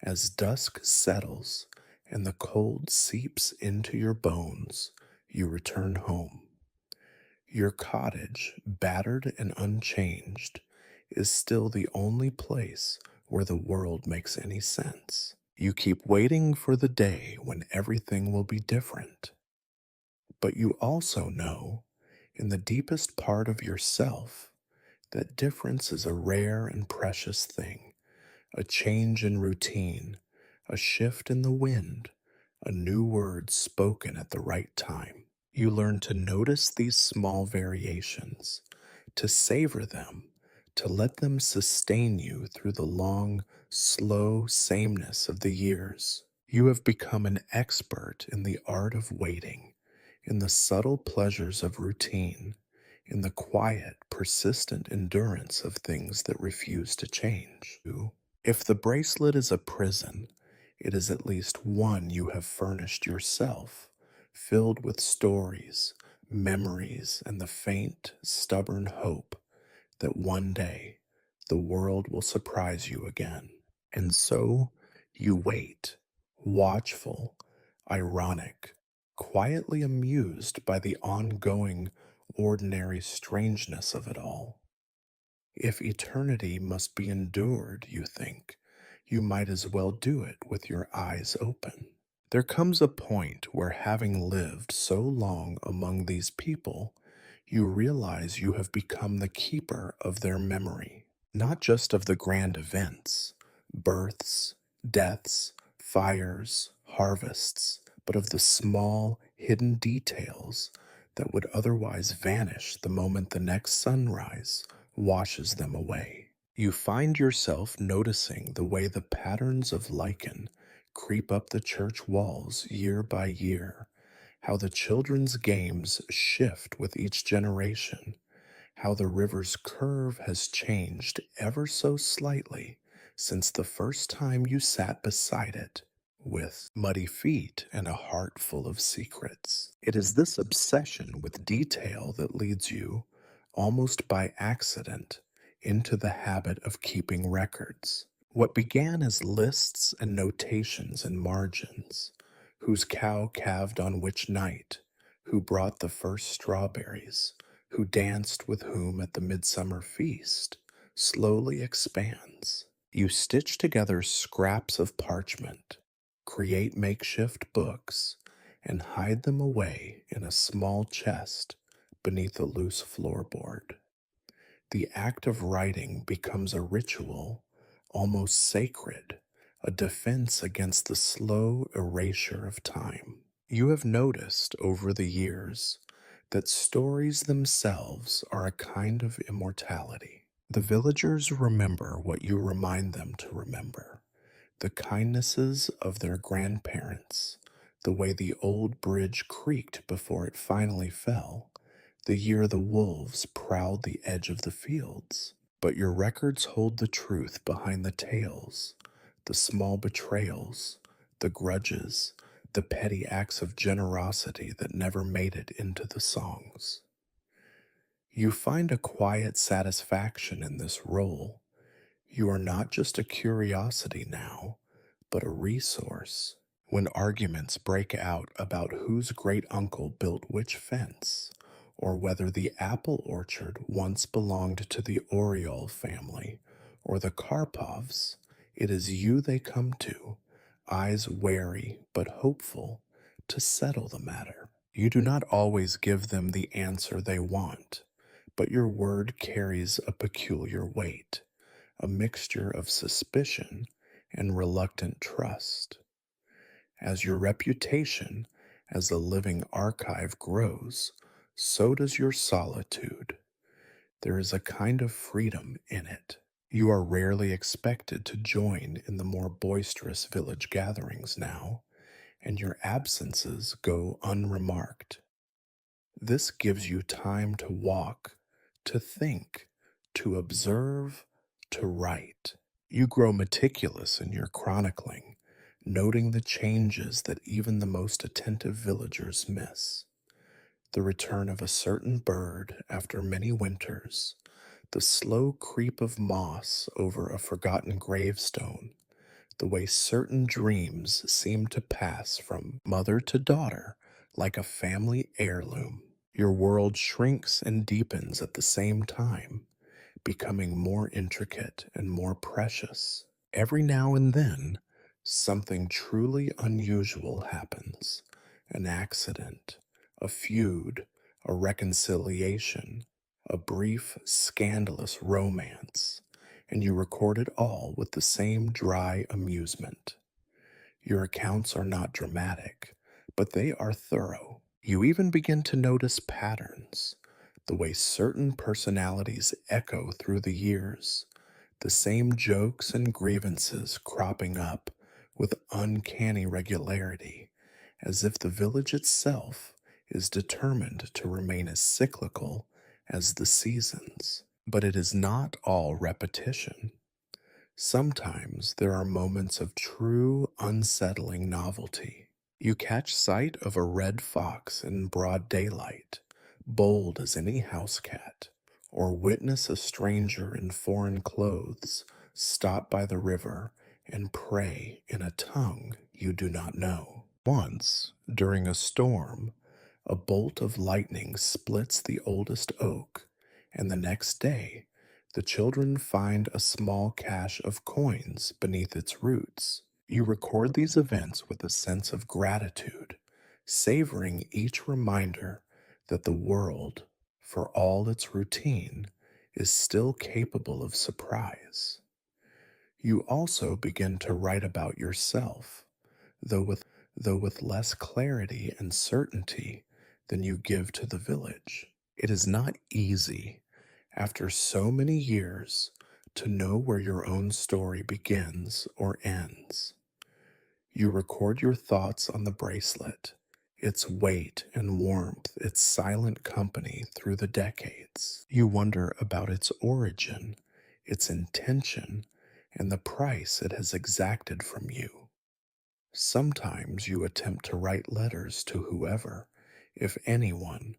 as dusk settles and the cold seeps into your bones, you return home. Your cottage, battered and unchanged, is still the only place where the world makes any sense. You keep waiting for the day when everything will be different. But you also know, in the deepest part of yourself, that difference is a rare and precious thing, a change in routine, a shift in the wind, a new word spoken at the right time. You learn to notice these small variations, to savor them, to let them sustain you through the long, slow sameness of the years. You have become an expert in the art of waiting, in the subtle pleasures of routine, in the quiet, persistent endurance of things that refuse to change. If the bracelet is a prison, it is at least one you have furnished yourself, filled with stories, memories, and the faint, stubborn hope that one day the world will surprise you again. And so you wait, watchful, ironic, quietly amused by the ongoing, ordinary strangeness of it all. If eternity must be endured, you think, you might as well do it with your eyes open. There comes a point where, having lived so long among these people, you realize you have become the keeper of their memory, not just of the grand events, births, deaths, fires, harvests, but of the small, hidden details that would otherwise vanish the moment the next sunrise washes them away. You find yourself noticing the way the patterns of lichen creep up the church walls year by year, how the children's games shift with each generation, how the river's curve has changed ever so slightly since the first time you sat beside it with muddy feet and a heart full of secrets. It is this obsession with detail that leads you, almost by accident, into the habit of keeping records. What began as lists and notations and margins, whose cow calved on which night, who brought the first strawberries, who danced with whom at the midsummer feast, slowly expands. You stitch together scraps of parchment, create makeshift books, and hide them away in a small chest beneath a loose floorboard. The act of writing becomes a ritual, almost sacred, a defense against the slow erasure of time. You have noticed over the years that stories themselves are a kind of immortality. The villagers remember what you remind them to remember, the kindnesses of their grandparents, the way the old bridge creaked before it finally fell, the year the wolves prowled the edge of the fields. But your records hold the truth behind the tales, the small betrayals, the grudges, the petty acts of generosity that never made it into the songs. You find a quiet satisfaction in this role. You are not just a curiosity now, but a resource. When arguments break out about whose great uncle built which fence, or whether the apple orchard once belonged to the Oriole family or the Karpovs, it is you they come to, eyes wary but hopeful, to settle the matter. You do not always give them the answer they want, but your word carries a peculiar weight, a mixture of suspicion and reluctant trust. As your reputation as a living archive grows, so does your solitude. There is a kind of freedom in it. You are rarely expected to join in the more boisterous village gatherings now, and your absences go unremarked. This gives you time to walk, to think, to observe, to write. You grow meticulous in your chronicling, noting the changes that even the most attentive villagers miss. The return of a certain bird after many winters, the slow creep of moss over a forgotten gravestone, the way certain dreams seem to pass from mother to daughter like a family heirloom. Your world shrinks and deepens at the same time, becoming more intricate and more precious. Every now and then, something truly unusual happens, an accident, a feud, a reconciliation, a brief, scandalous romance, and you record it all with the same dry amusement. Your accounts are not dramatic, but they are thorough. You even begin to notice patterns, the way certain personalities echo through the years, the same jokes and grievances cropping up with uncanny regularity, as if the village itself is determined to remain as cyclical as the seasons. But it is not all repetition. Sometimes there are moments of true unsettling novelty. You catch sight of a red fox in broad daylight, bold as any house cat, or witness a stranger in foreign clothes stop by the river and pray in a tongue you do not know. Once, during a storm, a bolt of lightning splits the oldest oak, and the next day, the children find a small cache of coins beneath its roots. You record these events with a sense of gratitude, savoring each reminder that the world, for all its routine, is still capable of surprise. You also begin to write about yourself, though with less clarity and certainty than you give to the village. It is not easy, after so many years, to know where your own story begins or ends. You record your thoughts on the bracelet, its weight and warmth, its silent company through the decades. You wonder about its origin, its intention, and the price it has exacted from you. Sometimes you attempt to write letters to whoever, if anyone,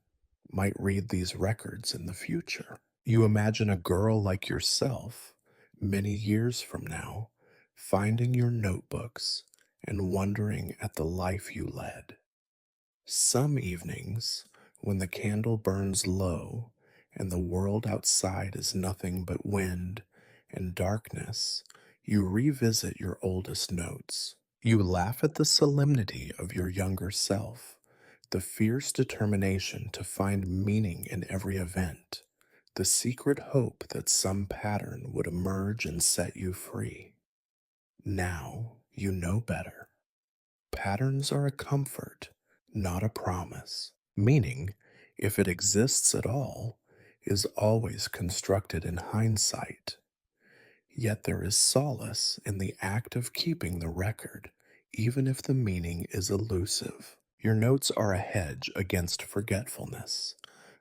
might read these records in the future. You imagine a girl like yourself, many years from now, finding your notebooks and wondering at the life you led. Some evenings, when the candle burns low and the world outside is nothing but wind and darkness, you revisit your oldest notes. You laugh at the solemnity of your younger self, the fierce determination to find meaning in every event, the secret hope that some pattern would emerge and set you free. Now you know better. Patterns are a comfort, not a promise, meaning, if it exists at all, is always constructed in hindsight. Yet there is solace in the act of keeping the record, even if the meaning is elusive. Your notes are a hedge against forgetfulness,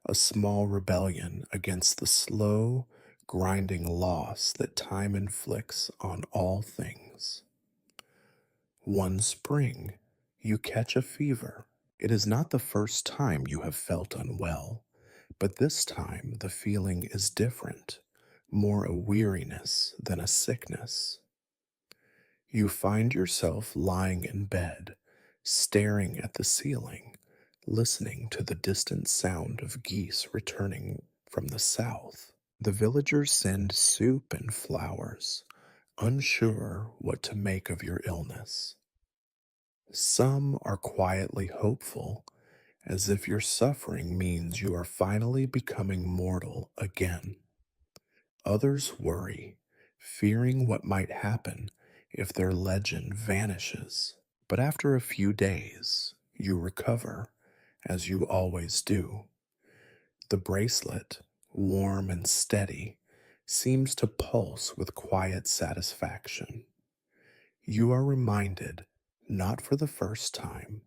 a small rebellion against the slow, grinding loss that time inflicts on all things. One spring, you catch a fever. It is not the first time you have felt unwell, but this time the feeling is different, more a weariness than a sickness. You find yourself lying in bed, staring at the ceiling, listening to the distant sound of geese returning from the south. The villagers send soup and flowers, unsure what to make of your illness. Some are quietly hopeful, as if your suffering means you are finally becoming mortal again. Others worry, fearing what might happen if their legend vanishes. But after a few days, you recover, as you always do. The bracelet, warm and steady, seems to pulse with quiet satisfaction. You are reminded, not for the first time,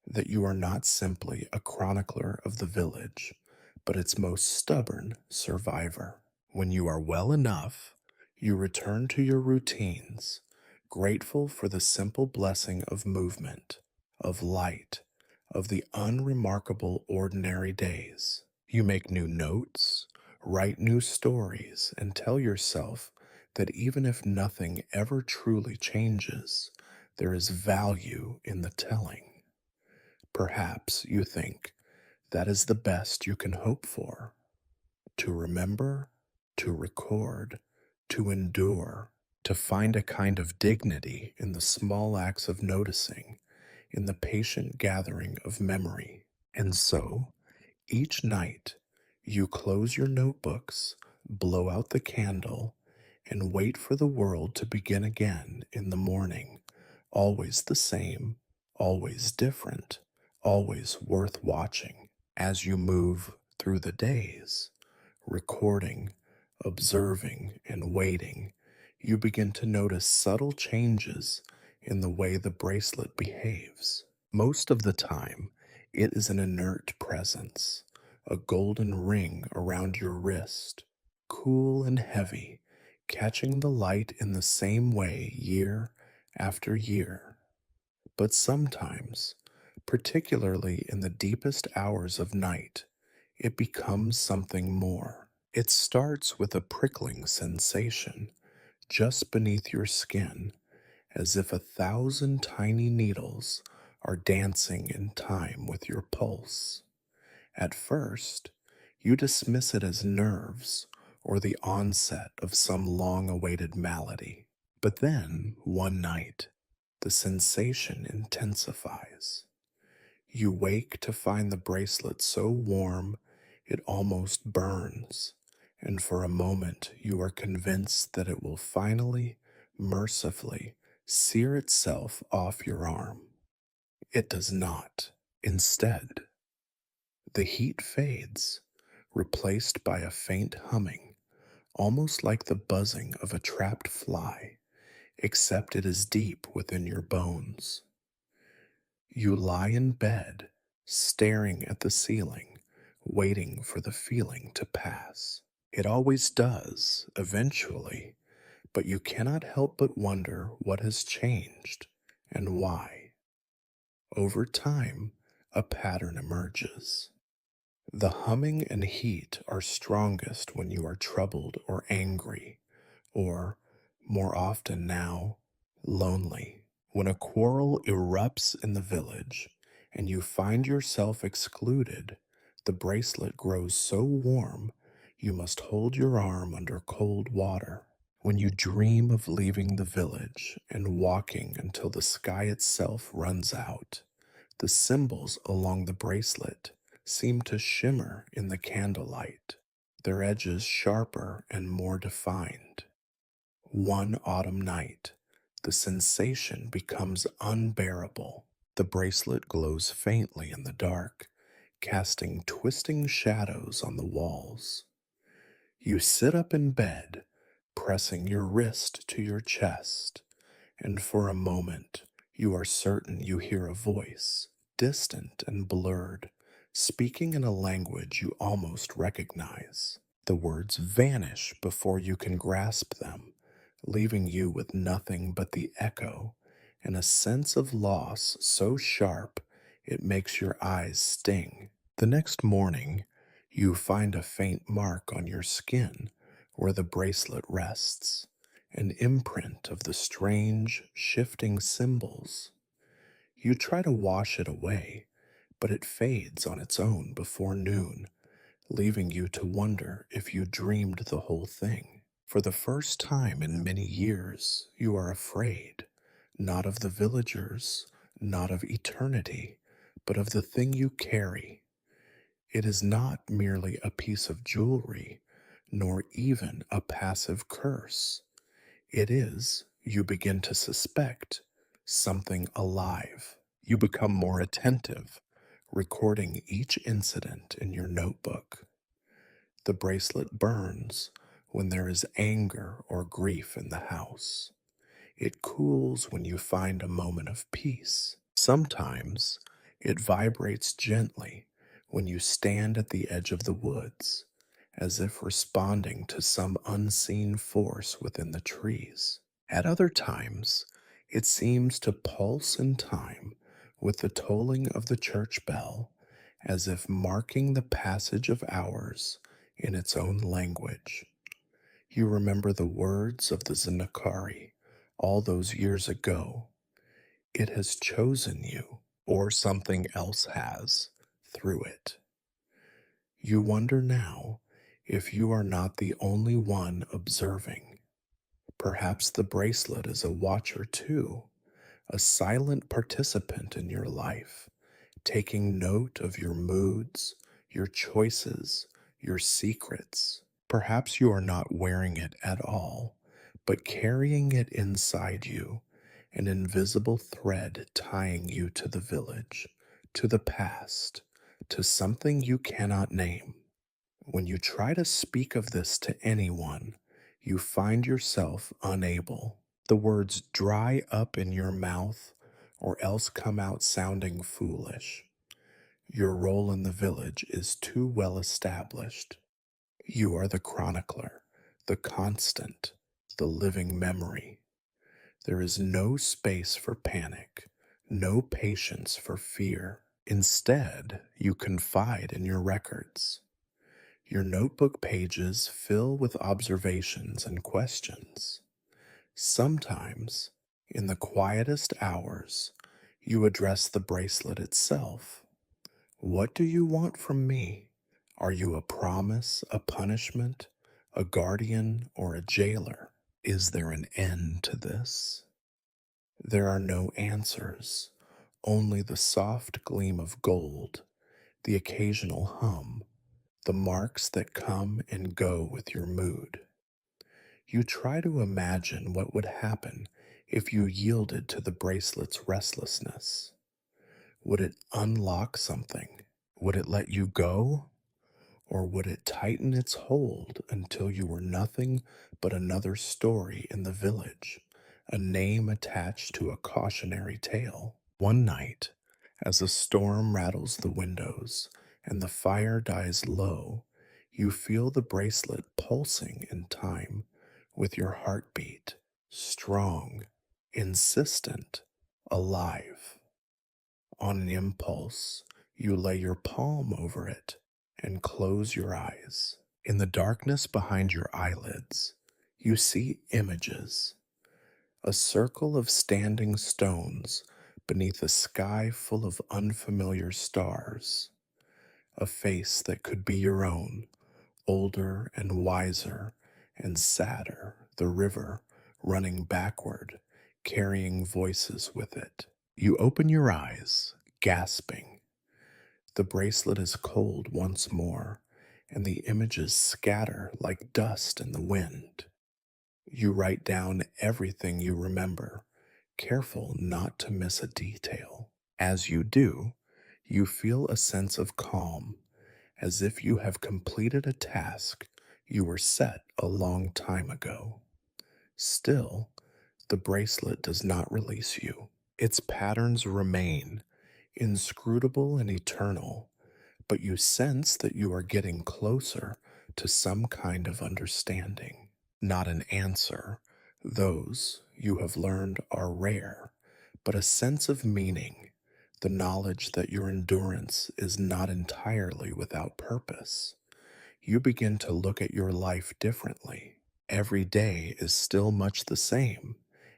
that you are not simply a chronicler of the village, but its most stubborn survivor. When you are well enough, you return to your routines, grateful for the simple blessing of movement, of light, of the unremarkable ordinary days. You make new notes, write new stories, and tell yourself that even if nothing ever truly changes, there is value in the telling. Perhaps you think that is the best you can hope for: to remember, to record, to endure, to find a kind of dignity in the small acts of noticing, in the patient gathering of memory. And so, each night, you close your notebooks, blow out the candle, and wait for the world to begin again in the morning, always the same, always different, always worth watching. As you move through the days, recording, observing, and waiting, you begin to notice subtle changes in the way the bracelet behaves. Most of the time, it is an inert presence, a golden ring around your wrist, cool and heavy, catching the light in the same way year after year. But sometimes, particularly in the deepest hours of night, it becomes something more. It starts with a prickling sensation just beneath your skin, as if 1,000 tiny needles are dancing in time with your pulse. At first, you dismiss it as nerves or the onset of some long awaited malady. But then, one night, the sensation intensifies. You wake to find the bracelet so warm it almost burns, and for a moment you are convinced that it will finally, mercifully, sear itself off your arm. It does not. Instead, the heat fades, replaced by a faint humming, almost like the buzzing of a trapped fly, except it is deep within your bones. You lie in bed, staring at the ceiling, waiting for the feeling to pass. It always does, eventually, but you cannot help but wonder what has changed and why. Over time, a pattern emerges. The humming and heat are strongest when you are troubled or angry, or, more often now, lonely. When a quarrel erupts in the village and you find yourself excluded, the bracelet grows so warm you must hold your arm under cold water. When you dream of leaving the village and walking until the sky itself runs out, the symbols along the bracelet seem to shimmer in the candlelight, their edges sharper and more defined. One autumn night, the sensation becomes unbearable. The bracelet glows faintly in the dark, casting twisting shadows on the walls. You sit up in bed, pressing your wrist to your chest, and for a moment you are certain you hear a voice, distant and blurred, speaking in a language you almost recognize. The words vanish before you can grasp them, leaving you with nothing but the echo and a sense of loss so sharp it makes your eyes sting. The next morning, you find a faint mark on your skin where the bracelet rests, an imprint of the strange, shifting symbols. You try to wash it away, but it fades on its own before noon, leaving you to wonder if you dreamed the whole thing. For the first time in many years, you are afraid, not of the villagers, not of eternity, but of the thing you carry. It is not merely a piece of jewelry, nor even a passive curse. It is, you begin to suspect, something alive. You become more attentive, recording each incident in your notebook. The bracelet burns when there is anger or grief in the house. It cools when you find a moment of peace. Sometimes it vibrates gently when you stand at the edge of the woods, as if responding to some unseen force within the trees. At other times, it seems to pulse in time with the tolling of the church bell, as if marking the passage of hours in its own language. You remember the words of the Zenakari all those years ago. It has chosen you, or something else has, through it. You wonder now if you are not the only one observing. Perhaps the bracelet is a watcher too, a silent participant in your life, taking note of your moods, your choices, your secrets. Perhaps you are not wearing it at all, but carrying it inside you, an invisible thread tying you to the village, to the past, to something you cannot name. When you try to speak of this to anyone, you find yourself unable. The words dry up in your mouth or else come out sounding foolish. Your role in the village is too well established. You are the chronicler, the constant, the living memory. There is no space for panic, no patience for fear. Instead, you confide in your records. Your notebook pages fill with observations and questions. Sometimes, in the quietest hours, you address the bracelet itself. What do you want from me? Are you a promise, a punishment, a guardian, or a jailer? Is there an end to this? There are no answers, only the soft gleam of gold, the occasional hum, the marks that come and go with your mood. You try to imagine what would happen if you yielded to the bracelet's restlessness. Would it unlock something? Would it let you go? Or would it tighten its hold until you were nothing but another story in the village, a name attached to a cautionary tale? One night, as a storm rattles the windows and the fire dies low, you feel the bracelet pulsing in time with your heartbeat, strong, insistent, alive. On an impulse, you lay your palm over it and close your eyes. In the darkness behind your eyelids, you see images, a circle of standing stones beneath a sky full of unfamiliar stars, a face that could be your own, older and wiser and sadder, the river running backward, carrying voices with it. You open your eyes, gasping. The bracelet is cold once more, and the images scatter like dust in the wind. You write down everything you remember, careful not to miss a detail. As you do, you feel a sense of calm, as if you have completed a task you were set a long time ago. Still, the bracelet does not release you. Its patterns remain, inscrutable and eternal, but you sense that you are getting closer to some kind of understanding. Not an answer, those, you have learned, are rare, but a sense of meaning, the knowledge that your endurance is not entirely without purpose. You begin to look at your life differently. Every day is still much the same.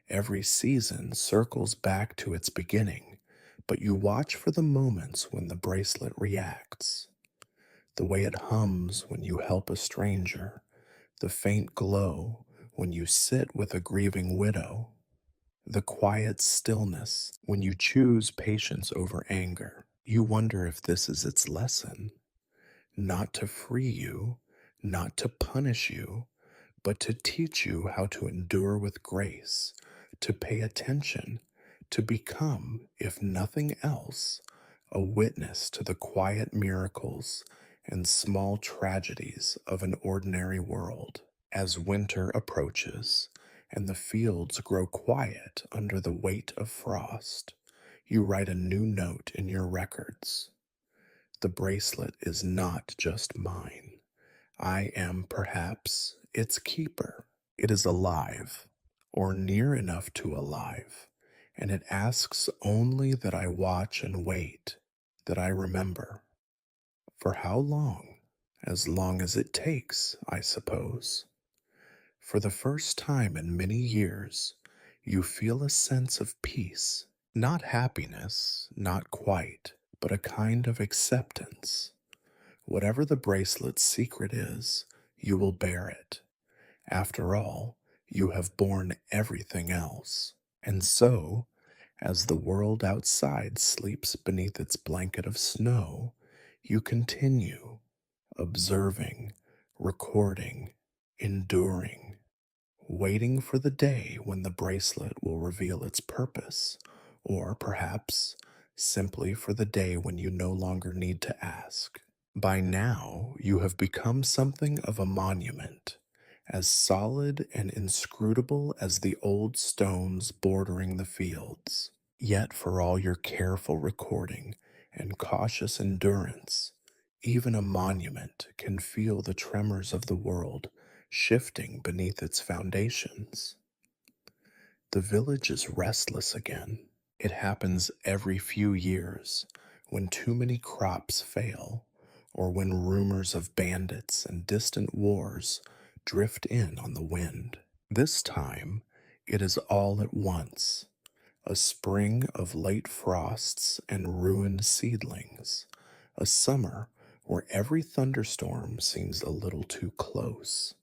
Every season circles back to its beginning, but you watch for the moments when the bracelet reacts. The way it hums when you help a stranger, the faint glow when you sit with a grieving widow, the quiet stillness when you choose patience over anger. You wonder if this is its lesson, not to free you, not to punish you, but to teach you how to endure with grace, to pay attention, to become, if nothing else, a witness to the quiet miracles and small tragedies of an ordinary world. As winter approaches and the fields grow quiet under the weight of frost, you write a new note in your records. The bracelet is not just mine. I am perhaps its keeper. It is alive, or near enough to alive, and it asks only that I watch and wait, that I remember. For how long? As long as it takes, I suppose. For the first time in many years, you feel a sense of peace, not happiness, not quite, but a kind of acceptance. Whatever the bracelet's secret is, you will bear it. After all, you have borne everything else. And so, as the world outside sleeps beneath its blanket of snow, you continue, observing, recording, enduring, waiting for the day when the bracelet will reveal its purpose, or perhaps simply for the day when you no longer need to ask. By now, you have become something of a monument, as solid and inscrutable as the old stones bordering the fields. Yet, for all your careful recording and cautious endurance, even a monument can feel the tremors of the world shifting beneath its foundations. The village is restless again. It happens every few years when too many crops fail, or when rumors of bandits and distant wars drift in on the wind. This time, it is all at once, a spring of late frosts and ruined seedlings, a summer where every thunderstorm seems a little too close,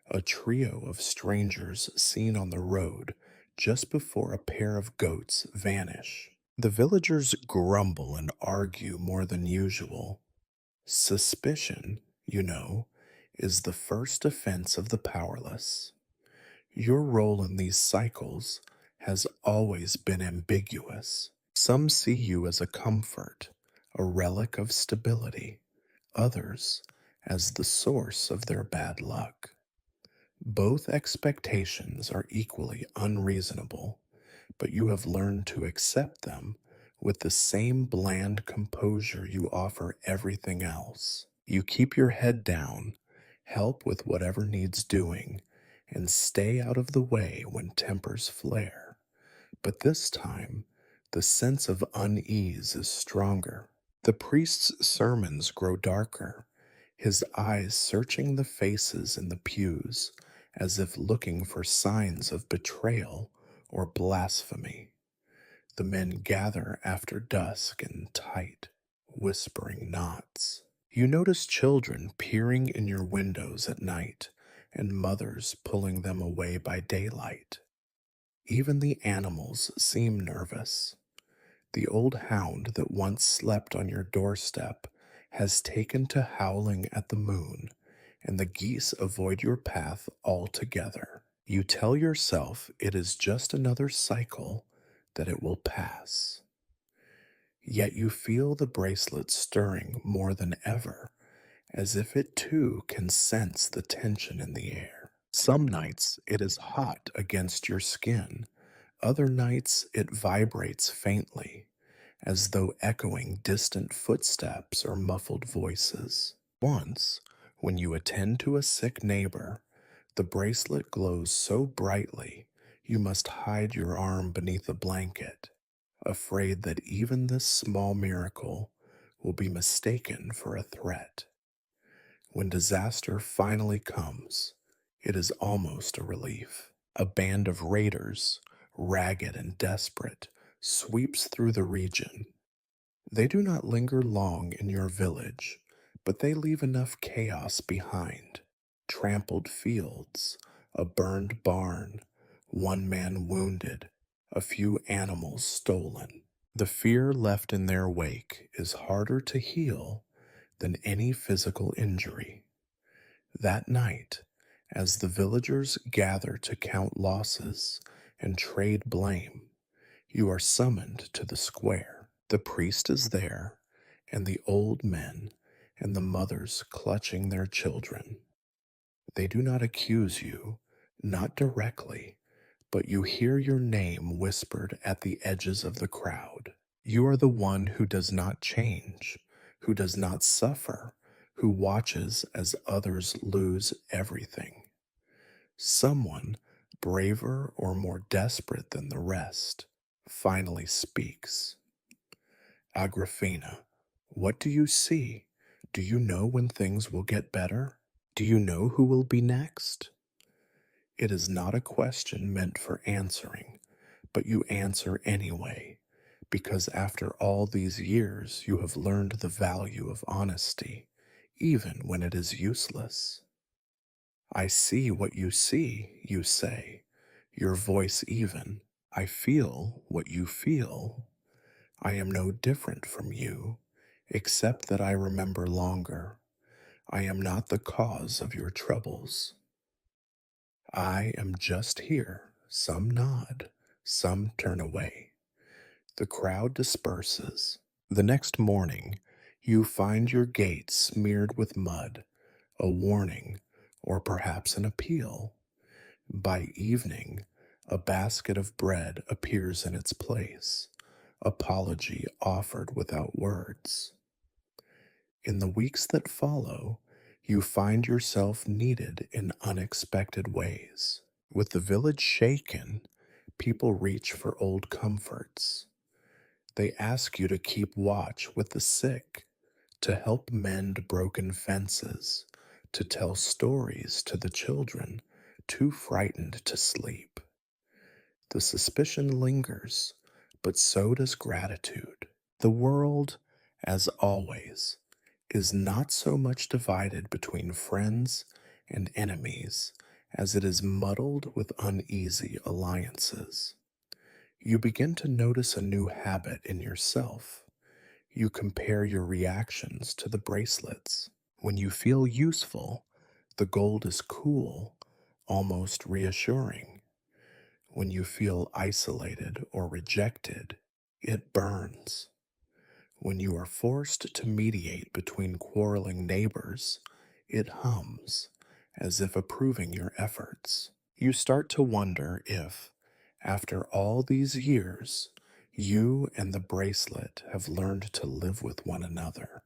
a trio of strangers seen on the road just before a pair of goats vanish. The villagers grumble and argue more than usual. Suspicion, you know, is the first offense of the powerless. Your role in these cycles has always been ambiguous. Some see you as a comfort, a relic of stability, others as the source of their bad luck. Both expectations are equally unreasonable, but you have learned to accept them with the same bland composure you offer everything else. You keep your head down, help with whatever needs doing, and stay out of the way when tempers flare. But this time, the sense of unease is stronger. The priest's sermons grow darker, his eyes searching the faces in the pews as if looking for signs of betrayal or blasphemy. The men gather after dusk in tight, whispering knots. You notice children peering in your windows at night and mothers pulling them away by daylight. Even the animals seem nervous. The old hound that once slept on your doorstep has taken to howling at the moon, and the geese avoid your path altogether. You tell yourself it is just another cycle, that it will pass. Yet you feel the bracelet stirring more than ever, as if it too can sense the tension in the air. Some nights it is hot against your skin, other nights it vibrates faintly, as though echoing distant footsteps or muffled voices. Once, When you attend to a sick neighbor, the bracelet glows so brightly you must hide your arm beneath a blanket, afraid that even this small miracle will be mistaken for a threat. When disaster finally comes, it is almost a relief. A band of raiders, ragged and desperate, sweeps through the region. They do not linger long in your village, but they leave enough chaos behind: trampled fields, a burned barn, one man wounded, a few animals stolen. The fear left in their wake is harder to heal than any physical injury. That night, as the villagers gather to count losses and trade blame, you are summoned to the square. The priest is there, and the old men and the mothers clutching their children. They do not accuse you, not directly, but you hear your name whispered at the edges of the crowd. You are the one who does not change, who does not suffer, who watches as others lose everything. Someone, braver or more desperate than the rest, finally speaks. Agrafena, what do you see? Do you know when things will get better? Do you know who will be next? It is not a question meant for answering, but you answer anyway, because after all these years you have learned the value of honesty, even when it is useless. I see what you see, you say, your voice even. I feel what you feel. I am no different from you, except that I remember longer. I am not the cause of your troubles. I am just here. Some nod, some turn away. The crowd disperses. The next morning, you find your gate smeared with mud, a warning, or perhaps an appeal. By evening, a basket of bread appears in its place, apology offered without words. In the weeks that follow, you find yourself needed in unexpected ways. With the village shaken, people reach for old comforts. They ask you to keep watch with the sick, to help mend broken fences, to tell stories to the children too frightened to sleep. The suspicion lingers, but so does gratitude. The world, as always, is not so much divided between friends and enemies as it is muddled with uneasy alliances. You begin to notice a new habit in yourself. You compare your reactions to the bracelets. When you feel useful, the gold is cool, almost reassuring. When you feel isolated or rejected, it burns. When you are forced to mediate between quarreling neighbors, it hums, as if approving your efforts. You start to wonder if, after all these years, you and the bracelet have learned to live with one another,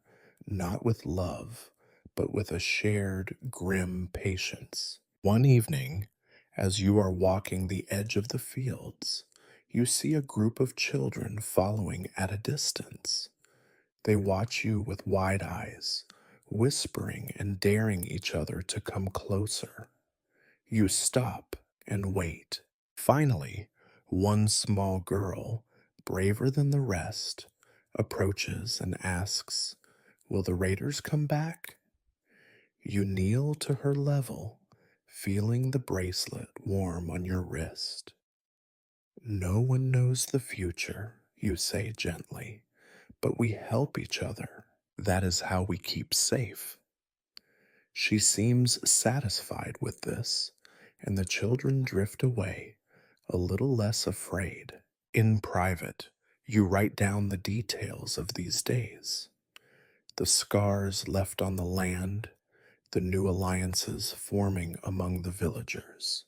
not with love, but with a shared grim patience. One evening, as you are walking the edge of the fields, you see a group of children following at a distance. They watch you with wide eyes, whispering and daring each other to come closer. You stop and wait. Finally, one small girl, braver than the rest, approaches and asks, "Will the raiders come back?" You kneel to her level, feeling the bracelet warm on your wrist. "No one knows the future," you say gently, "but we help each other. That is how we keep safe." She seems satisfied with this, and the children drift away, a little less afraid. In private, you write down the details of these days: the scars left on the land, the new alliances forming among the villagers,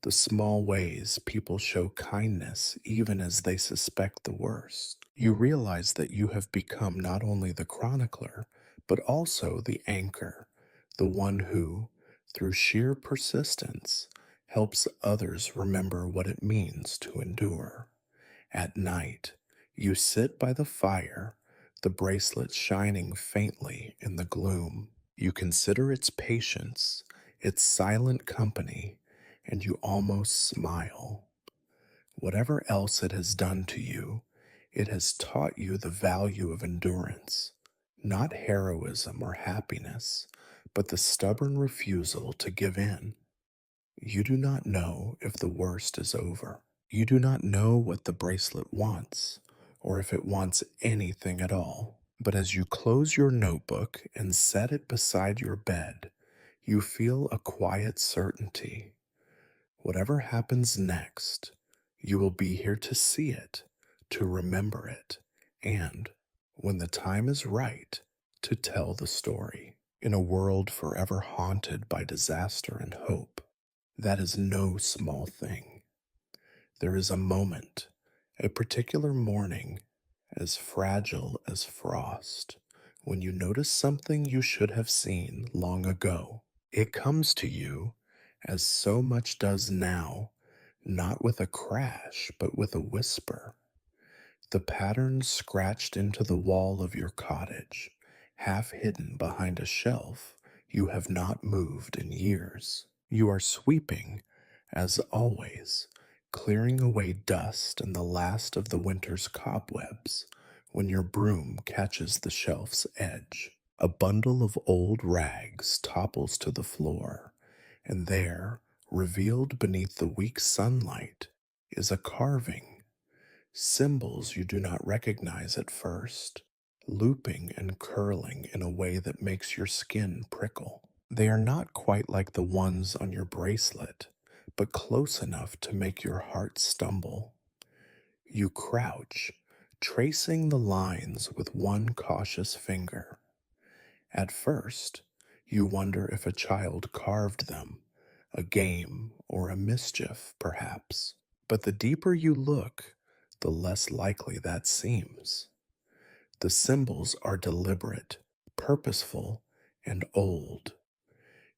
the small ways people show kindness even as they suspect the worst. You realize that you have become not only the chronicler, but also the anchor, the one who, through sheer persistence, helps others remember what it means to endure. At night, you sit by the fire, the bracelet shining faintly in the gloom. You consider its patience, its silent company, and you almost smile. Whatever else it has done to you, it has taught you the value of endurance, not heroism or happiness, but the stubborn refusal to give in. You do not know if the worst is over. You do not know what the bracelet wants, or if it wants anything at all. But as you close your notebook and set it beside your bed, you feel a quiet certainty. Whatever happens next, you will be here to see it, to remember it, and, when the time is right, to tell the story. In a world forever haunted by disaster and hope, that is no small thing. There is a moment, a particular morning, as fragile as frost, when you notice something you should have seen long ago. It comes to you, as so much does now, not with a crash, but with a whisper. The pattern scratched into the wall of your cottage, half hidden behind a shelf you have not moved in years. You are sweeping, as always, clearing away dust and the last of the winter's cobwebs, when your broom catches the shelf's edge. A bundle of old rags topples to the floor, and there, revealed beneath the weak sunlight, is a carving, symbols you do not recognize at first, looping and curling in a way that makes your skin prickle. They are not quite like the ones on your bracelet, but close enough to make your heart stumble. You crouch, tracing the lines with one cautious finger. At first, you wonder if a child carved them, a game or a mischief, perhaps. But the deeper you look, the less likely that seems. The symbols are deliberate, purposeful, and old.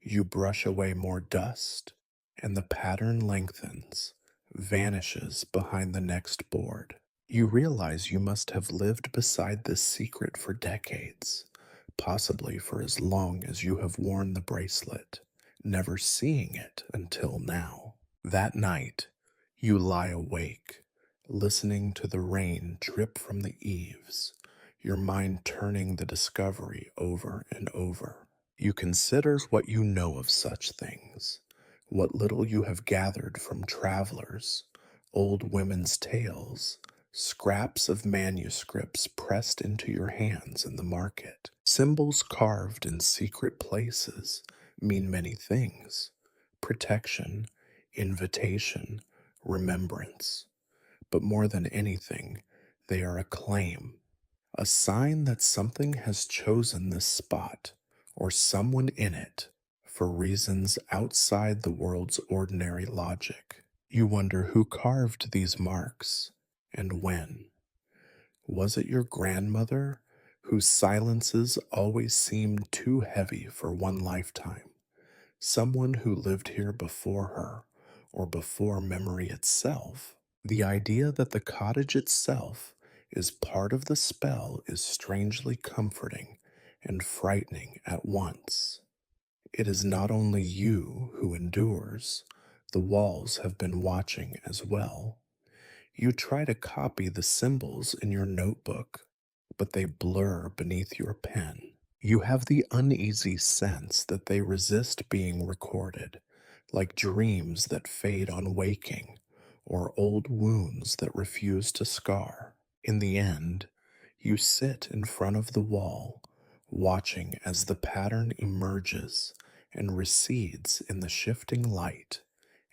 You brush away more dust, and the pattern lengthens, vanishes behind the next board. You realize you must have lived beside this secret for decades, possibly for as long as you have worn the bracelet, never seeing it until now. That night, you lie awake, listening to the rain drip from the eaves, your mind turning the discovery over and over. You consider what you know of such things, what little you have gathered from travelers, old women's tales, scraps of manuscripts pressed into your hands in the market. Symbols carved in secret places mean many things: protection, invitation, remembrance. But more than anything, they are a claim, a sign that something has chosen this spot, or someone in it, for reasons outside the world's ordinary logic. You wonder who carved these marks, and when. Was it your grandmother, whose silences always seemed too heavy for one lifetime? Someone who lived here before her, or before memory itself? The idea that the cottage itself is part of the spell is strangely comforting and frightening at once. It is not only you who endures, the walls have been watching as well. You try to copy the symbols in your notebook, but they blur beneath your pen. You have the uneasy sense that they resist being recorded, like dreams that fade on waking, or old wounds that refuse to scar. In the end, you sit in front of the wall, watching as the pattern emerges and recedes in the shifting light,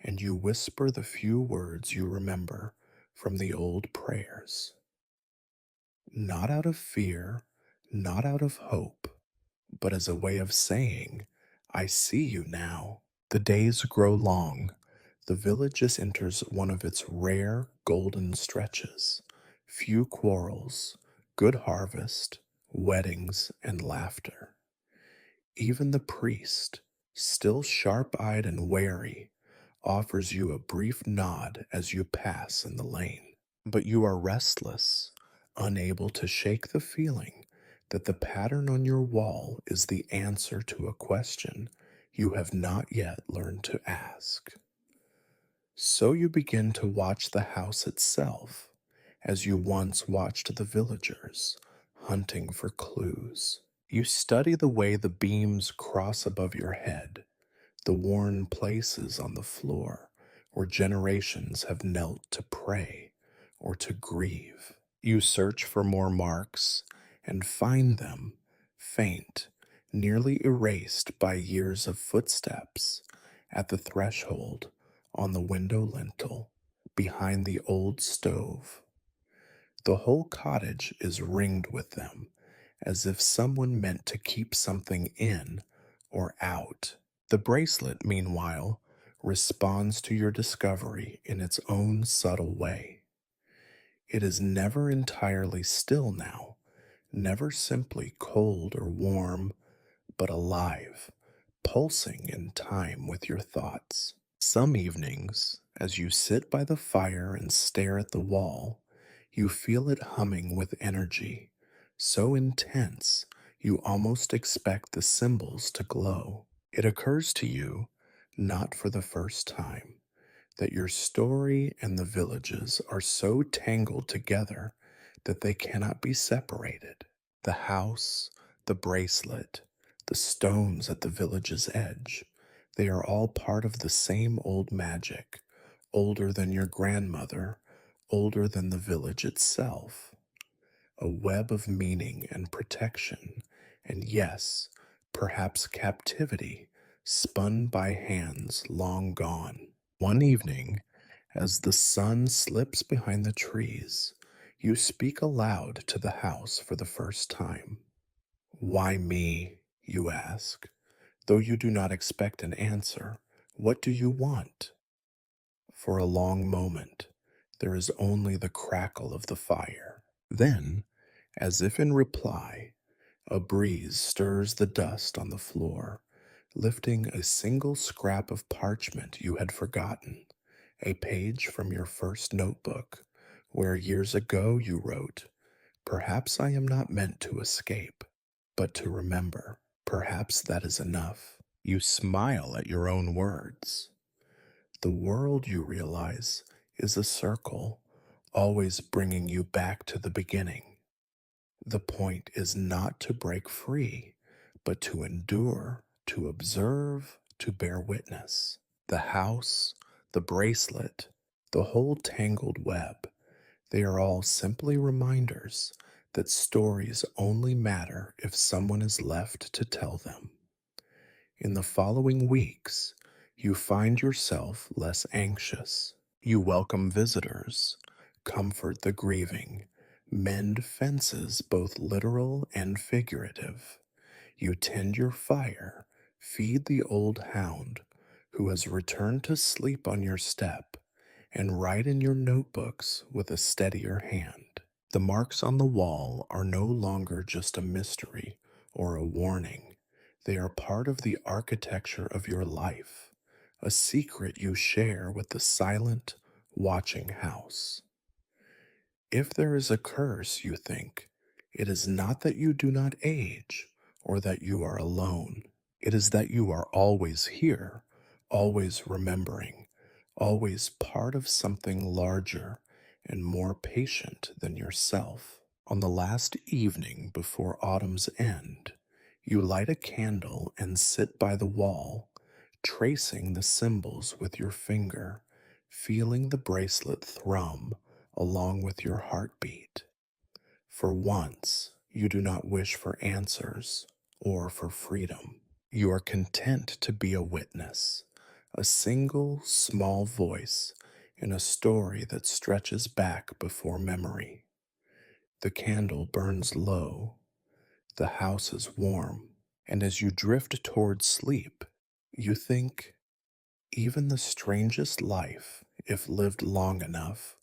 and you whisper the few words you remember from the old prayers. Not out of fear, not out of hope, but as a way of saying, I see you now. The days grow long. The village just enters one of its rare golden stretches. Few quarrels, good harvest, weddings, and laughter. Even the priest, still sharp eyed and wary, offers you a brief nod as you pass in the lane. But you are restless, unable to shake the feeling that the pattern on your wall is the answer to a question you have not yet learned to ask. So you begin to watch the house itself as you once watched the villagers hunting for clues. You study the way the beams cross above your head, the worn places on the floor where generations have knelt to pray or to grieve. You search for more marks and find them faint, nearly erased by years of footsteps at the threshold, on the window lintel, behind the old stove. The whole cottage is ringed with them, as if someone meant to keep something in or out. The bracelet, meanwhile, responds to your discovery in its own subtle way. It is never entirely still now, never simply cold or warm, but alive, pulsing in time with your thoughts. Some evenings, as you sit by the fire and stare at the wall, you feel it humming with energy, so intense you almost expect the symbols to glow. It occurs to you, not for the first time, that your story and the villages are so tangled together that they cannot be separated. The house, the bracelet, the stones at the village's edge, they are all part of the same old magic, older than your grandmother, older than the village itself. A web of meaning and protection, and yes, perhaps captivity, spun by hands long gone. One evening, as the sun slips behind the trees, you speak aloud to the house for the first time. Why me? You ask, though you do not expect an answer. What do you want? For a long moment, there is only the crackle of the fire. Then, as if in reply, a breeze stirs the dust on the floor, lifting a single scrap of parchment you had forgotten, a page from your first notebook, where years ago you wrote, "Perhaps I am not meant to escape, but to remember. Perhaps that is enough." You smile at your own words. The world, you realize, is a circle, always bringing you back to the beginning. The point is not to break free, but to endure, to observe, to bear witness. The house, the bracelet, the whole tangled web, they are all simply reminders that stories only matter if someone is left to tell them. In the following weeks, you find yourself less anxious. You welcome visitors, comfort the grieving, mend fences both literal and figurative. You tend your fire, feed the old hound who has returned to sleep on your step, and write in your notebooks with a steadier hand. The marks on the wall are no longer just a mystery or a warning. They are part of the architecture of your life, a secret you share with the silent, watching house. If there is a curse, you think, it is not that you do not age or that you are alone. It is that you are always here, always remembering, always part of something larger and more patient than yourself. On the last evening before autumn's end, you light a candle and sit by the wall, tracing the symbols with your finger, feeling the bracelet thrum along with your heartbeat. For once, you do not wish for answers or for freedom. You are content to be a witness, a single small voice in a story that stretches back before memory. The candle burns low, the house is warm, and as you drift toward sleep, you think, even the strangest life, if lived long enough,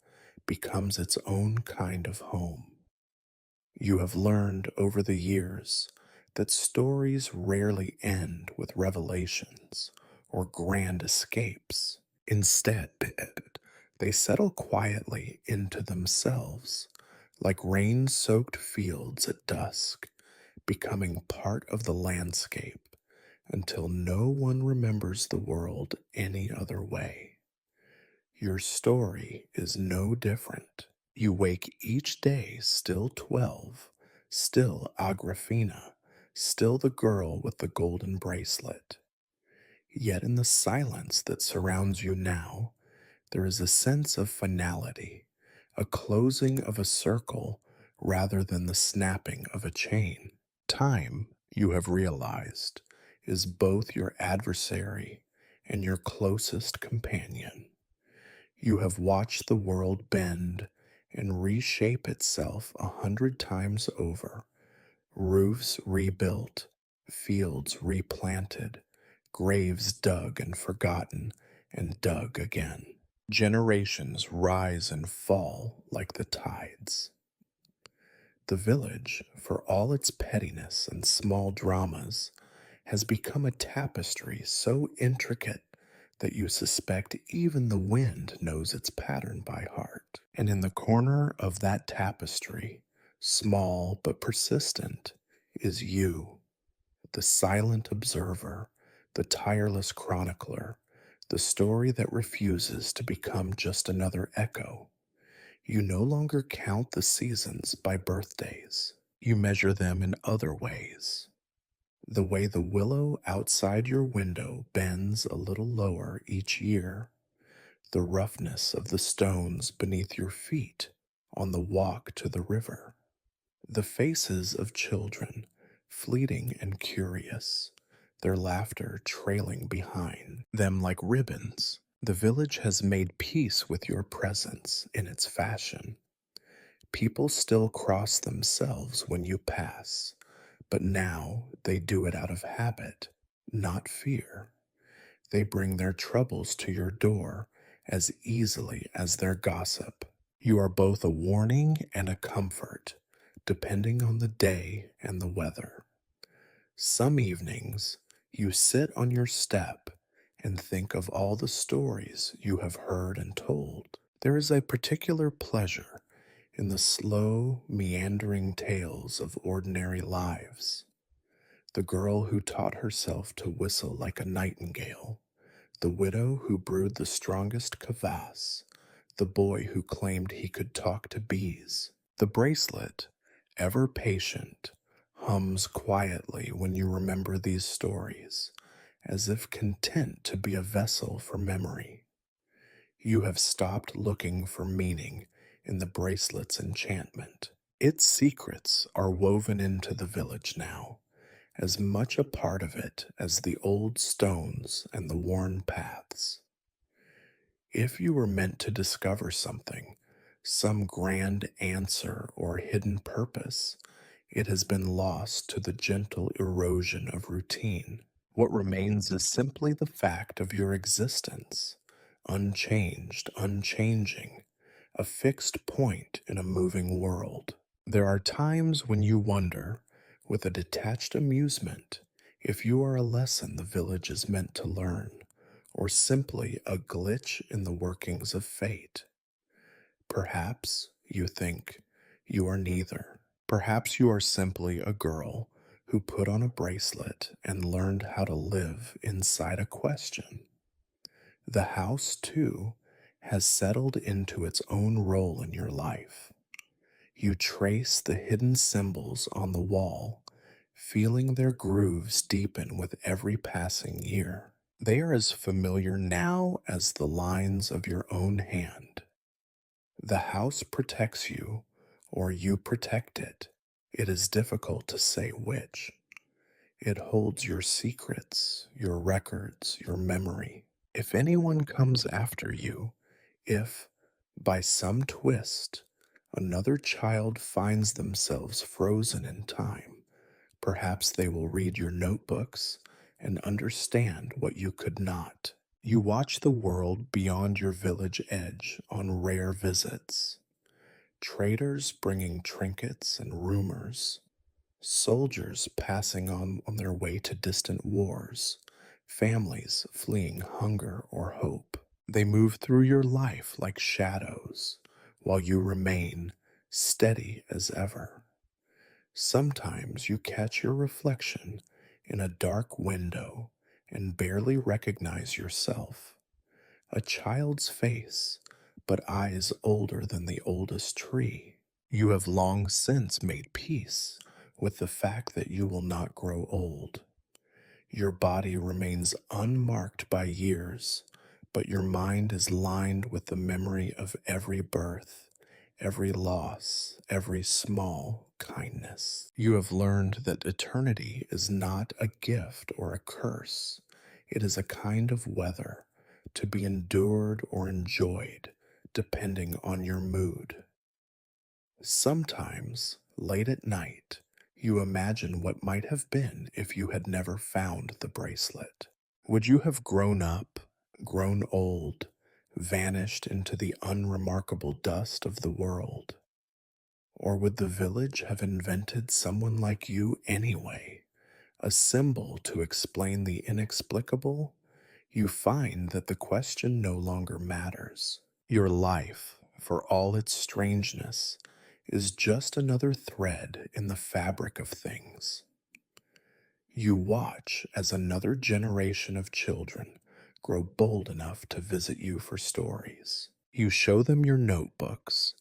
becomes its own kind of home. You have learned over the years that stories rarely end with revelations or grand escapes. Instead, they settle quietly into themselves, like rain soaked fields at dusk, becoming part of the landscape until no one remembers the world any other way. Your story is no different. You wake each day still 12, still Agrafena, still the girl with the golden bracelet. Yet in the silence that surrounds you now, there is a sense of finality, a closing of a circle rather than the snapping of a chain. Time, you have realized, is both your adversary and your closest companion. You have watched the world bend and reshape itself 100 times over, roofs rebuilt, fields replanted, graves dug and forgotten and dug again. Generations rise and fall like the tides. The village, for all its pettiness and small dramas, has become a tapestry so intricate that you suspect even the wind knows its pattern by heart. And in the corner of that tapestry, small but persistent, is you, the silent observer, the tireless chronicler, the story that refuses to become just another echo. You no longer count the seasons by birthdays. You measure them in other ways. The way the willow outside your window bends a little lower each year, the roughness of the stones beneath your feet on the walk to the river, the faces of children, fleeting and curious, their laughter trailing behind them like ribbons. The village has made peace with your presence in its fashion. People still cross themselves when you pass, but now they do it out of habit, not fear. They bring their troubles to your door as easily as their gossip. You are both a warning and a comfort, depending on the day and the weather. Some evenings, you sit on your step and think of all the stories you have heard and told. There is a particular pleasure in the slow, meandering tales of ordinary lives. The girl who taught herself to whistle like a nightingale, the widow who brewed the strongest kvass, the boy who claimed he could talk to bees. The bracelet, ever patient, hums quietly when you remember these stories, as if content to be a vessel for memory. You have stopped looking for meaning in the bracelet's enchantment. Its secrets are woven into the village now, as much a part of it as the old stones and the worn paths. If you were meant to discover something, some grand answer or hidden purpose, it has been lost to the gentle erosion of routine. What remains is simply the fact of your existence, unchanged, unchanging, a fixed point in a moving world. There are times when you wonder, with a detached amusement, if you are a lesson the village is meant to learn, or simply a glitch in the workings of fate. Perhaps, you think, you are neither. Perhaps you are simply a girl who put on a bracelet and learned how to live inside a question. The house, too, has settled into its own role in your life. You trace the hidden symbols on the wall, feeling their grooves deepen with every passing year. They are as familiar now as the lines of your own hand. The house protects you, or you protect it. It is difficult to say which. It holds your secrets, your records, your memory. If anyone comes after you, if, by some twist, another child finds themselves frozen in time, perhaps they will read your notebooks and understand what you could not. You watch the world beyond your village edge on rare visits. Traders bringing trinkets and rumors, Soldiers passing on their way to distant wars, families fleeing hunger or hope. They move through your life like shadows, while you remain steady as ever. Sometimes you catch your reflection in a dark window and barely recognize yourself. A child's face, but eyes older than the oldest tree. You have long since made peace with the fact that you will not grow old. Your body remains unmarked by years, but your mind is lined with the memory of every birth, every loss, every small kindness. You have learned that eternity is not a gift or a curse. It is a kind of weather to be endured or enjoyed, depending on your mood. Sometimes, late at night, you imagine what might have been if you had never found the bracelet. Would you have grown up, grown old, vanished into the unremarkable dust of the world? Or would the village have invented someone like you anyway, a symbol to explain the inexplicable? You find that the question no longer matters. Your life, for all its strangeness, is just another thread in the fabric of things. You watch as another generation of children grow bold enough to visit you for stories. You show them your notebooks,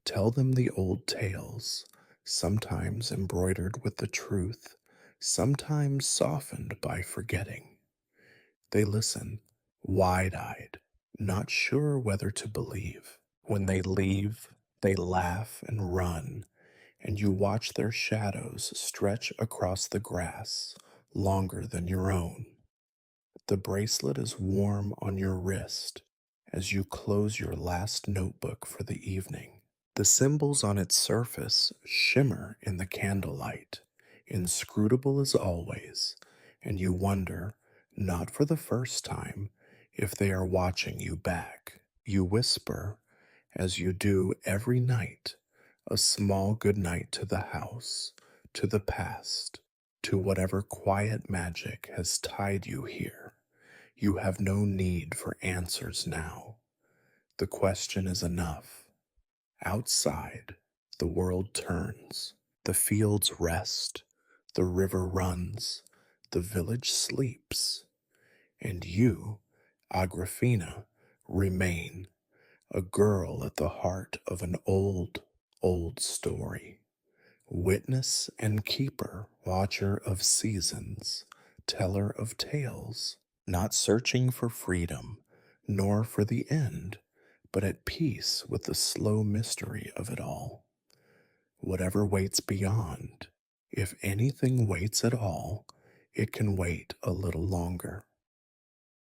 tell them the old tales, sometimes embroidered with the truth, sometimes softened by forgetting. They listen, wide eyed, not sure whether to believe. When they leave, they laugh and run, and you watch their shadows stretch across the grass longer than your own. The bracelet is warm on your wrist as you close your last notebook for the evening. The symbols on its surface shimmer in the candlelight, inscrutable as always, and you wonder, not for the first time, if they are watching you back. You whisper, as you do every night, a small good night to the house, to the past, to whatever quiet magic has tied you here. You have no need for answers now. The question is enough. Outside, the world turns, the fields rest, the river runs, the village sleeps, and you, Agrafena, remain a girl at the heart of an old, old story. Witness and keeper, watcher of seasons, teller of tales, not searching for freedom, nor for the end, but at peace with the slow mystery of it all. Whatever waits beyond, if anything waits at all, it can wait a little longer.